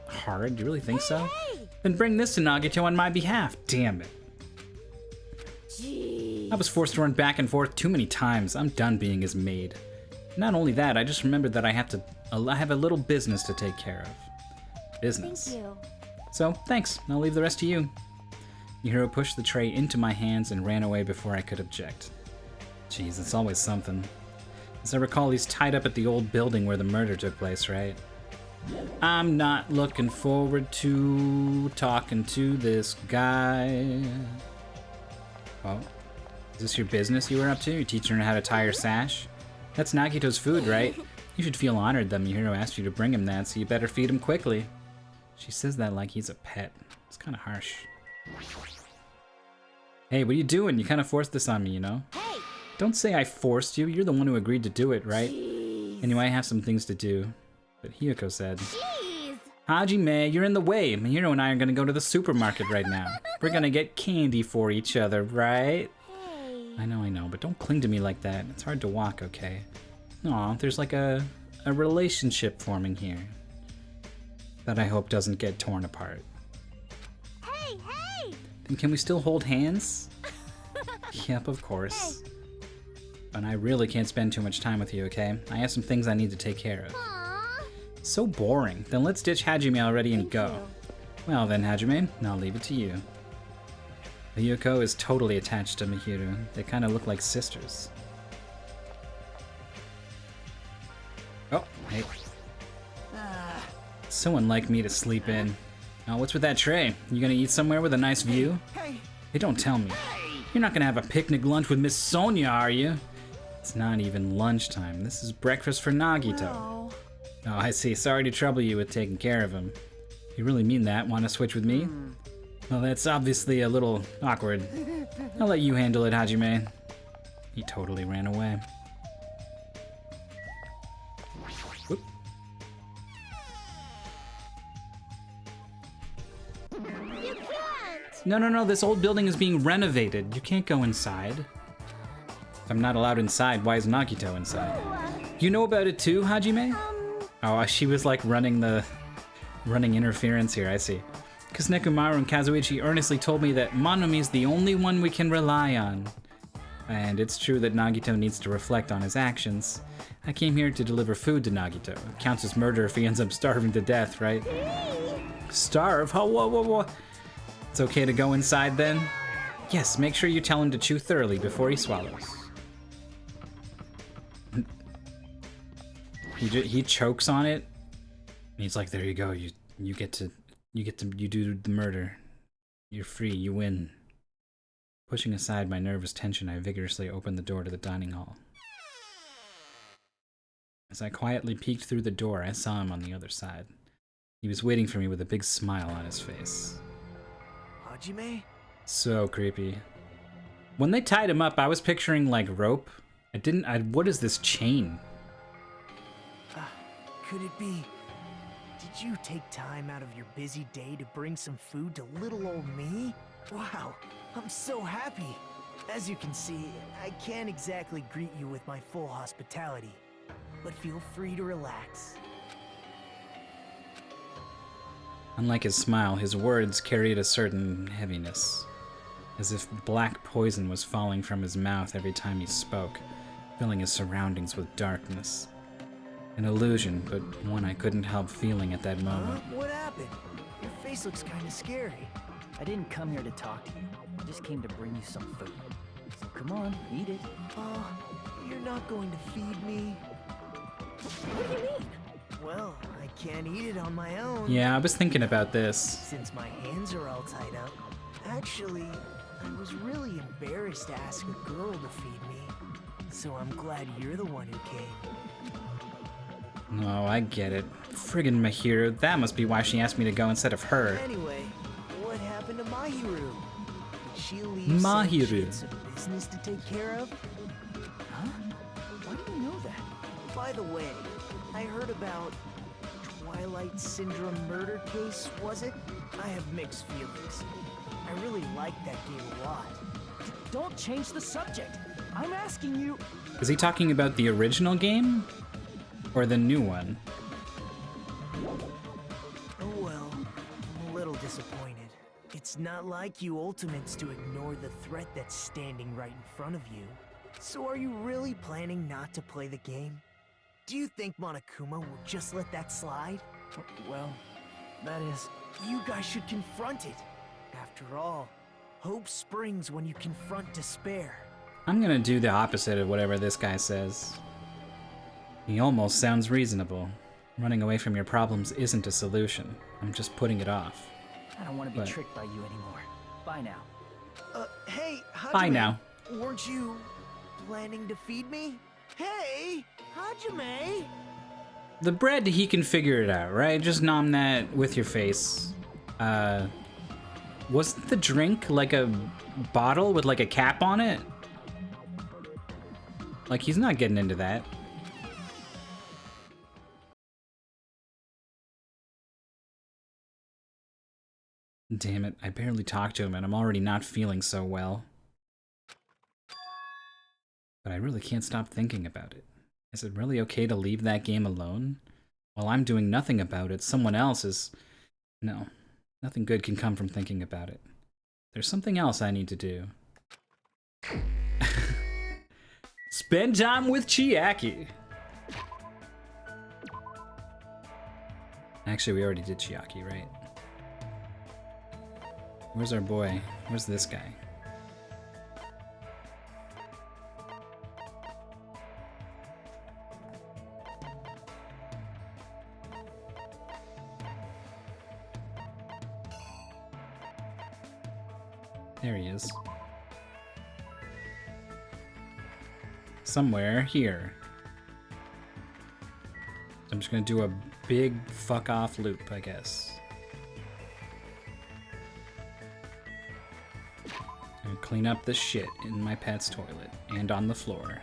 Hard? Do you really think so? Hey! Then bring this to Nagito on my behalf. Damn it. Gee. I was forced to run back and forth too many times. I'm done being his maid. Not only that, I just remembered that I have a little business to take care of. Business. Thank you. So, thanks. I'll leave the rest to you. Yahiro pushed the tray into my hands and ran away before I could object. Jeez, it's always something. As I recall, he's tied up at the old building where the murder took place, right? I'm not looking forward to talking to this guy. Oh, is this your business you were up to? You're teaching her how to tie her sash? That's Nagito's food, right? You should feel honored that Mihiro asked you to bring him that, so you better feed him quickly. She says that like he's a pet. It's kind of harsh. Hey, what are you doing? You kind of forced this on me, you know? Hey! Don't say I forced you. You're the one who agreed to do it, right? Jeez. Anyway, I have some things to do. But Hiyoko said, Jeez! Hajime, you're in the way. Mihiro and I are gonna go to the supermarket right now. We're gonna get candy for each other, right? Hey. I know, but don't cling to me like that. It's hard to walk, okay? Aw, there's like a relationship forming here that I hope doesn't get torn apart. Hey, hey! Then can we still hold hands? Yep, of course. But I really can't spend too much time with you, okay? I have some things I need to take care of. Aww. So boring. Then let's ditch Hajime already and Thank go. you. Well then, Hajime, I'll leave it to you. Ryuko is totally attached to Mihiro. They kind of look like sisters. Oh, hey. So unlike me to sleep in. Oh, what's with that tray? You gonna eat somewhere with a nice view? Hey, Hey, don't tell me. You're not gonna have a picnic lunch with Miss Sonia, are you? It's not even lunchtime. This is breakfast for Nagito. no. Oh, I see. Sorry to trouble you with taking care of him. You really mean that? Want to switch with me? Well, that's obviously a little awkward. I'll let you handle it, Hajime. He totally ran away. Whoop. You can't! No, this old building is being renovated. You can't go inside. If I'm not allowed inside, why is Nagito inside? You know about it too, Hajime? Oh, she was like running interference here, I see. Because Nekomaru and Kazuichi earnestly told me that Monomi's the only one we can rely on. And it's true that Nagito needs to reflect on his actions. I came here to deliver food to Nagito. It counts as murder if he ends up starving to death, right? Starve? Whoa. It's okay to go inside then? Yes, make sure you tell him to chew thoroughly before he swallows. He chokes on it. And he's like, there you go, you do the murder. You're free, you win. Pushing aside my nervous tension, I vigorously opened the door to the dining hall. As I quietly peeked through the door, I saw him on the other side. He was waiting for me with a big smile on his face. Hajime? So creepy. When they tied him up, I was picturing like rope. What is this chain? Could it be... Did you take time out of your busy day to bring some food to little old me? Wow, I'm so happy. As you can see, I can't exactly greet you with my full hospitality, but feel free to relax. Unlike his smile, his words carried a certain heaviness, as if black poison was falling from his mouth every time he spoke, filling his surroundings with darkness. An illusion, but one I couldn't help feeling at that moment. What happened? Your face looks kinda scary. I didn't come here to talk to you. I just came to bring you some food. So come on, eat it. You're not going to feed me? What do you mean? Well, I can't eat it on my own. Yeah, I was thinking about this. Since my hands are all tied up. Actually, I was really embarrassed to ask a girl to feed me. So I'm glad you're the one who came. Oh, I get it. Friggin' Mahiro, that must be why she asked me to go instead of her. Anyway, what happened to Mahiru? Did she leave Mahiru. saying she had some business to take care of? Huh? Why do you know that? By the way, I heard about Twilight Syndrome murder case, was it? I have mixed feelings. I really liked that game a lot. Don't change the subject. I'm asking you. Is he talking about the original game? Or the new one? Oh well, I'm a little disappointed. It's not like you Ultimates to ignore the threat that's standing right in front of you. So are you really planning not to play the game? Do you think Monokuma will just let that slide? Well, that is... You guys should confront it. After all, hope springs when you confront despair. I'm gonna do the opposite of whatever this guy says. He almost sounds reasonable. Running away from your problems isn't a solution. I'm just putting it off. I don't want to be But- tricked by you anymore. Bye now. Hey, Hajime, Bye now. Weren't you planning to feed me? Hey, Hajime! The bread, he can figure it out, right? Just nom that with your face. Wasn't the drink like a bottle with like a cap on it? Like, he's not getting into that. Damn it, I barely talked to him and I'm already not feeling so well. But I really can't stop thinking about it. Is it really okay to leave that game alone? While I'm doing nothing about it, someone else is... No, nothing good can come from thinking about it. There's something else I need to do. Spend time with Chiaki! Actually, we already did Chiaki, right? Where's our boy? Where's this guy? There he is. Somewhere here. I'm just gonna do a big fuck off loop, I guess. And clean up the shit in my pet's toilet and on the floor.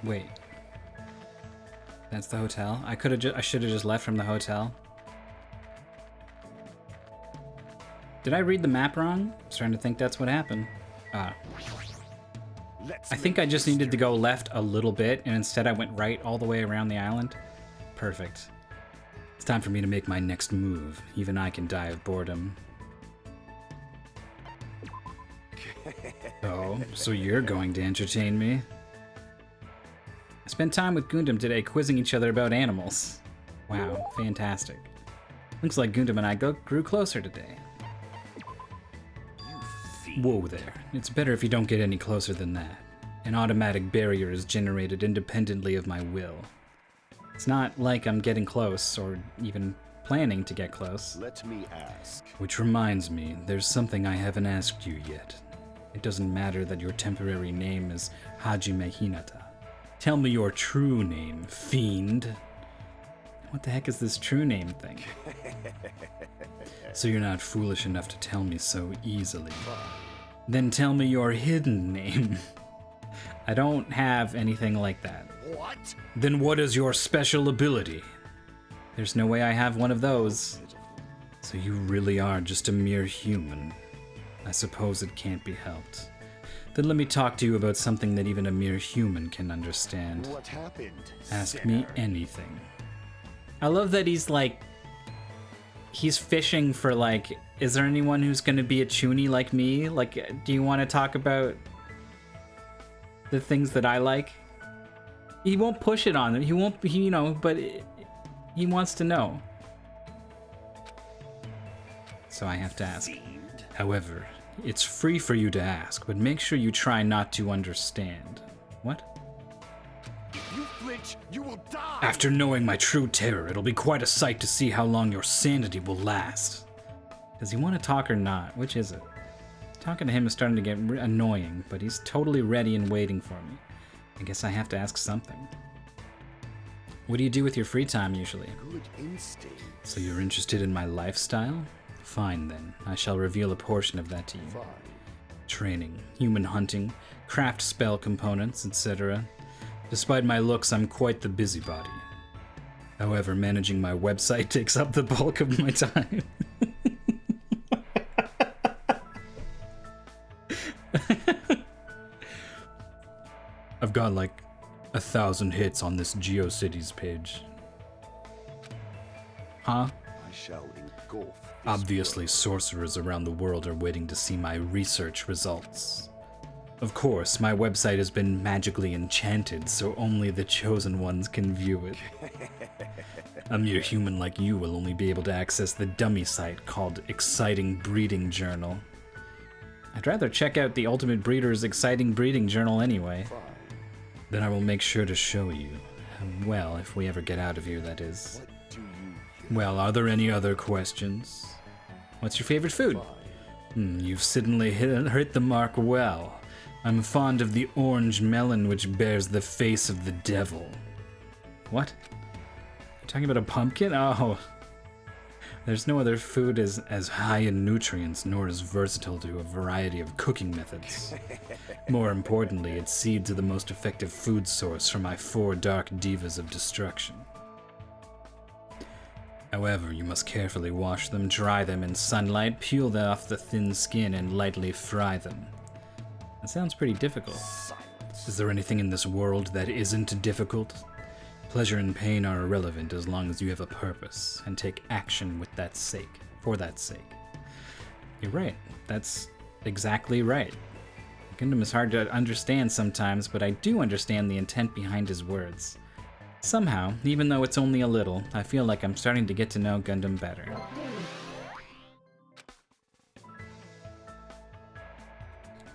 Wait. That's the hotel? I should have just left from the hotel. Did I read the map wrong? I was starting to think that's what happened. Ah. I think I just needed to go left a little bit, and instead I went right all the way around the island. Perfect. It's time for me to make my next move. Even I can die of boredom. Oh, so you're going to entertain me? I spent time with Gundam today quizzing each other about animals. Wow, fantastic. Looks like Gundam and I grew closer today. Whoa there. It's better if you don't get any closer than that. An automatic barrier is generated independently of my will. It's not like I'm getting close, or even planning to get close. Let me ask. Which reminds me, there's something I haven't asked you yet. It doesn't matter that your temporary name is Hajime Hinata. Tell me your true name, fiend. What the heck is this true name thing? So you're not foolish enough to tell me so easily. Then tell me your hidden name. I don't have anything like that. What? Then what is your special ability? There's no way I have one of those. So you really are just a mere human. I suppose it can't be helped. Then let me talk to you about something that even a mere human can understand. What happened? Ask me anything. I love that he's like... He's fishing for like, is there anyone who's gonna be a chuny like me? Like, do you want to talk about the things that I like? He won't push it on them. He won't, you know, but he wants to know. So I have to ask. However, it's free for you to ask, but make sure you try not to understand. What? If you flinch, you will die. After knowing my true terror, it'll be quite a sight to see how long your sanity will last. Does he want to talk or not? Which is it? Talking to him is starting to get annoying, but he's totally ready and waiting for me. I guess I have to ask something. What do you do with your free time usually? Good instinct. So you're interested in my lifestyle? Fine then, I shall reveal a portion of that to you. Fine. Training, human hunting, craft spell components, etc. Despite my looks, I'm quite the busybody. However, managing my website takes up the bulk of my time. I've got like 1,000 hits on this GeoCities page. Huh? I shall engulf this Obviously, world. sorcerers around the world are waiting to see my research results. Of course, my website has been magically enchanted, so only the chosen ones can view it. A mere human like you will only be able to access the dummy site called Exciting Breeding Journal. I'd rather check out the Ultimate Breeder's Exciting Breeding Journal anyway. Fine. Then I will make sure to show you. Well, if we ever get out of here, that is. What do you Well, are there any other questions? What's your favorite food? You've certainly hit the mark well. I'm fond of the orange melon which bears the face of the devil. What? You're talking about a pumpkin? Oh. There's no other food as high in nutrients nor as versatile to a variety of cooking methods. More importantly, its seeds are the most effective food source for my 4 dark divas of destruction. However, you must carefully wash them, dry them in sunlight, peel off the thin skin, and lightly fry them. That sounds pretty difficult. silence? Is there anything in this world that isn't difficult? Pleasure and pain are irrelevant as long as you have a purpose and take action with that sake, for that sake. You're right. That's exactly right. Gundam is hard to understand sometimes, but I do understand the intent behind his words. Somehow, even though it's only a little, I feel like I'm starting to get to know Gundam better.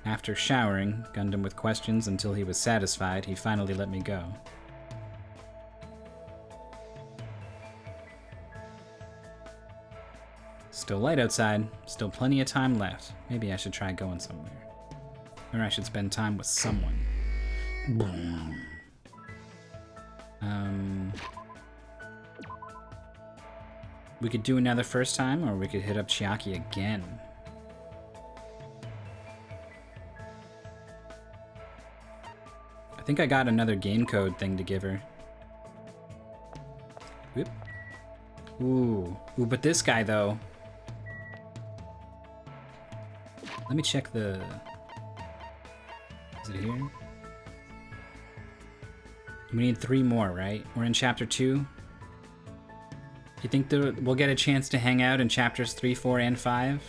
After showering Gundam with questions until he was satisfied, he finally let me go. Still light outside, still plenty of time left. Maybe I should try going somewhere. Or I should spend time with someone. We could do another first time, or we could hit up Chiaki again. I think I got another game code thing to give her. Whoop. Ooh, but this guy though. Let me check the... Is it here? We need 3 more, right? We're in chapter 2. You think that we'll get a chance to hang out in chapters 3, 4, and 5?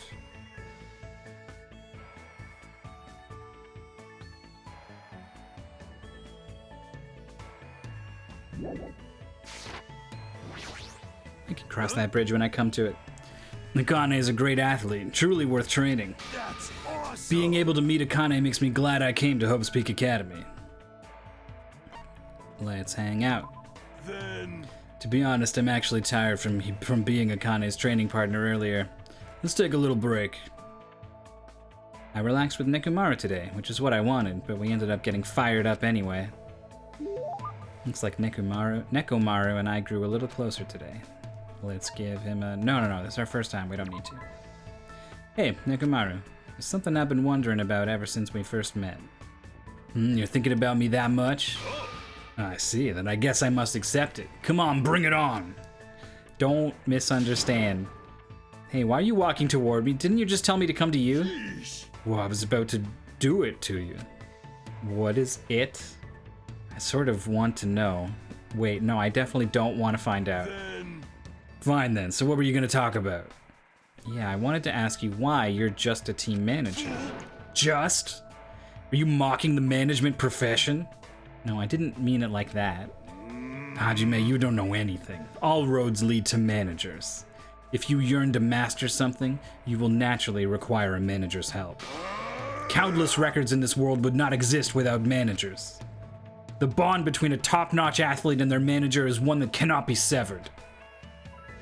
I can cross that bridge when I come to it. Akane is a great athlete, truly worth training. That's awesome! Being able to meet Akane makes me glad I came to Hope's Peak Academy. Let's hang out. Then... To be honest, I'm actually tired from being Akane's training partner earlier. Let's take a little break. I relaxed with Nekomaru today, which is what I wanted, but we ended up getting fired up anyway. Looks like Nekomaru and I grew a little closer today. Let's give him a... No, this is our first time, we don't need to. Hey, Nekomaru, there's something I've been wondering about ever since we first met. You're thinking about me that much? I see, then I guess I must accept it. Come on, bring it on! Don't misunderstand. Hey, why are you walking toward me? Didn't you just tell me to come to you? Sheesh. Well, I was about to do it to you. What is it? I sort of want to know. Wait, no, I definitely don't want to find out. Then... Fine then, so what were you going to talk about? Yeah, I wanted to ask you why you're just a team manager. Just? Are you mocking the management profession? No, I didn't mean it like that. Hajime, you don't know anything. All roads lead to managers. If you yearn to master something, you will naturally require a manager's help. Countless records in this world would not exist without managers. The bond between a top-notch athlete and their manager is one that cannot be severed.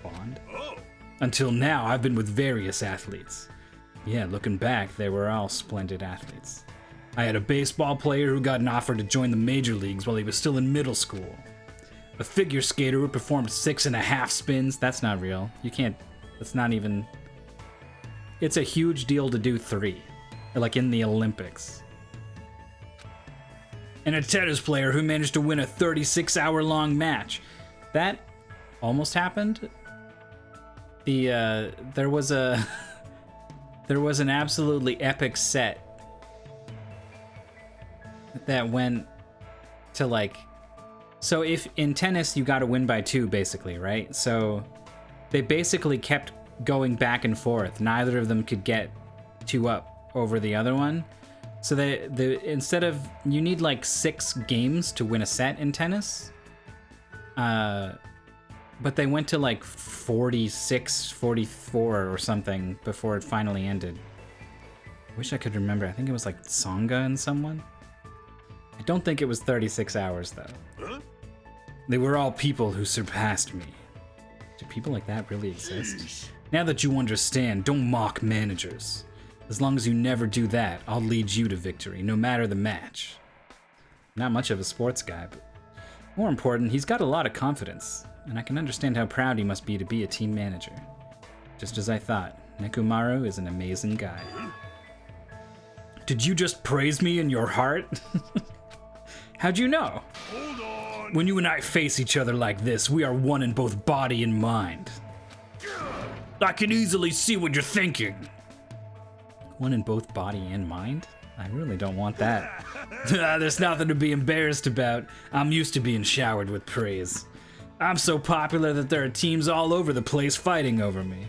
Bond? Oh! Until now, I've been with various athletes. Yeah, looking back, they were all splendid athletes. I had a baseball player who got an offer to join the major leagues while he was still in middle school. A figure skater who performed 6.5 spins. That's not real. You can't... That's not even... It's a huge deal to do 3. Like in the Olympics. And a tennis player who managed to win a 36-hour-long match. That almost happened. There was a there was an absolutely epic set that went to like, so if in tennis you got to win by 2 basically, right? So they basically kept going back and forth. Neither of them could get 2 up over the other one. So instead of, you need like 6 games to win a set in tennis. But they went to like 46, 44 or something before it finally ended. I wish I could remember. I think it was like Tsonga and someone. I don't think it was 36 hours though. Huh? They were all people who surpassed me. Do people like that really exist? Sheesh. Now that you understand, don't mock managers. As long as you never do that, I'll lead you to victory, no matter the match. Not much of a sports guy, but more important, he's got a lot of confidence, and I can understand how proud he must be to be a team manager. Just as I thought, Nekomaru is an amazing guy. Did you just praise me in your heart? How'd you know? Hold on. When you and I face each other like this, we are one in both body and mind. I can easily see what you're thinking. One in both body and mind? I really don't want that. There's nothing to be embarrassed about. I'm used to being showered with praise. I'm so popular that there are teams all over the place fighting over me.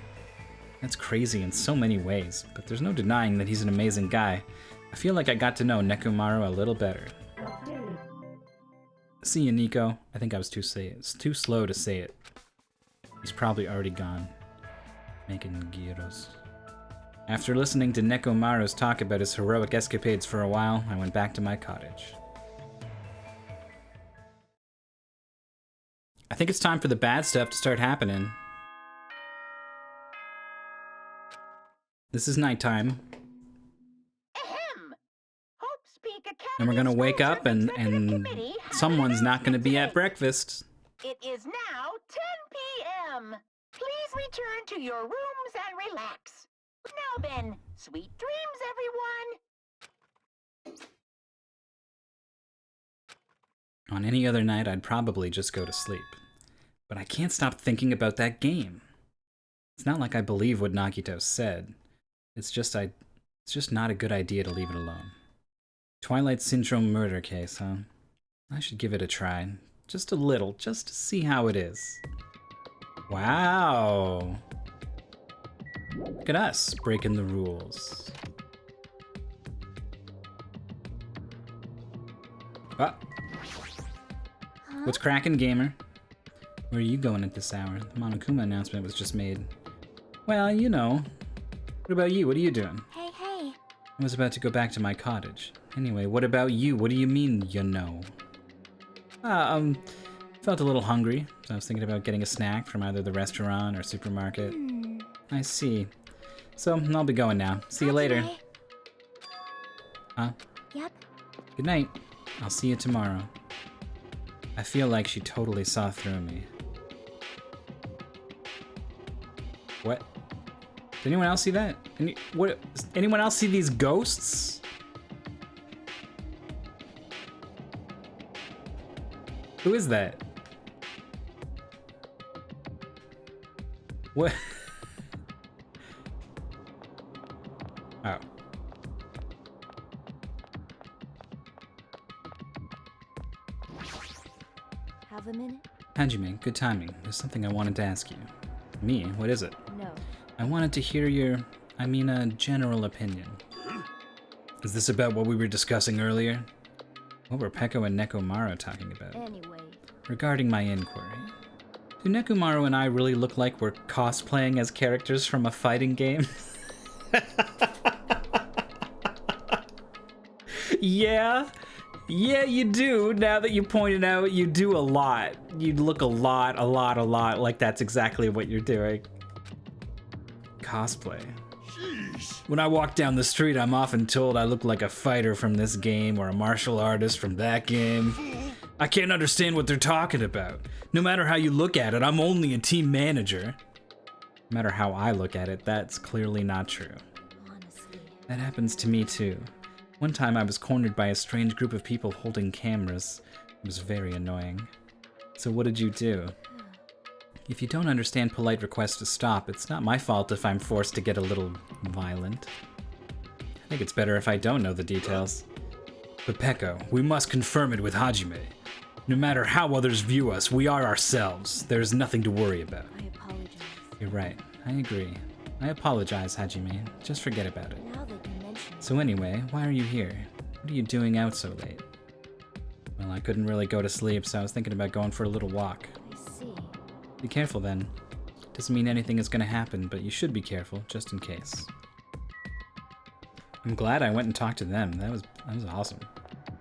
That's crazy in so many ways, but there's no denying that he's an amazing guy. I feel like I got to know Nekomaru a little better. See you, Nico. I think I was too slow to say it. He's probably already gone. Making gyros. After listening to Nekomaru's talk about his heroic escapades for a while, I went back to my cottage. I think it's time for the bad stuff to start happening. This is nighttime. Ahem. Hope's Peak Academy And we're gonna wake School up Trip and Executive Committee has someone's an not gonna be at announcement breakfast. today. It is now 10 p.m. Please return to your rooms and relax. Now then, sweet dreams, everyone. On any other night, I'd probably just go to sleep. But I can't stop thinking about that game. It's not like I believe what Nagito said. It's just not a good idea to leave it alone. Twilight Syndrome murder case, huh? I should give it a try. Just a little, just to see how it is. Wow. Look at us, breaking the rules. Ah. What's crackin', gamer? Where are you going at this hour? The Monokuma announcement was just made. Well, you know. What about you? What are you doing? Hey. I was about to go back to my cottage. Anyway, what about you? What do you mean, you know? Felt a little hungry, so I was thinking about getting a snack from either the restaurant or supermarket. I see. So, I'll be going now. See you later. Today. Huh? Yep. Good night. I'll see you tomorrow. I feel like she totally saw through me. What? Did anyone else see that? Anyone else see these ghosts? Who is that? What? Oh. Have a minute? Hajime, good timing. There's something I wanted to ask you. Me? What is it? No. I wanted to hear your, a general opinion. Is this about what we were discussing earlier? What were Peko and Nekomaru talking about? Anyway. Regarding my inquiry, do Nekomaru and I really look like we're cosplaying as characters from a fighting game? Yeah, you do. Now that you pointed out, you do a lot. You look a lot like that's exactly what you're doing. Cosplay. Sheesh. When I walk down the street, I'm often told I look like a fighter from this game or a martial artist from that game. I can't understand what they're talking about. No matter how you look at it, I'm only a team manager. No matter how I look at it, that's clearly not true. Honestly. That happens to me too. One time I was cornered by a strange group of people holding cameras. It was very annoying. So what did you do? If you don't understand polite requests to stop, it's not my fault if I'm forced to get a little violent. I think it's better if I don't know the details. But Peko, we must confirm it with Hajime. No matter how others view us, we are ourselves. There's nothing to worry about. I apologize. You're right. I agree. I apologize, Hajime. Just forget about it. Now that you mention it, So anyway, why are you here? What are you doing out so late? Well, I couldn't really go to sleep, so I was thinking about going for a little walk. I see. Be careful then. Doesn't mean anything is gonna happen, but you should be careful, just in case. I'm glad I went and talked to them. That was awesome.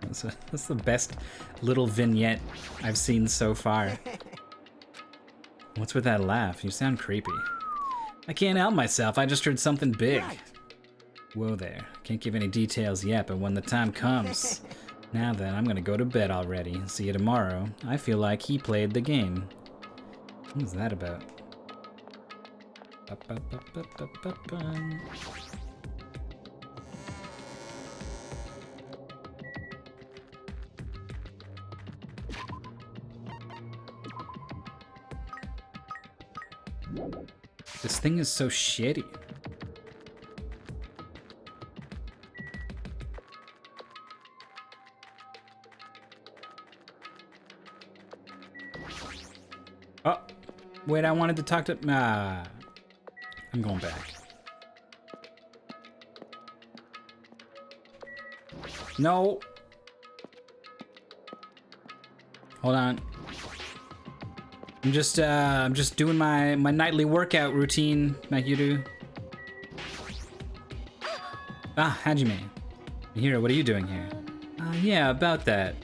That's the best little vignette I've seen so far. What's with that laugh? You sound creepy. I can't help myself, I just heard something big. Whoa there. Can't give any details yet, but when the time comes... Now then, I'm gonna go to bed already. See you tomorrow. I feel like he played the game. What was that about? This thing is so shitty. Oh, wait, I wanted to talk to... I'm going back. No. Hold on. I'm just doing my nightly workout routine, Mahiru. Ah, Hajime. Hiro, what are you doing here? Yeah, about that.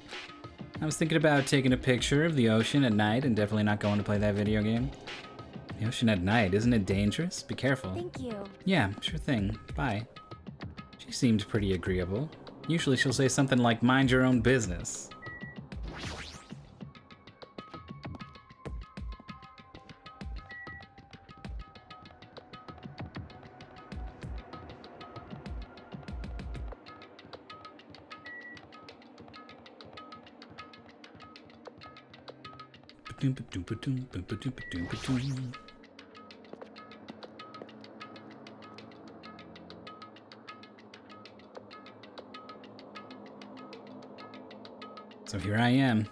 I was thinking about taking a picture of the ocean at night and definitely not going to play that video game. The ocean at night, isn't it dangerous? Be careful. Thank you. Yeah, sure thing. Bye. She seemed pretty agreeable. Usually she'll say something like, mind your own business. So here I am.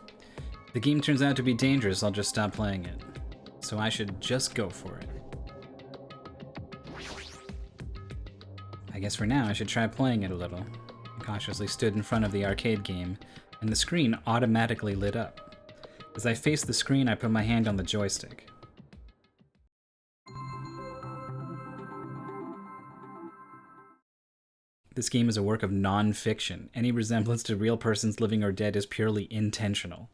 If the game turns out to be dangerous, I'll just stop playing it. So I should just go for it. I guess for now I should try playing it a little. I cautiously stood in front of the arcade game, and the screen automatically lit up. As I faced the screen, I put my hand on the joystick. This game is a work of non-fiction. Any resemblance to real persons living or dead is purely intentional.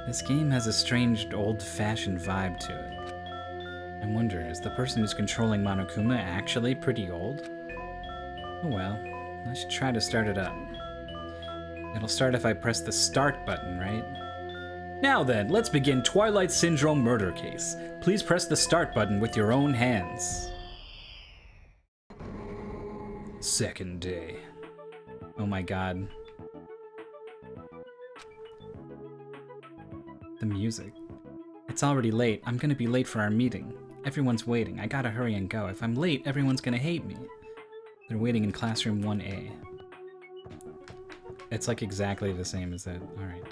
This game has a strange, old-fashioned vibe to it. I wonder, is the person who's controlling Monokuma actually pretty old? Oh well, I should try to start it up. It'll start if I press the start button, right? Now then, let's begin Twilight Syndrome murder case. Please press the start button with your own hands. Second day. Oh my god. The music. It's already late. I'm gonna be late for our meeting. Everyone's waiting. I gotta hurry and go. If I'm late, everyone's gonna hate me. They're waiting in classroom 1A. It's like exactly the same as that. Alright.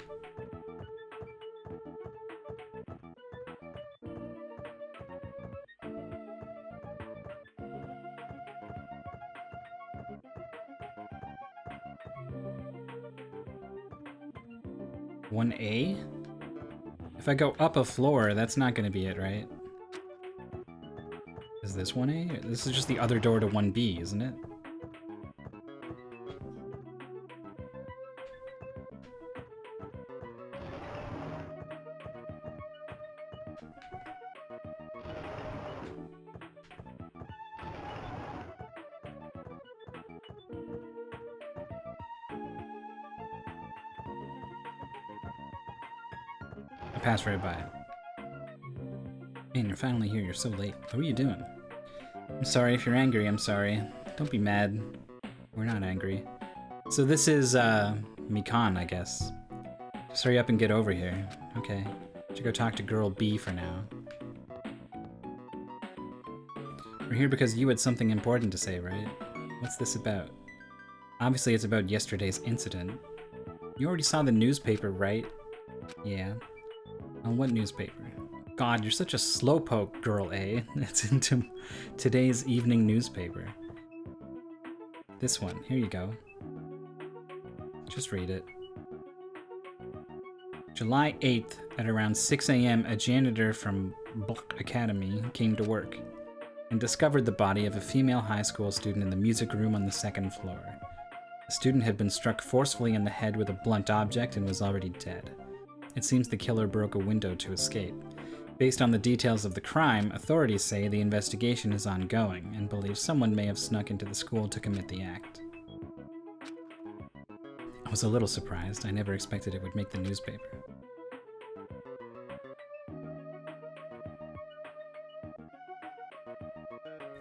One A? If I go up a floor, that's not gonna be it, right? Is this 1A? This is just the other door to 1B, isn't it? I passed right by it. Man, you're finally here. You're so late. What are you doing? I'm sorry if you're angry. I'm sorry. Don't be mad. We're not angry. So this is, Mikan, I guess. Just hurry up and get over here. Okay. Should go talk to girl B for now. We're here because you had something important to say, right? What's this about? Obviously it's about yesterday's incident. You already saw the newspaper, right? Yeah. On what newspaper? God, you're such a slowpoke, girl A. It's into today's evening newspaper. This one. Here you go. Just read it. July 8th, at around 6 a.m., a janitor from Buck Academy came to work and discovered the body of a female high school student in the music room on the second floor. The student had been struck forcefully in the head with a blunt object and was already dead. It seems the killer broke a window to escape. Based on the details of the crime, authorities say the investigation is ongoing and believe someone may have snuck into the school to commit the act. I was a little surprised. I never expected it would make the newspaper.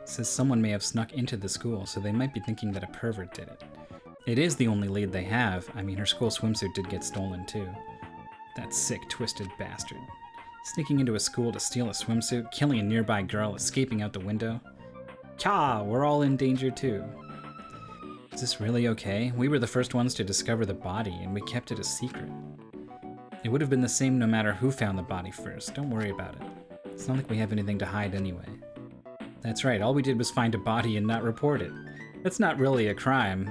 It says someone may have snuck into the school, so they might be thinking that a pervert did it. It is the only lead they have. I mean, her school swimsuit did get stolen too. That sick, twisted bastard. Sneaking into a school to steal a swimsuit, killing a nearby girl, escaping out the window. Kya, we're all in danger too. Is this really okay? We were the first ones to discover the body, and we kept it a secret. It would have been the same no matter who found the body first. Don't worry about it. It's not like we have anything to hide anyway. That's right, all we did was find a body and not report it. That's not really a crime,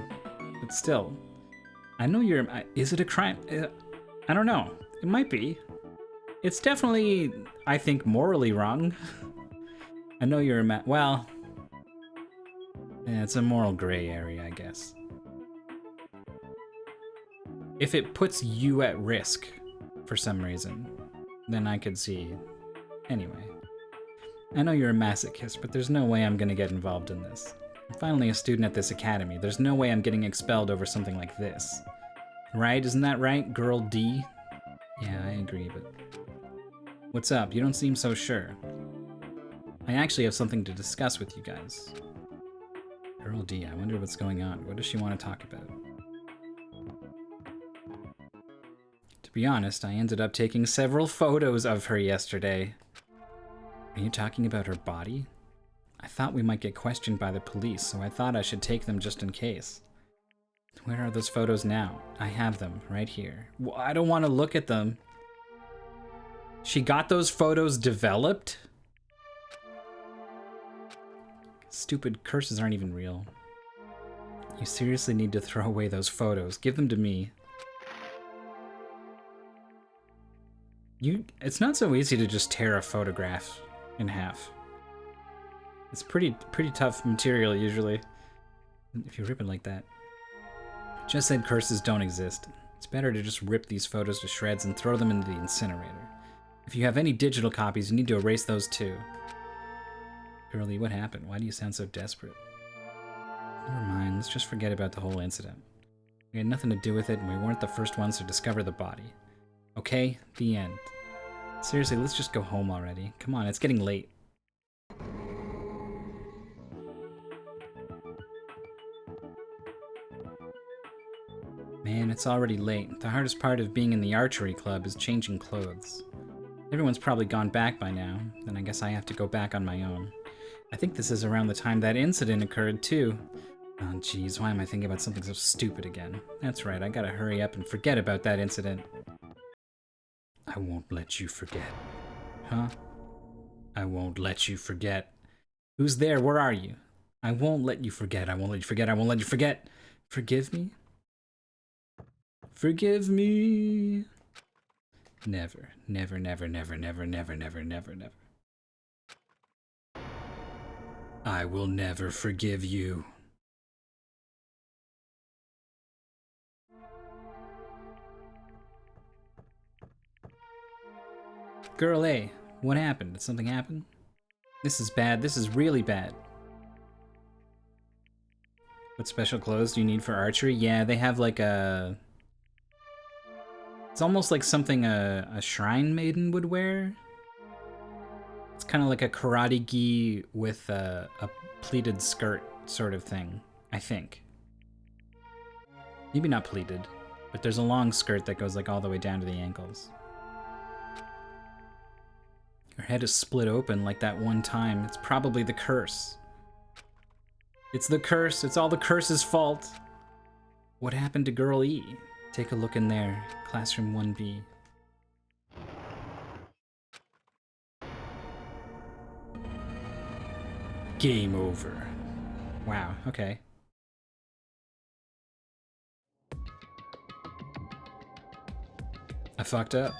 but still. I know you're... Is it a crime? I don't know. It might be. It's definitely, I think, morally wrong. I know you're a well... Yeah, it's a moral gray area, I guess. If it puts you at risk for some reason, then I could see. Anyway. I know you're a masochist, but there's no way I'm gonna get involved in this. I'm finally a student at this academy. There's no way I'm getting expelled over something like this. Right? Isn't that right, girl D? Yeah, I agree, but... What's up? You don't seem so sure. I actually have something to discuss with you guys. Girl D, I wonder what's going on. What does she want to talk about? To be honest, I ended up taking several photos of her yesterday. Are you talking about her body? I thought we might get questioned by the police, so I thought I should take them just in case. Where are those photos now? I have them, right here. Well, I don't want to look at them. She got those photos developed? Stupid curses aren't even real. You seriously need to throw away those photos. Give them to me. It's not so easy to just tear a photograph in half. It's pretty tough material usually. If you rip it like that. Just said curses don't exist. It's better to just rip these photos to shreds and throw them into the incinerator. If you have any digital copies, you need to erase those too. Girlie, what happened? Why do you sound so desperate? Never mind, let's just forget about the whole incident. We had nothing to do with it, and we weren't the first ones to discover the body. Okay? The end. Seriously, let's just go home already. Come on, it's getting late. Man, it's already late. The hardest part of being in the archery club is changing clothes. Everyone's probably gone back by now, and I guess I have to go back on my own. I think this is around the time that incident occurred, too. Oh, jeez, why am I thinking about something so stupid again? That's right, I gotta hurry up and forget about that incident. I won't let you forget. Huh? I won't let you forget. Who's there? Where are you? I won't let you forget. I won't let you forget. I won't let you forget. Forgive me? Forgive me. Never, never, never, never, never, never, never, never, never. I will never forgive you. Girl A, what happened? Did something happen? This is bad. This is really bad. What special clothes do you need for archery? Yeah, they have like a... It's almost like something a shrine maiden would wear. It's kind of like a karate gi with a pleated skirt sort of thing, I think. Maybe not pleated, but there's a long skirt that goes like all the way down to the ankles. Her head is split open like that one time. It's probably the curse. It's the curse. It's all the curse's fault. What happened to Girl E? Take a look in there. Classroom 1B. Game over. Wow, okay. I fucked up.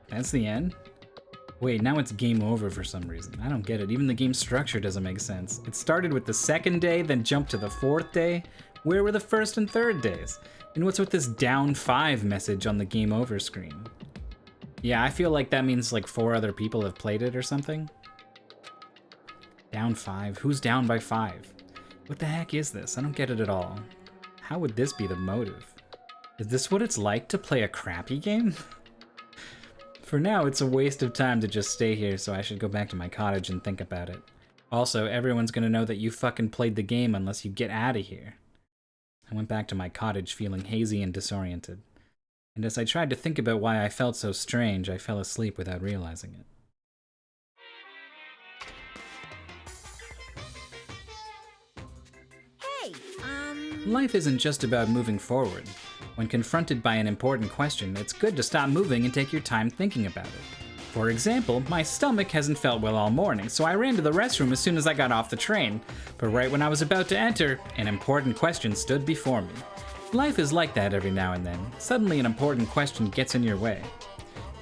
That's the end? Wait, now it's game over for some reason. I don't get it. Even the game structure doesn't make sense. It started with the second day, then jumped to the fourth day. Where were the first and third days? And what's with this down 5 message on the game over screen? Yeah, I feel like that means like 4 other people have played it or something. Down 5? Who's down by 5? What the heck is this? I don't get it at all. How would this be the motive? Is this what it's like to play a crappy game? For now, it's a waste of time to just stay here, so I should go back to my cottage and think about it. Also, everyone's gonna know that you fucking played the game unless you get out of here. I went back to my cottage feeling hazy and disoriented. And as I tried to think about why I felt so strange, I fell asleep without realizing it. Life isn't just about moving forward. When confronted by an important question, it's good to stop moving and take your time thinking about it. For example, my stomach hasn't felt well all morning, so I ran to the restroom as soon as I got off the train. But right when I was about to enter, an important question stood before me. Life is like that every now and then. Suddenly an important question gets in your way.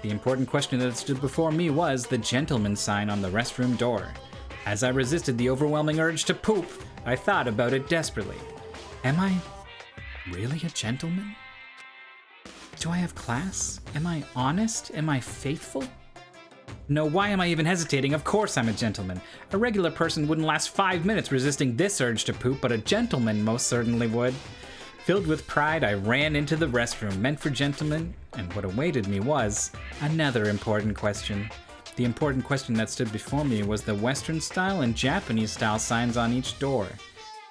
The important question that stood before me was the gentleman sign on the restroom door. As I resisted the overwhelming urge to poop, I thought about it desperately. Am I really a gentleman? Do I have class? Am I honest? Am I faithful? No, why am I even hesitating? Of course I'm a gentleman. A regular person wouldn't last 5 minutes resisting this urge to poop, but a gentleman most certainly would. Filled with pride, I ran into the restroom meant for gentlemen, and what awaited me was another important question. The important question that stood before me was the Western style and Japanese style signs on each door.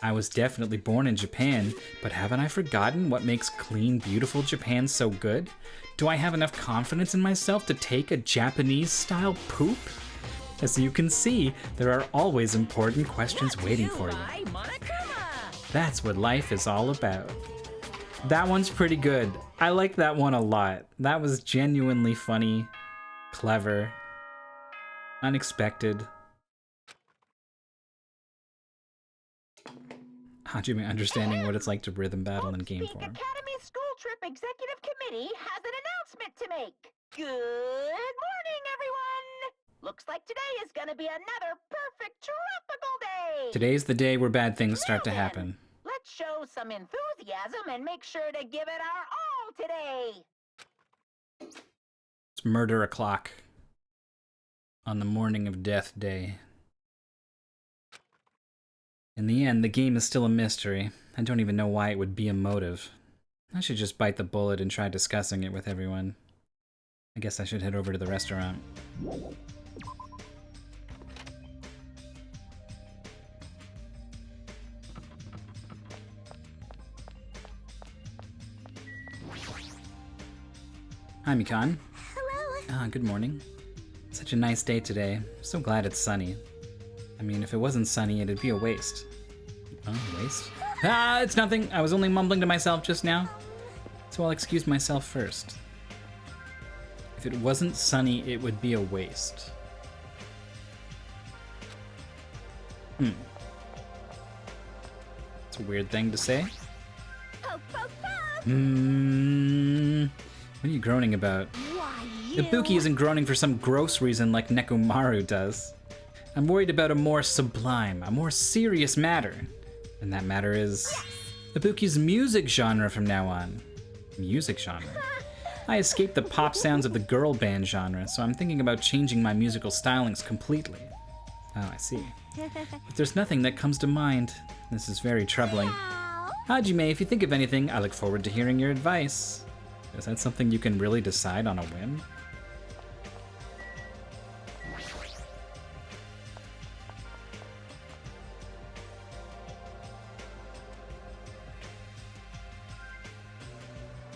I was definitely born in Japan, but haven't I forgotten what makes clean, beautiful Japan so good? Do I have enough confidence in myself to take a Japanese-style poop? As you can see, there are always important questions waiting for you. That's what life is all about. That one's pretty good. I like that one a lot. That was genuinely funny, clever, unexpected. Hajime understanding what it's like to rhythm battle in game form. Academy School Trip Executive Committee has an announcement to make. Good morning, everyone! Looks like today is gonna be another perfect tropical day! Today's the day where bad things start to Well then, happen. let's show some enthusiasm and make sure to give it our all today! It's murder o'clock on the morning of Death Day. In the end, the game is still a mystery. I don't even know why it would be a motive. I should just bite the bullet and try discussing it with everyone. I guess I should head over to the restaurant. Hi, Mikan. Hello. Ah, good morning. Such a nice day today. So glad it's sunny. I mean, if it wasn't sunny, it'd be a waste. Oh, waste? Ah, it's nothing. I was only mumbling to myself just now. So I'll excuse myself first. If it wasn't sunny, it would be a waste. It's a weird thing to say. Poke, poke, poke. What are you groaning about? Why, you? Ibuki isn't groaning for some gross reason like Nekomaru does. I'm worried about a more sublime, a more serious matter. And that matter is Ibuki's music genre from now on. Music genre? I escaped the pop sounds of the girl band genre, so I'm thinking about changing my musical stylings completely. Oh, I see. But there's nothing that comes to mind. This is very troubling. Hajime, if you think of anything, I look forward to hearing your advice. Is that something you can really decide on a whim?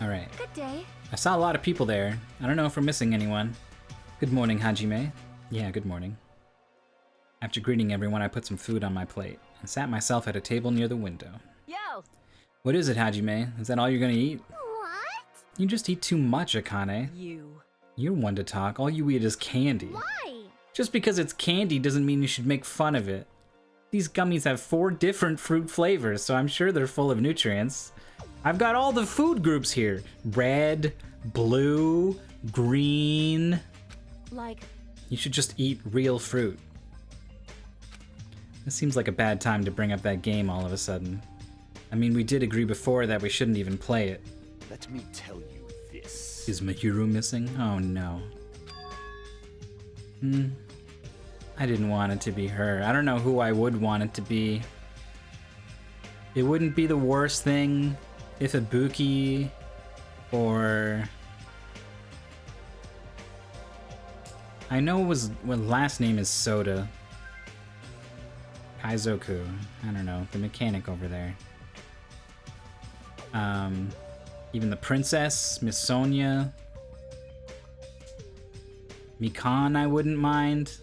Alright. Good day. I saw a lot of people there. I don't know if we're missing anyone. Good morning, Hajime. Yeah, good morning. After greeting everyone, I put some food on my plate and sat myself at a table near the window. Yo! What is it, Hajime? Is that all you're gonna eat? What? You just eat too much, Akane. You. You're one to talk. All you eat is candy. Why? Just because it's candy doesn't mean you should make fun of it. These gummies have 4 different fruit flavors, so I'm sure they're full of nutrients. I've got all the food groups here. Red, blue, green. Like, You should just eat real fruit. This seems like a bad time to bring up that game all of a sudden. I mean, we did agree before that we shouldn't even play it. Let me tell you this. Is Mahiro missing? Oh no. I didn't want it to be her. I don't know who I would want it to be. It wouldn't be the worst thing if Ibuki or... I know last name is Soda. Kaizoku. I don't know. The mechanic over there. Even the princess, Miss Sonia. Mikan, I wouldn't mind.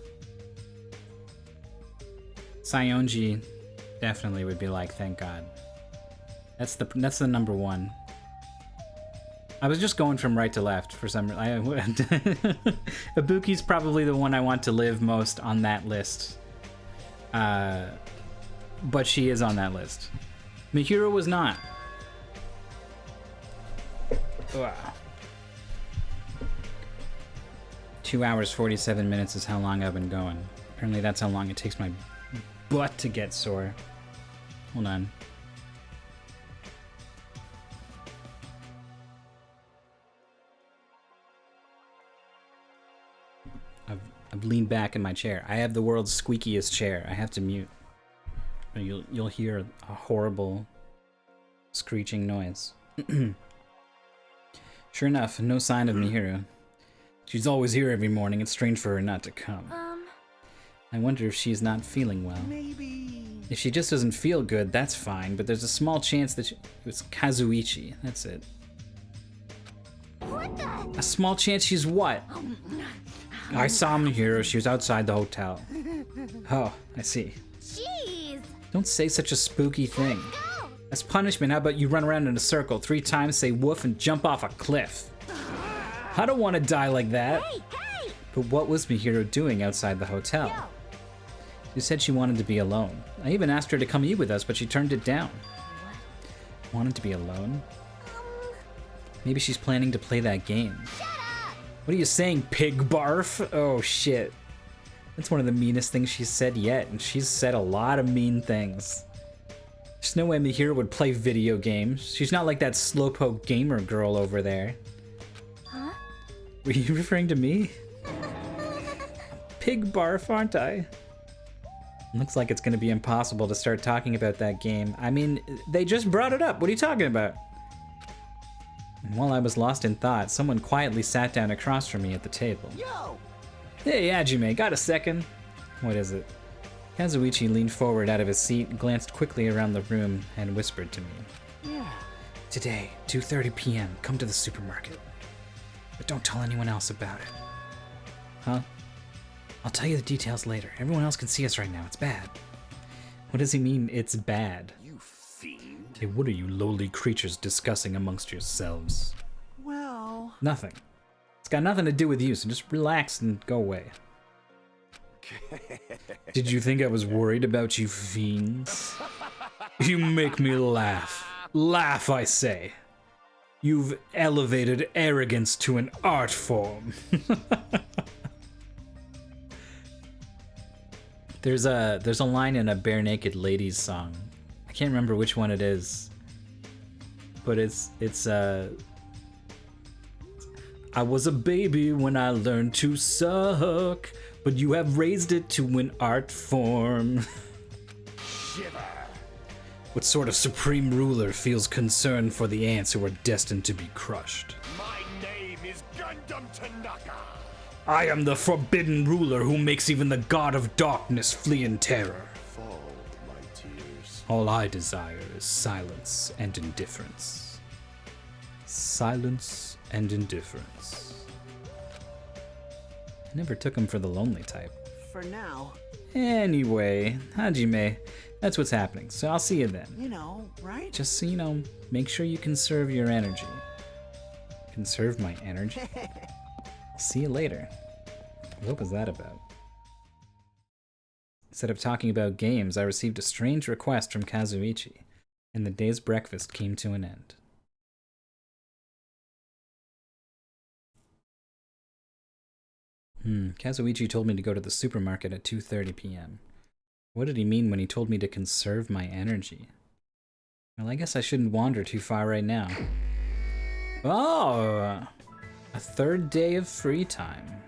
Sayonji definitely would be like, thank God. That's the number one. I was just going from right to left for some reason. Ibuki's probably the one I want to live most on that list. But she is on that list. Mihiro was not. Ugh. 2 hours 47 minutes is how long I've been going. Apparently that's how long it takes my butt to get sore. Hold on. I've leaned back in my chair. I have the world's squeakiest chair. I have to mute. Or you'll hear a horrible screeching noise. Sure enough, no sign of Mihiro. She's always here every morning. It's strange for her not to come. I wonder if she's not feeling well. Maybe. If she just doesn't feel good, that's fine, but there's a small chance that it's Kazuichi. That's it. What the? A small chance she's what? I saw Mihiro. She was outside the hotel. Oh, I see. Jeez. Don't say such a spooky thing. Go. As punishment, how about you run around in a circle 3 times, say woof, and jump off a cliff? I don't want to die like that. Hey, hey. But what was Mihiro doing outside the hotel? Yo. She said she wanted to be alone. I even asked her to come eat with us, but she turned it down. Wanted to be alone? Maybe she's planning to play that game. Shut up. What are you saying, pig barf? Oh shit. That's one of the meanest things she's said yet, and she's said a lot of mean things. There's no way Mihiro would play video games. She's not like that slowpoke gamer girl over there. Huh? Were you referring to me? Pig barf, aren't I? Looks like it's gonna be impossible to start talking about that game. I mean, they just brought it up. What are you talking about? And while I was lost in thought, someone quietly sat down across from me at the table. Yo! Hey, Hajime, got a second? What is it? Kazuichi leaned forward out of his seat, glanced quickly around the room, and whispered to me. Yeah. Today, 2:30 p.m., come to the supermarket. But don't tell anyone else about it. Huh? I'll tell you the details later. Everyone else can see us right now. It's bad. What does he mean, it's bad? You fiend. Hey, what are you lowly creatures discussing amongst yourselves? Well. Nothing. It's got nothing to do with you, so just relax and go away. Did you think I was worried about you fiends? You make me laugh. Laugh, I say. You've elevated arrogance to an art form. There's a line in a Bare Naked Ladies song. I can't remember which one it is. But it's I was a baby when I learned to suck, but you have raised it to an art form. Shiver. What sort of supreme ruler feels concern for the ants who are destined to be crushed? My name is Gundam Tanaka. I am the forbidden ruler who makes even the god of darkness flee in terror. Fall, my tears. All I desire is silence and indifference. Silence and indifference. Never took him for the lonely type. For now, Anyway, Hajime, that's what's happening, so I'll see you then. you know, right? Just so you know, make sure you conserve your energy. Conserve my energy? I'll see you later. What was that about? Instead of talking about games, I received a strange request from Kazuichi, and the day's breakfast came to an end. Kazuichi told me to go to the supermarket at 2:30 p.m. What did he mean when he told me to conserve my energy? Well, I guess I shouldn't wander too far right now. Oh! A third day of free time.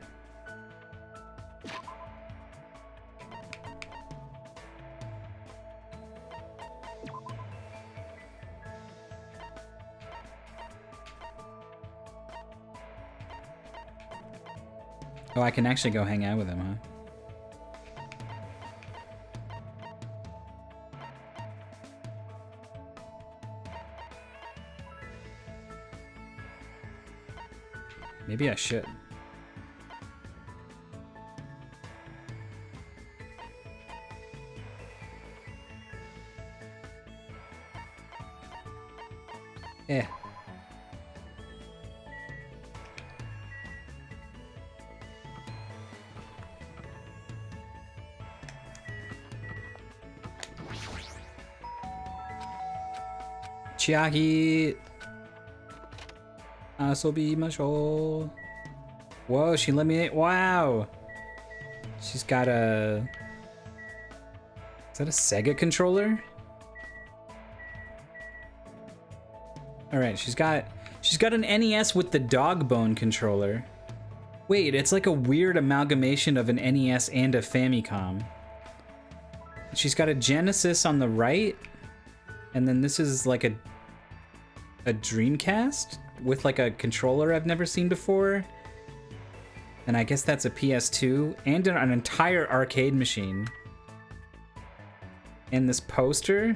Oh, I can actually go hang out with him, huh? Maybe I should. Eh. Chiaki. Asobimashou. Whoa, she let me in. Wow. She's got a... Is that a Sega controller? Alright, she's got an NES with the dog bone controller. Wait, it's like a weird amalgamation of an NES and a Famicom. She's got a Genesis on the right, and then this is like a Dreamcast with like a controller I've never seen before. And I guess that's a PS2 and an entire arcade machine. And this poster.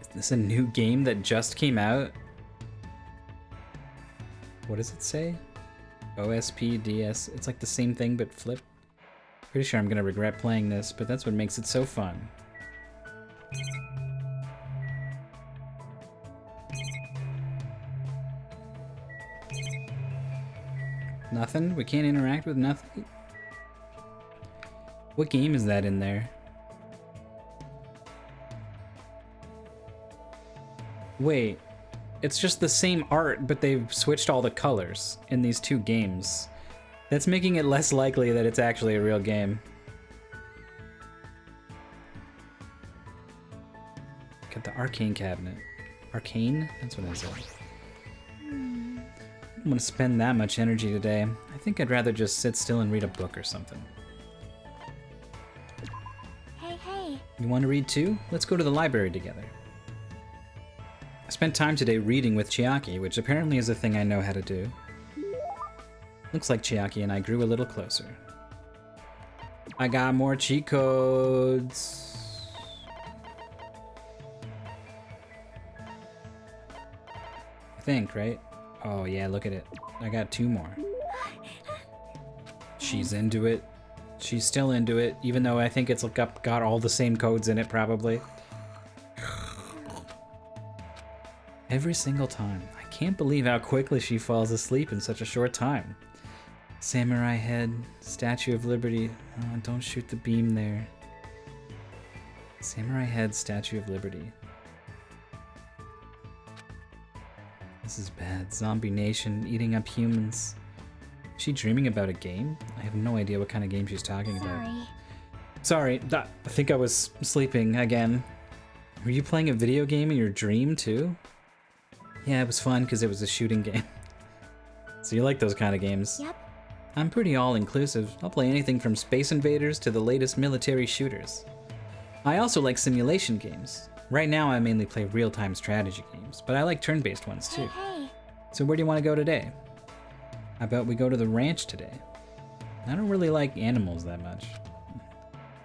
Is this a new game that just came out? What does it say? OSP, DS. It's like the same thing but flip. Pretty sure I'm gonna regret playing this, but that's what makes it so fun. Nothing? We can't interact with nothing? What game is that in there? Wait, it's just the same art, but they've switched all the colors in these two games. That's making it less likely that it's actually a real game. Get the arcane cabinet. Arcane? That's what I said. I don't want to spend that much energy today. I think I'd rather just sit still and read a book or something. Hey. You want to read too? Let's go to the library together. I spent time today reading with Chiaki, which apparently is a thing I know how to do. Looks like Chiaki and I grew a little closer. I got more cheat codes. I think, right? Oh yeah, look at it. I got 2 more. She's into it. She's still into it, even though I think it's got all the same codes in it, probably. Every single time. I can't believe how quickly she falls asleep in such a short time. Samurai head, Statue of Liberty. Oh, don't shoot the beam there. Samurai head, Statue of Liberty. This is bad. Zombie Nation, eating up humans. Is she dreaming about a game? I have no idea what kind of game she's talking about. Sorry, I think I was sleeping again. Were you playing a video game in your dream too? Yeah, it was fun because it was a shooting game. So you like those kind of games? Yep. I'm pretty all-inclusive. I'll play anything from Space Invaders to the latest military shooters. I also like simulation games. Right now I mainly play real-time strategy games, but I like turn-based ones too. Hey. So where do you want to go today? How about we go to the ranch today? I don't really like animals that much.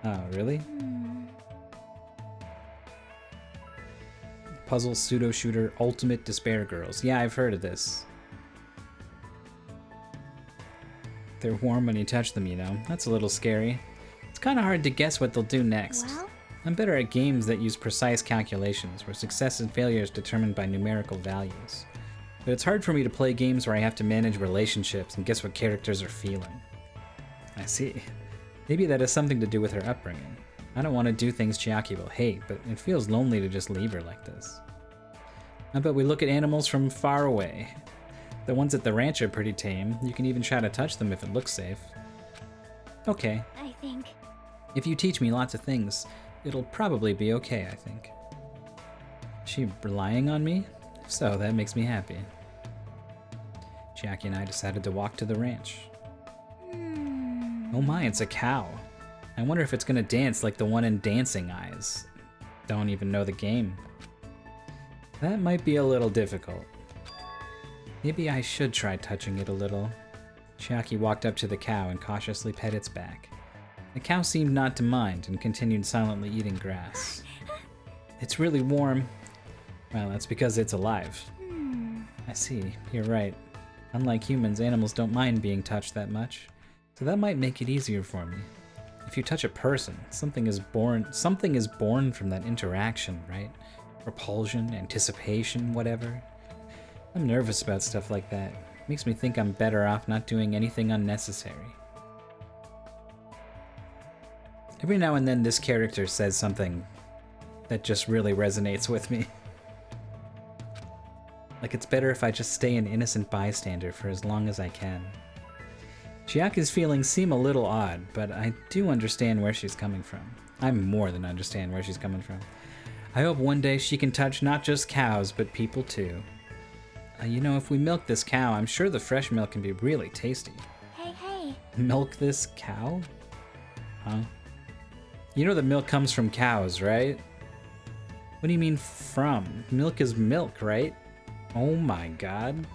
Oh, really? Puzzle pseudo shooter Ultimate Despair Girls. Yeah, I've heard of this. They're warm when you touch them, you know. That's a little scary. It's kind of hard to guess what they'll do next. Well, I'm better at games that use precise calculations, where success and failure is determined by numerical values. But it's hard for me to play games where I have to manage relationships and guess what characters are feeling. I see. Maybe that has something to do with her upbringing. I don't want to do things Chiaki will hate, but it feels lonely to just leave her like this. How about we look at animals from far away? The ones at the ranch are pretty tame. You can even try to touch them if it looks safe. Okay. I think. If you teach me lots of things, it'll probably be okay, I think. Is she relying on me? If so, that makes me happy. Chiaki and I decided to walk to the ranch. Oh my, it's a cow. I wonder if it's gonna dance like the one in Dancing Eyes. Don't even know the game. That might be a little difficult. Maybe I should try touching it a little. Chiaki walked up to the cow and cautiously pet its back. The cow seemed not to mind and continued silently eating grass. It's really warm. Well, that's because it's alive. I see, you're right. Unlike humans, animals don't mind being touched that much. So that might make it easier for me. If you touch a person, something is born from that interaction, right? Repulsion, anticipation, whatever. I'm nervous about stuff like that. Makes me think I'm better off not doing anything unnecessary. Every now and then this character says something that just really resonates with me. Like it's better if I just stay an innocent bystander for as long as I can. Chiaki's feelings seem a little odd, but I do understand where she's coming from. I more than understand where she's coming from. I hope one day she can touch not just cows, but people too. You know, if we milk this cow, I'm sure the fresh milk can be really tasty. Hey. Milk this cow? Huh? You know that milk comes from cows, right? What do you mean from? Milk is milk, right? Oh my god.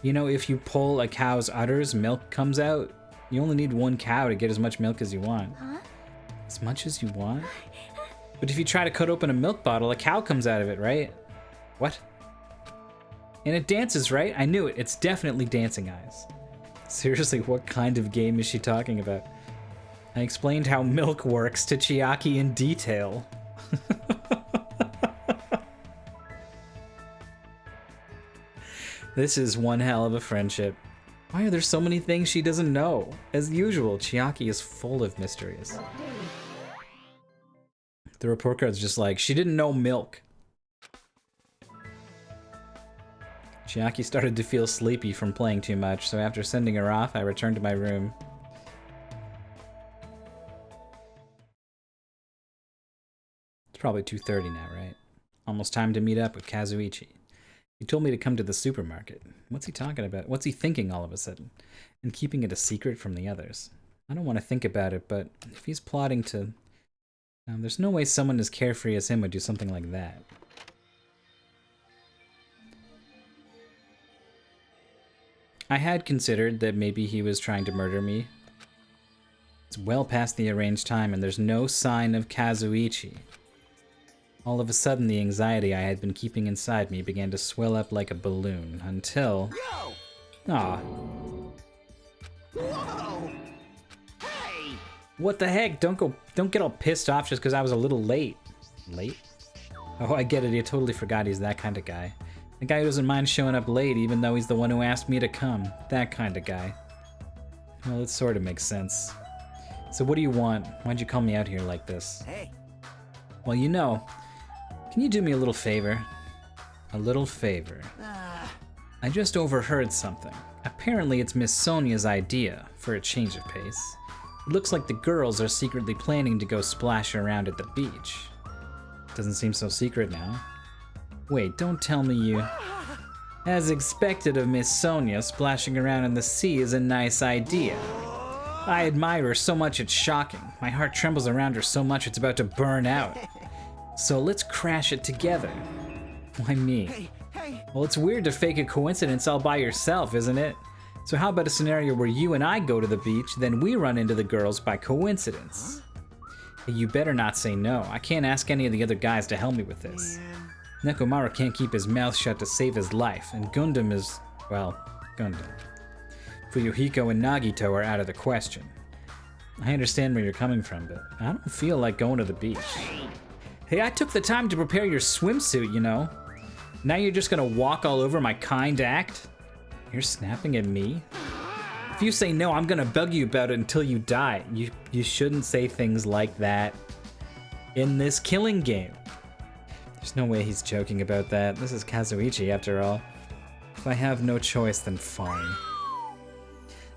You know, if you pull a cow's udders, milk comes out. You only need one cow to get as much milk as you want. Huh? As much as you want? But if you try to cut open a milk bottle, a cow comes out of it, right? What? And it dances, right? I knew it. It's definitely Dancing Eyes. Seriously, what kind of game is she talking about? I explained how milk works to Chiaki in detail. This is one hell of a friendship. Why are there so many things she doesn't know? As usual, Chiaki is full of mysteries. The report card's just like, she didn't know milk. Chiaki started to feel sleepy from playing too much, so after sending her off, I returned to my room. It's probably 2:30 now, right? Almost time to meet up with Kazuichi. He told me to come to the supermarket. What's he talking about? What's he thinking all of a sudden? And keeping it a secret from the others. I don't want to think about it, but if he's plotting to... there's no way someone as carefree as him would do something like that. I had considered that maybe he was trying to murder me. It's well past the arranged time and there's no sign of Kazuichi. All of a sudden, the anxiety I had been keeping inside me began to swell up like a balloon until... Aw. Whoa! Hey! What the heck? Don't get all pissed off just because I was a little late. Late? Oh, I get it. You totally forgot he's that kind of guy. The guy who doesn't mind showing up late even though he's the one who asked me to come. That kind of guy. Well, it sort of makes sense. So what do you want? Why'd you call me out here like this? Hey! Well, you know, can you do me a little favor? A little favor. I just overheard something. Apparently it's Miss Sonia's idea for a change of pace. It looks like the girls are secretly planning to go splash around at the beach. Doesn't seem so secret now. Wait, don't tell me you... As expected of Miss Sonia, splashing around in the sea is a nice idea. I admire her so much it's shocking. My heart trembles around her so much it's about to burn out. So let's crash it together. Why me? Hey! Well, it's weird to fake a coincidence all by yourself, isn't it? So how about a scenario where you and I go to the beach, then we run into the girls by coincidence? Hey, you better not say no. I can't ask any of the other guys to help me with this. Nekomaru can't keep his mouth shut to save his life, and Gundam is, well, Gundam. Fuyuhiko and Nagito are out of the question. I understand where you're coming from, but I don't feel like going to the beach. Hey, I took the time to prepare your swimsuit, you know. Now you're just gonna walk all over my kind act? You're snapping at me? If you say no, I'm gonna bug you about it until you die. You shouldn't say things like that in this killing game. There's no way he's joking about that. This is Kazuichi, after all. If I have no choice, then fine.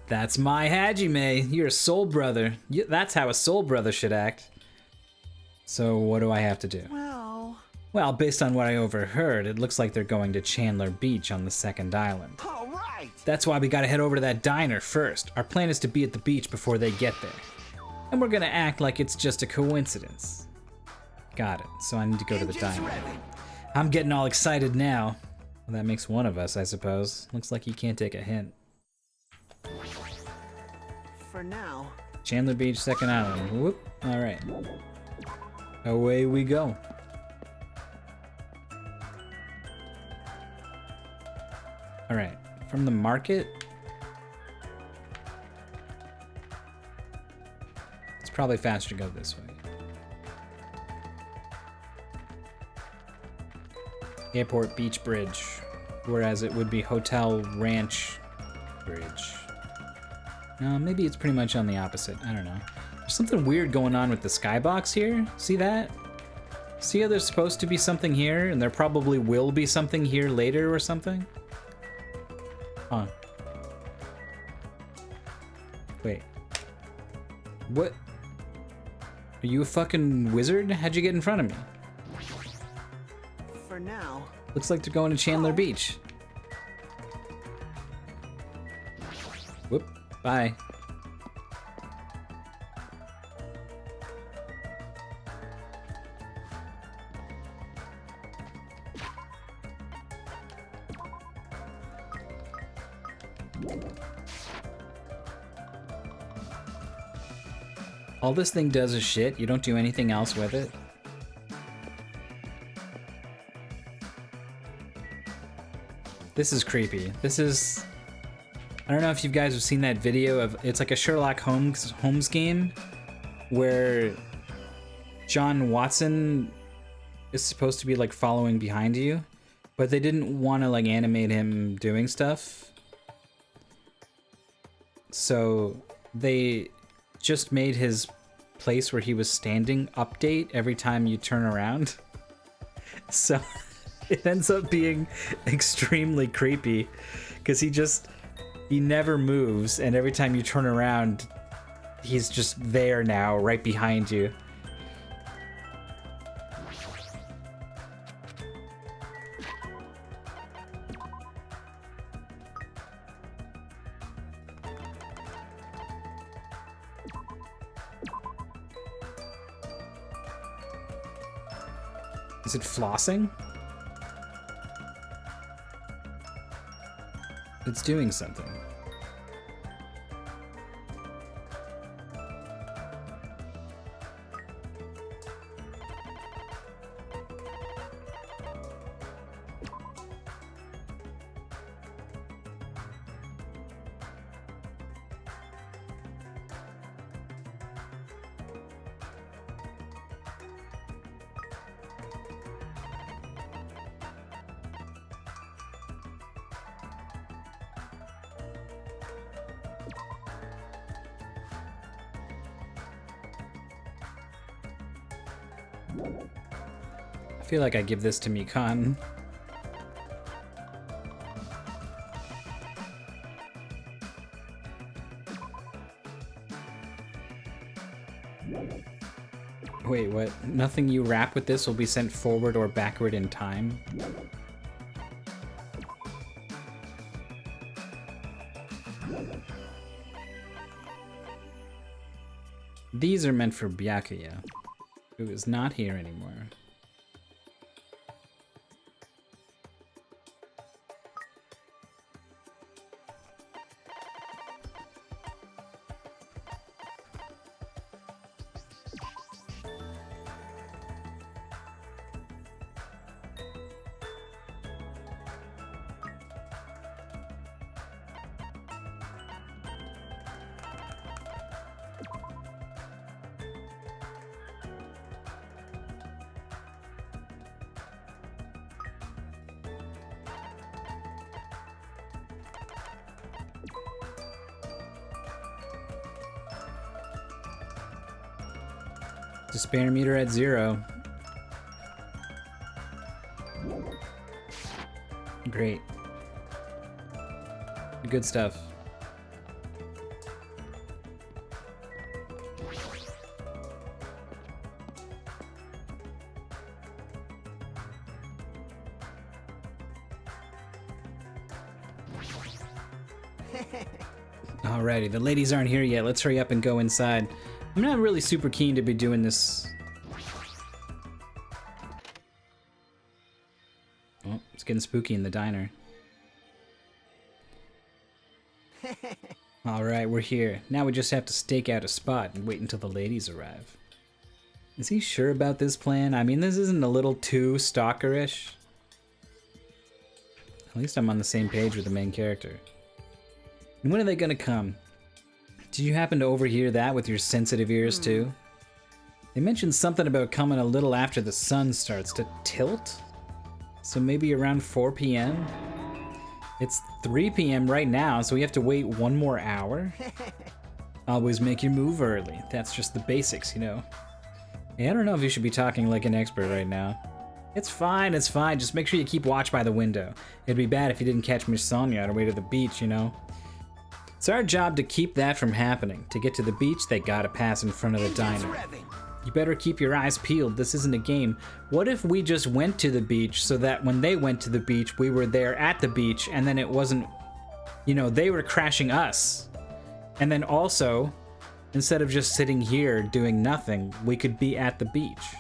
That's my Hajime. You're a soul brother. That's how a soul brother should act. So what do I have to do? Well, based on what I overheard, it looks like they're going to Chandler Beach on the second island. All right. That's why we gotta head over to that diner first. Our plan is to be at the beach before they get there. And we're gonna act like it's just a coincidence. Got it. So I need to go to the diner. I'm getting all excited now. Well, that makes one of us, I suppose. Looks like he can't take a hint. For now. Chandler Beach, second island. Whoop. All right. Away we go. All right. From the market. It's probably faster to go this way. Airport Beach Bridge, whereas it would be Hotel Ranch Bridge. No, maybe it's pretty much on the opposite. I don't know. There's something weird going on with the skybox here. See that? See how there's supposed to be something here, and there probably will be something here later or something? Huh. Wait. What? Are you a fucking wizard? How'd you get in front of me? For now. Looks like they're going to Chandler Beach. Whoop. Bye. All this thing does is shit. You don't do anything else with it. This is creepy. This is... I don't know if you guys have seen that video of... It's like a Sherlock Holmes game where John Watson is supposed to be like following behind you, but they didn't want to like animate him doing stuff. So they just made his place where he was standing update every time you turn around. So it ends up being extremely creepy because he never moves, and every time you turn around, he's just there now, right behind you. Is it flossing? It's doing something. I feel like I give this to Mikan. Wait, what? Nothing you wrap with this will be sent forward or backward in time? These are meant for Byakuya, who is not here anymore. Despair meter at 0. Great. Good stuff. Alrighty, the ladies aren't here yet. Let's hurry up and go inside. I'm not really super keen to be doing this. Oh, it's getting spooky in the diner. Alright, we're here. Now we just have to stake out a spot and wait until the ladies arrive. Is he sure about this plan? I mean, this isn't a little too stalkerish. At least I'm on the same page with the main character. And when are they gonna come? Did you happen to overhear that with your sensitive ears too? They mentioned something about coming a little after the sun starts to tilt? So maybe around 4 p.m.? It's 3 p.m. right now, so we have to wait 1 more hour? Always make your move early. That's just the basics, you know. Hey, I don't know if you should be talking like an expert right now. It's fine, it's fine. Just make sure you keep watch by the window. It'd be bad if you didn't catch Miss Sonia on her way to the beach, you know. It's our job to keep that from happening. To get to the beach, they gotta pass in front of the diner. You better keep your eyes peeled. This isn't a game. What if we just went to the beach so that when they went to the beach, we were there at the beach, and then it wasn't, you know, they were crashing us. And then also, instead of just sitting here doing nothing, we could be at the beach.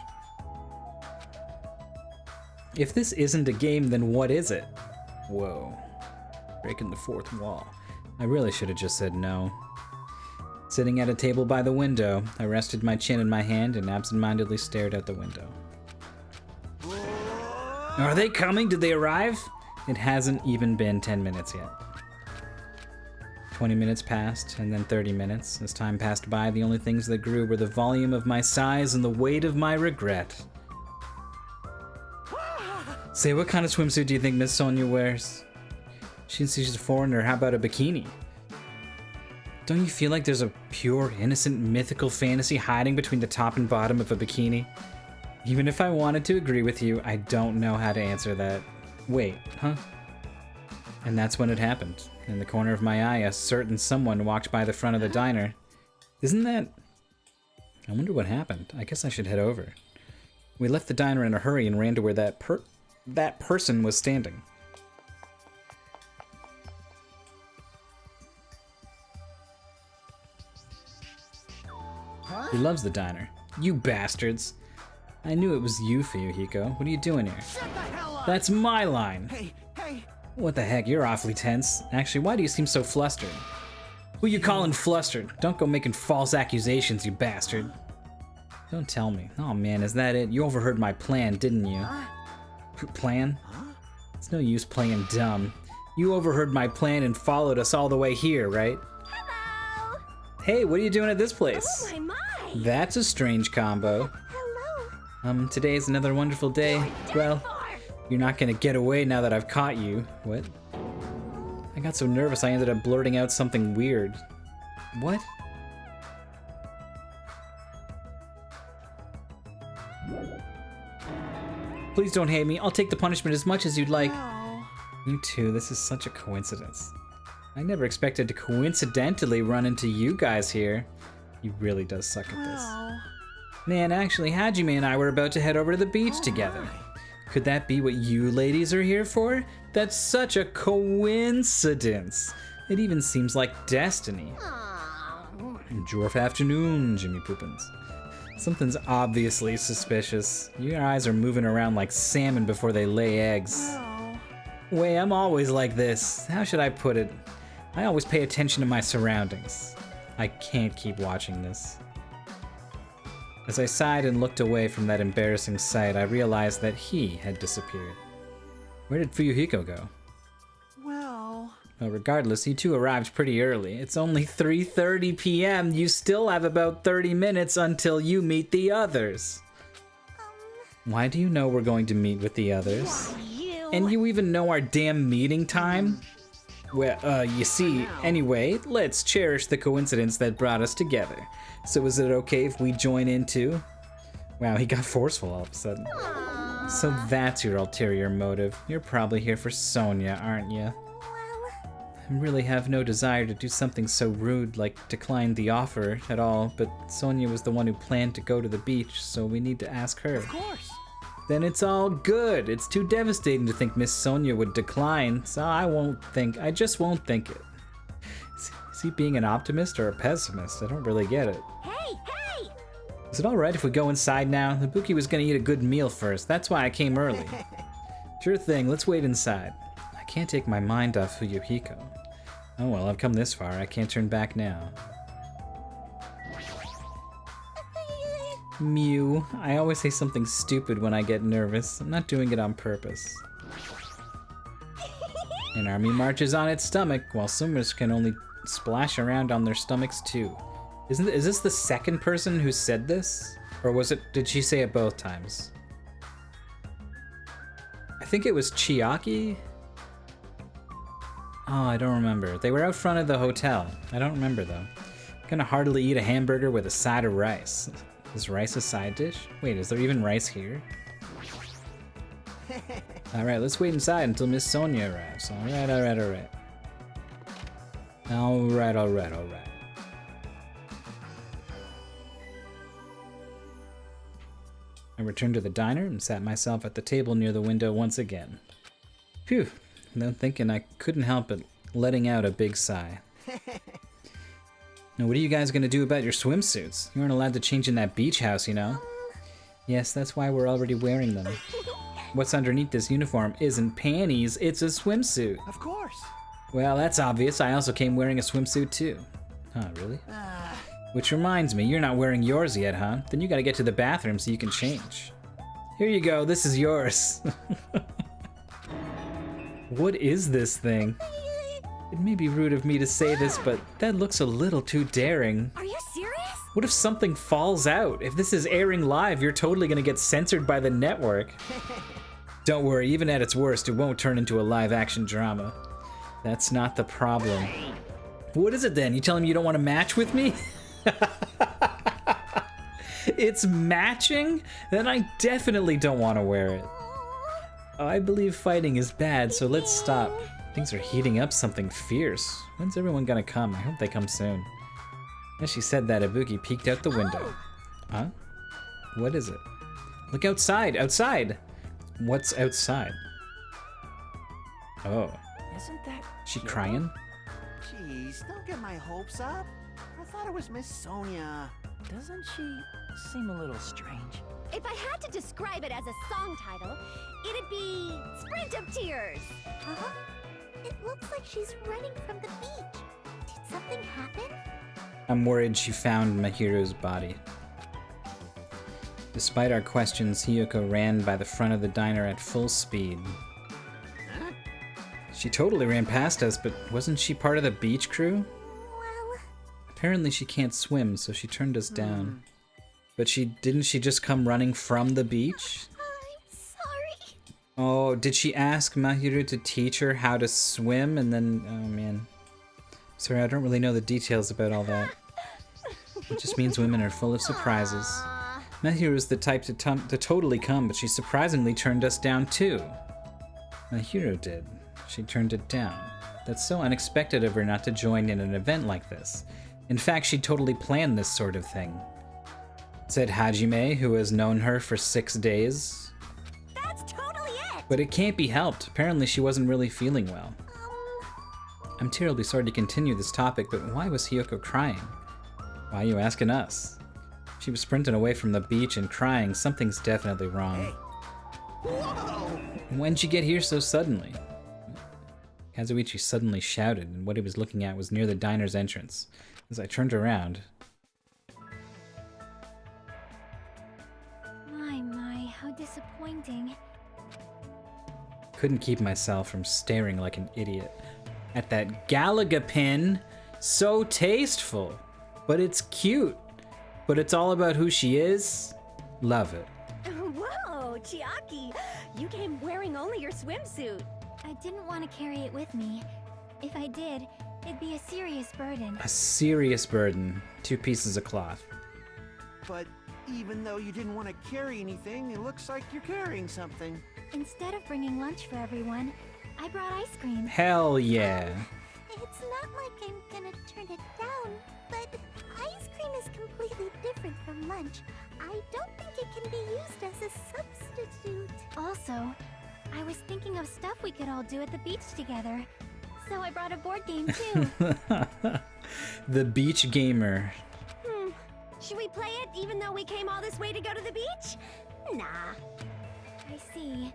If this isn't a game, then what is it? Whoa. Breaking the fourth wall. I really should have just said no. Sitting at a table by the window, I rested my chin in my hand and absentmindedly stared out the window. Are they coming? Did they arrive? It hasn't even been 10 minutes yet. 20 minutes passed, and then 30 minutes. As time passed by, the only things that grew were the volume of my sighs and the weight of my regret. Say, what kind of swimsuit do you think Miss Sonia wears? She's a foreigner. How about a bikini? Don't you feel like there's a pure, innocent, mythical fantasy hiding between the top and bottom of a bikini? Even if I wanted to agree with you, I don't know how to answer that. Wait, huh? And that's when it happened. In the corner of my eye, a certain someone walked by the front of the diner. Isn't that... I wonder what happened. I guess I should head over. We left the diner in a hurry and ran to where that person was standing. He loves the diner. You bastards. I knew it was you, Fuyuhiko. What are you doing here? Shut the hell up! That's my line. Hey, hey! What the heck, you're awfully tense. Actually, why do you seem so flustered? Who you calling flustered? Don't go making false accusations, you bastard. Don't tell me. Oh man, is that it? You overheard my plan, didn't you? Plan? It's no use playing dumb. You overheard my plan and followed us all the way here, right? Hello. Hey, what are you doing at this place? Oh my. That's a strange combo. Hello. Today is another wonderful day. Well, you're not gonna get away now that I've caught you. What? I got so nervous I ended up blurting out something weird. What? Please don't hate me. I'll take the punishment as much as you'd like. You too. This is such a coincidence. I never expected to coincidentally run into you guys here. He really does suck at this. Man, actually, Hajime and I were about to head over to the beach together. Could that be what you ladies are here for? That's such a coincidence. It even seems like destiny. Dwarf afternoon, Jimmy Poopins. Something's obviously suspicious. Your eyes are moving around like salmon before they lay eggs. Wait, I'm always like this. How should I put it? I always pay attention to my surroundings. I can't keep watching this. As I sighed and looked away from that embarrassing sight, I realized that he had disappeared. Where did Fuyuhiko go? Well, Regardless, he too arrived pretty early. It's only 3:30 p.m. You still have about 30 minutes until you meet the others. Why do you know we're going to meet with the others? And you even know our damn meeting time? Well, you see, anyway, let's cherish the coincidence that brought us together. So is it okay if we join in too? Wow, he got forceful all of a sudden. So that's your ulterior motive. You're probably here for Sonia, aren't you? I really have no desire to do something so rude like decline the offer at all, but Sonia was the one who planned to go to the beach, so we need to ask her. Of course. Then it's all good. It's too devastating to think Miss Sonia would decline, so I just won't think it. Is he being an optimist or a pessimist? I don't really get it. Hey, hey! Is it alright if we go inside now? Ibuki was gonna eat a good meal first, that's why I came early. Sure thing, let's wait inside. I can't take my mind off Fuyuhiko. Oh well, I've come this far, I can't turn back now. Mew, I always say something stupid when I get nervous. I'm not doing it on purpose. An army marches on its stomach, while swimmers can only splash around on their stomachs too. Is this the second person who said this? Or did she say it both times? I think it was Chiaki? Oh, I don't remember. They were out front of the hotel. I don't remember though. I'm gonna hardly eat a hamburger with a side of rice. Is rice a side dish? Wait, is there even rice here? Alright, let's wait inside until Miss Sonia arrives. Alright. I returned to the diner and sat myself at the table near the window once again. Phew, then thinking I couldn't help but letting out a big sigh. Now, what are you guys gonna do about your swimsuits? You aren't allowed to change in that beach house, you know? Yes, that's why we're already wearing them. What's underneath this uniform isn't panties, it's a swimsuit. Of course. Well, that's obvious. I also came wearing a swimsuit too. Huh, really? Which reminds me, you're not wearing yours yet, huh? Then you gotta get to the bathroom so you can change. Here you go, this is yours. What is this thing? It may be rude of me to say this, but that looks a little too daring. Are you serious? What if something falls out? If this is airing live, you're totally gonna get censored by the network. Don't worry, even at its worst, it won't turn into a live-action drama. That's not the problem. What is it then? You telling me you don't want to match with me? It's matching? Then I definitely don't want to wear it. I believe fighting is bad, so let's stop. Things are heating up something fierce. When's everyone gonna come? I hope they come soon. As she said that, Ibuki peeked out the window. Huh? What is it? Look outside! Outside! What's outside? Oh. Isn't that She Kyoko? crying? Jeez, don't get my hopes up. I thought it was Miss Sonia. Doesn't she seem a little strange? If I had to describe it as a song title, it'd be Sprint of Tears. Huh? It looks like she's running from the beach. Did something happen? I'm worried she found Mahiru's body. Despite our questions, Hiyoko ran by the front of the diner at full speed. She totally ran past us, but wasn't she part of the beach crew? Well, Apparently she can't swim, so she turned us down. But didn't she just come running from the beach? I'm sorry. Oh, did she ask Mahiru to teach her how to swim and then... Oh man. Sorry, I don't really know the details about all that. It just means women are full of surprises. Mahiru is the type to totally come, but she surprisingly turned us down too. Mahiru did. She turned it down. That's so unexpected of her not to join in an event like this. In fact, she totally planned this sort of thing. Said Hajime, who has known her for 6 days. That's totally it. But it can't be helped. Apparently she wasn't really feeling well. I'm terribly sorry to continue this topic, but why was Hiyoko crying? Why are you asking us? She was sprinting away from the beach and crying. Something's definitely wrong. Whoa! When'd you get here so suddenly? Kazuichi suddenly shouted, and what he was looking at was near the diner's entrance. As I turned around... My, how disappointing. Couldn't keep myself from staring like an idiot at that Galaga pin. So tasteful. But it's cute. But it's all about who she is. Love it. Whoa, Chiaki, you came wearing only your swimsuit. I didn't want to carry it with me. If I did, it'd be a serious burden. A serious burden. 2 pieces of cloth. But Even though you didn't want to carry anything, it looks like you're carrying something. Instead of bringing lunch for everyone, I brought ice cream. Hell yeah. It's not like I'm gonna turn it down, but ice cream is completely different from lunch. I don't think it can be used as a substitute. Also, I was thinking of stuff we could all do at the beach together. So I brought a board game too. The beach gamer. Should we play it even though we came all this way to go to the beach? Nah. I see.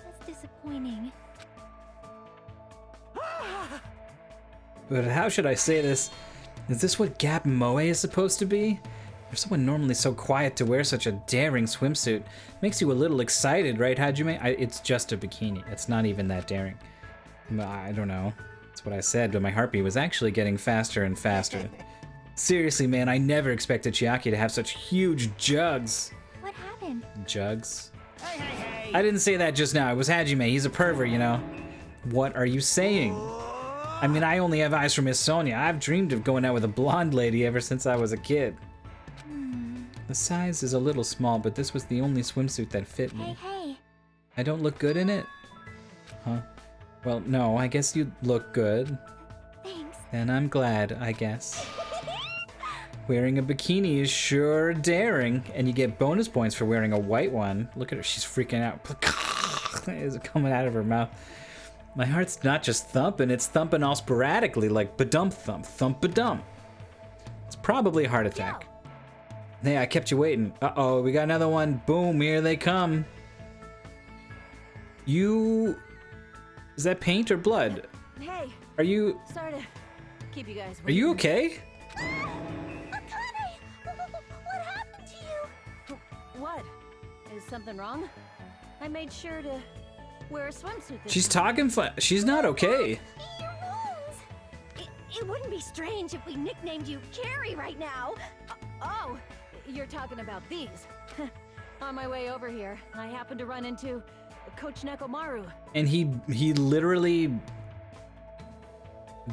That's disappointing. But how should I say this? Is this what Gap Moe is supposed to be? For someone normally so quiet to wear such a daring swimsuit, makes you a little excited, right, Hajime? It's just a bikini. It's not even that daring. I don't know. That's what I said, but my heartbeat was actually getting faster and faster. Seriously, man, I never expected Chiaki to have such huge jugs. What happened? Jugs? Hey! I didn't say that just now. It was Hajime. He's a pervert, you know. What are you saying? I mean, I only have eyes for Miss Sonia. I've dreamed of going out with a blonde lady ever since I was a kid. The size is a little small, but this was the only swimsuit that fit me. Hey. I don't look good in it? Huh? Well, no, I guess you look good. Thanks. And I'm glad, I guess. Wearing a bikini is sure daring, and you get bonus points for wearing a white one. Look at her, she's freaking out. Is it coming out of her mouth? My heart's not just thumping, it's thumping all sporadically, like ba-dump thump, thump ba-dump. It's probably a heart attack. Hey, I kept you waiting. Uh-oh, we got another one. Boom, here they come. You... Is that paint or blood? Hey, Are you... sorry to keep you guys Are you okay? Akane! What happened to you? What? Is something wrong? I made sure to wear a swimsuit this She's time. talking she's not okay. Your wounds! It wouldn't be strange if we nicknamed you Carrie right now. Oh, you're talking about these. On my way over here, I happened to run into Coach Nekomaru. And he literally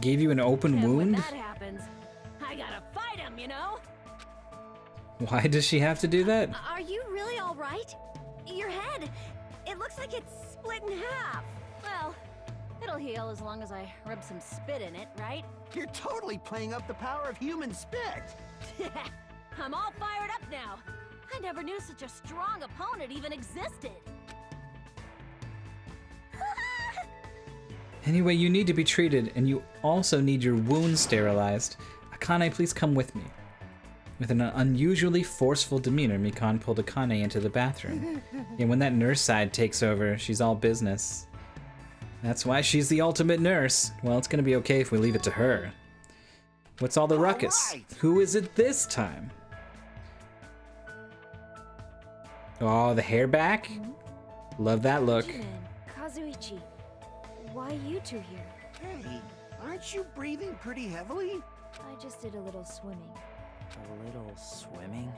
gave you an open And wound? when that happens, I gotta fight him, you know? Why does she have to do that? Are you really all right? Your head, it looks like it's split in half. Well, it'll heal as long as I rub some spit in it, right? You're totally playing up the power of human spit. I'm all fired up now. I never knew such a strong opponent even existed. Anyway, you need to be treated, and you also need your wounds sterilized. Akane, please come with me. With an unusually forceful demeanor, Mikan pulled Akane into the bathroom. And when that nurse side takes over, she's all business. That's why she's the ultimate nurse. Well, it's gonna be okay if we leave it to her. What's all the ruckus? right. Who is it this time? Oh, the hair back? Love that look. Jimin, Kazuichi, why you two here? Hey, aren't you breathing pretty heavily? I just did a little swimming. A little swimming?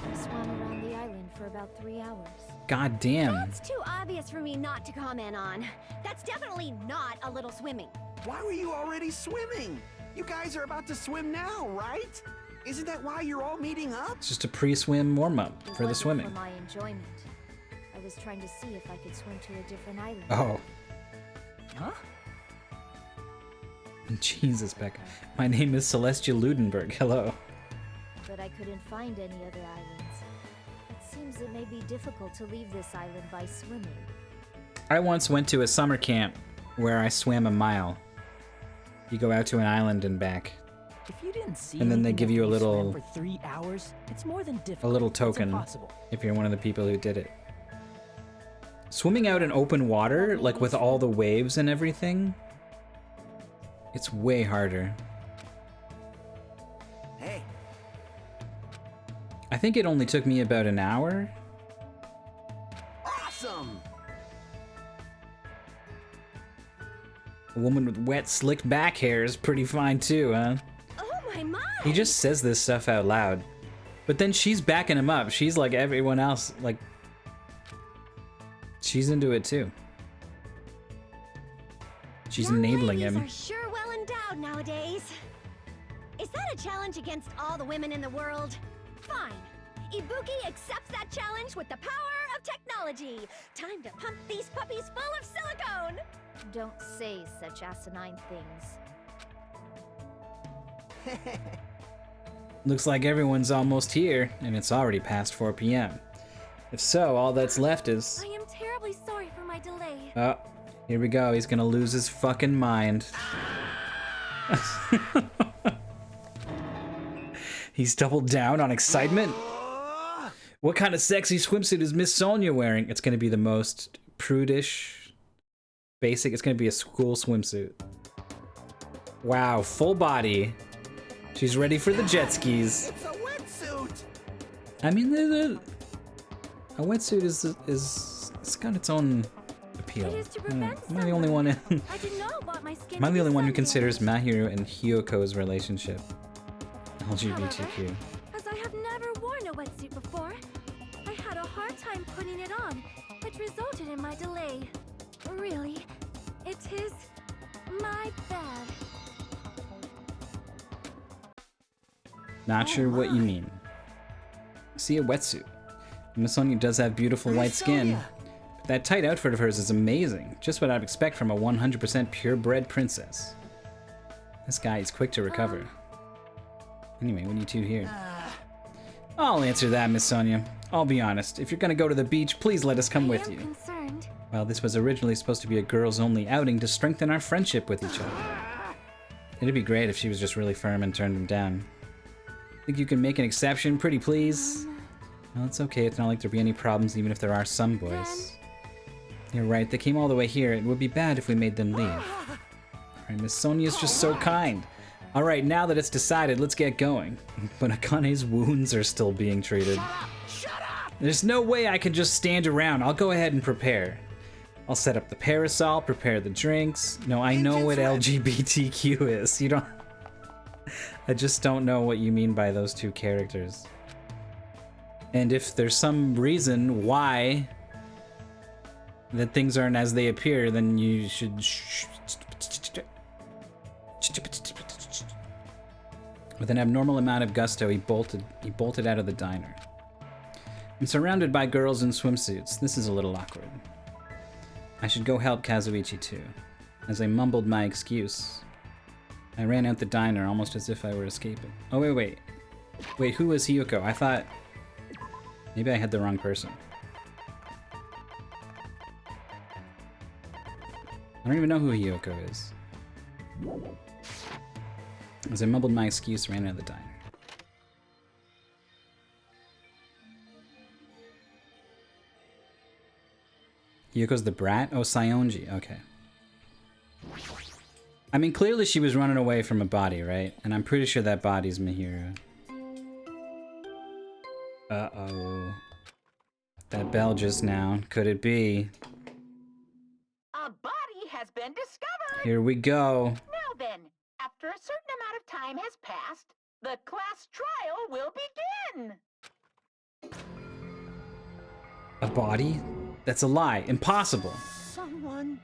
I swam around the island for about 3 hours. God damn. That's too obvious for me not to comment on. That's definitely not a little swimming. Why were you already swimming? You guys are about to swim now, right? Isn't that why you're all meeting up? It's just a pre-swim warm-up It for the wasn't swimming. For my enjoyment. I was trying to see if I could swim to a different island. Oh. Huh? Jesus, Becca. My name is Celestia Ludenberg. Hello. But I couldn't find any other islands. It seems it may be difficult to leave this island by swimming. I once went to a summer camp where I swam a mile. You go out to an island and back. If you didn't see And then they anything give you a after swam little- for 3 hours, it's more than difficult. A little It's token impossible. if you're one of the people who did it. Swimming out in open water, like with all the waves and everything, it's way harder. Hey, I think it only took me about an hour. awesome! A woman with wet, slicked back hair is pretty fine too, huh? Oh my! He just says this stuff out loud. But then she's backing him up. She's like everyone else, like... She's into it too. She's Young enabling ladies him. are sure well endowed nowadays. Is that a challenge against all the women in the world? Fine. Ibuki accepts that challenge with the power of technology. Time to pump these puppies full of silicone. Don't say such asinine things. Looks like everyone's almost here, and it's already past 4 p.m. If so, all that's left is... I am terribly sorry for my delay. Oh, here we go. He's gonna lose his fucking mind. He's doubled down on excitement. What kind of sexy swimsuit is Miss Sonia wearing? It's gonna be the most prudish, basic. It's gonna be a school swimsuit. Wow, full body. She's ready for the jet skis. It's a wetsuit. I mean, a wetsuit it's got its own appeal. It is to prevent Am I the only one? I did not want my skin Am I to the be only one who sunburned. considers Mahiru and Hyoko's relationship LGBTQ? As I have never worn a wetsuit before, I had a hard time putting it on, which resulted in my delay. Really, it is my bad. Not sure what you mean. See, a wetsuit. Miss Sonia does have beautiful white skin. But that tight outfit of hers is amazing. Just what I'd expect from a 100% purebred princess. This guy is quick to recover. Anyway, what are you two here? I'll answer that, Miss Sonia. I'll be honest. If you're gonna go to the beach, please let us come with you. Concerned. Well, this was originally supposed to be a girls-only outing to strengthen our friendship with each other. It'd be great if she was just really firm and turned him down. Think you can make an exception, pretty please? Well, it's okay. It's not like there'll be any problems, even if there are some boys. You're right. They came all the way here. It would be bad if we made them leave. Alright, Miss Sonia's just so kind. Alright, now that it's decided, let's get going. But Akane's wounds are still being treated. There's no way I can just stand around. I'll go ahead and prepare. I'll set up the parasol, prepare the drinks. No, I know what LGBTQ is. You don't... I just don't know what you mean by those two characters. And if there's some reason why that things aren't as they appear, then you should... With an abnormal amount of gusto, he bolted out of the diner. I'm surrounded by girls in swimsuits. This is a little awkward. I should go help Kazuichi too. As I mumbled my excuse, I ran out the diner almost as if I were escaping. Oh, wait. Wait, who was Hyuko? I thought... Maybe I had the wrong person. I don't even know who Hyuko is. As I mumbled my excuse, ran out of the diner. Hyuko's the brat? Oh, Saionji. Okay. I mean, clearly she was running away from a body, right? And I'm pretty sure that body's Mahiru. Uh-oh. That bell just now. Could it be? A body has been discovered! Here we go. Now then, after a certain amount of time has passed, the class trial will begin! A body? That's a lie. Impossible. Someone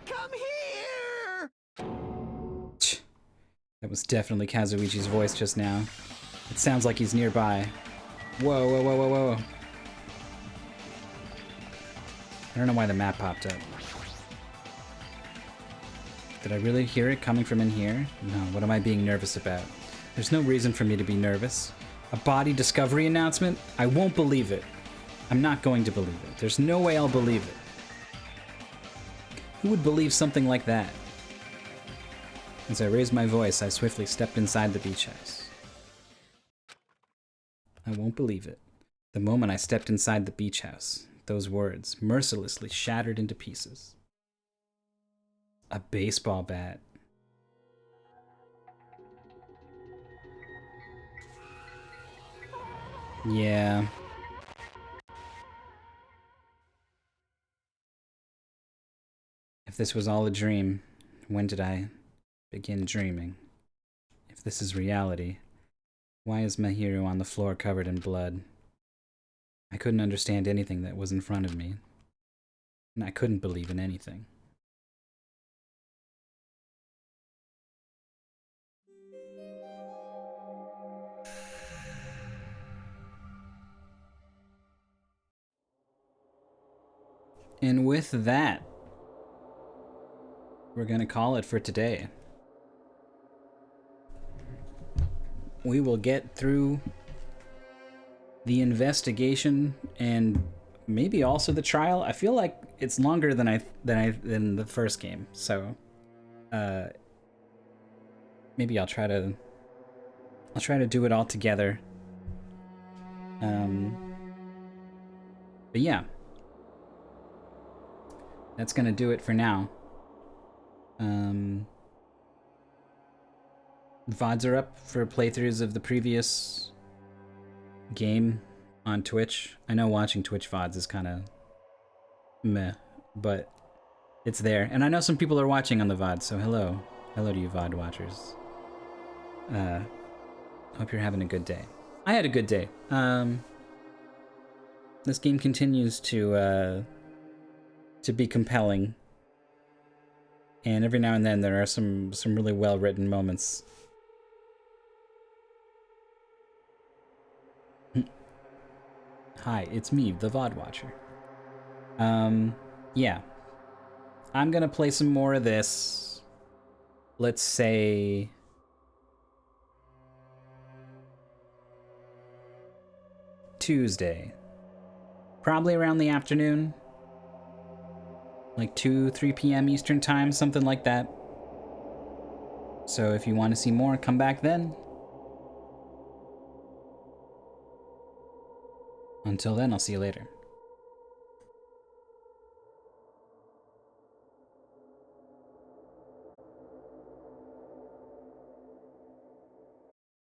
come here! That was definitely Kazuichi's voice just now. It sounds like he's nearby. Whoa. I don't know why the map popped up. Did I really hear it coming from in here? No, what am I being nervous about? There's no reason for me to be nervous. A body discovery announcement? I won't believe it. I'm not going to believe it. There's no way I'll believe it. Who would believe something like that? As I raised my voice, I swiftly stepped inside the beach house. I won't believe it. The moment I stepped inside the beach house, those words mercilessly shattered into pieces. A baseball bat. Yeah. If this was all a dream, when did I begin dreaming? If this is reality, why is Mahiru on the floor covered in blood? I couldn't understand anything that was in front of me, and I couldn't believe in anything. And with that, we're gonna call it for today. We will get through the investigation and maybe also the trial. I feel like it's longer than than the first game, so maybe I'll try to do it all together. But yeah, that's gonna do it for now. VODs are up for playthroughs of the previous game on Twitch. I know watching Twitch VODs is kind of meh, but it's there. And I know some people are watching on the VOD, so hello. Hello to you VOD watchers. Hope you're having a good day. I had a good day. This game continues to be compelling. And every now and then there are some really well-written moments. Hi, it's me, the VOD watcher. Yeah. I'm gonna play some more of this. Let's say Tuesday. Probably around the afternoon. Like 2-3 p.m. Eastern time, something like that. So if you want to see more, come back then. Until then, I'll see you later.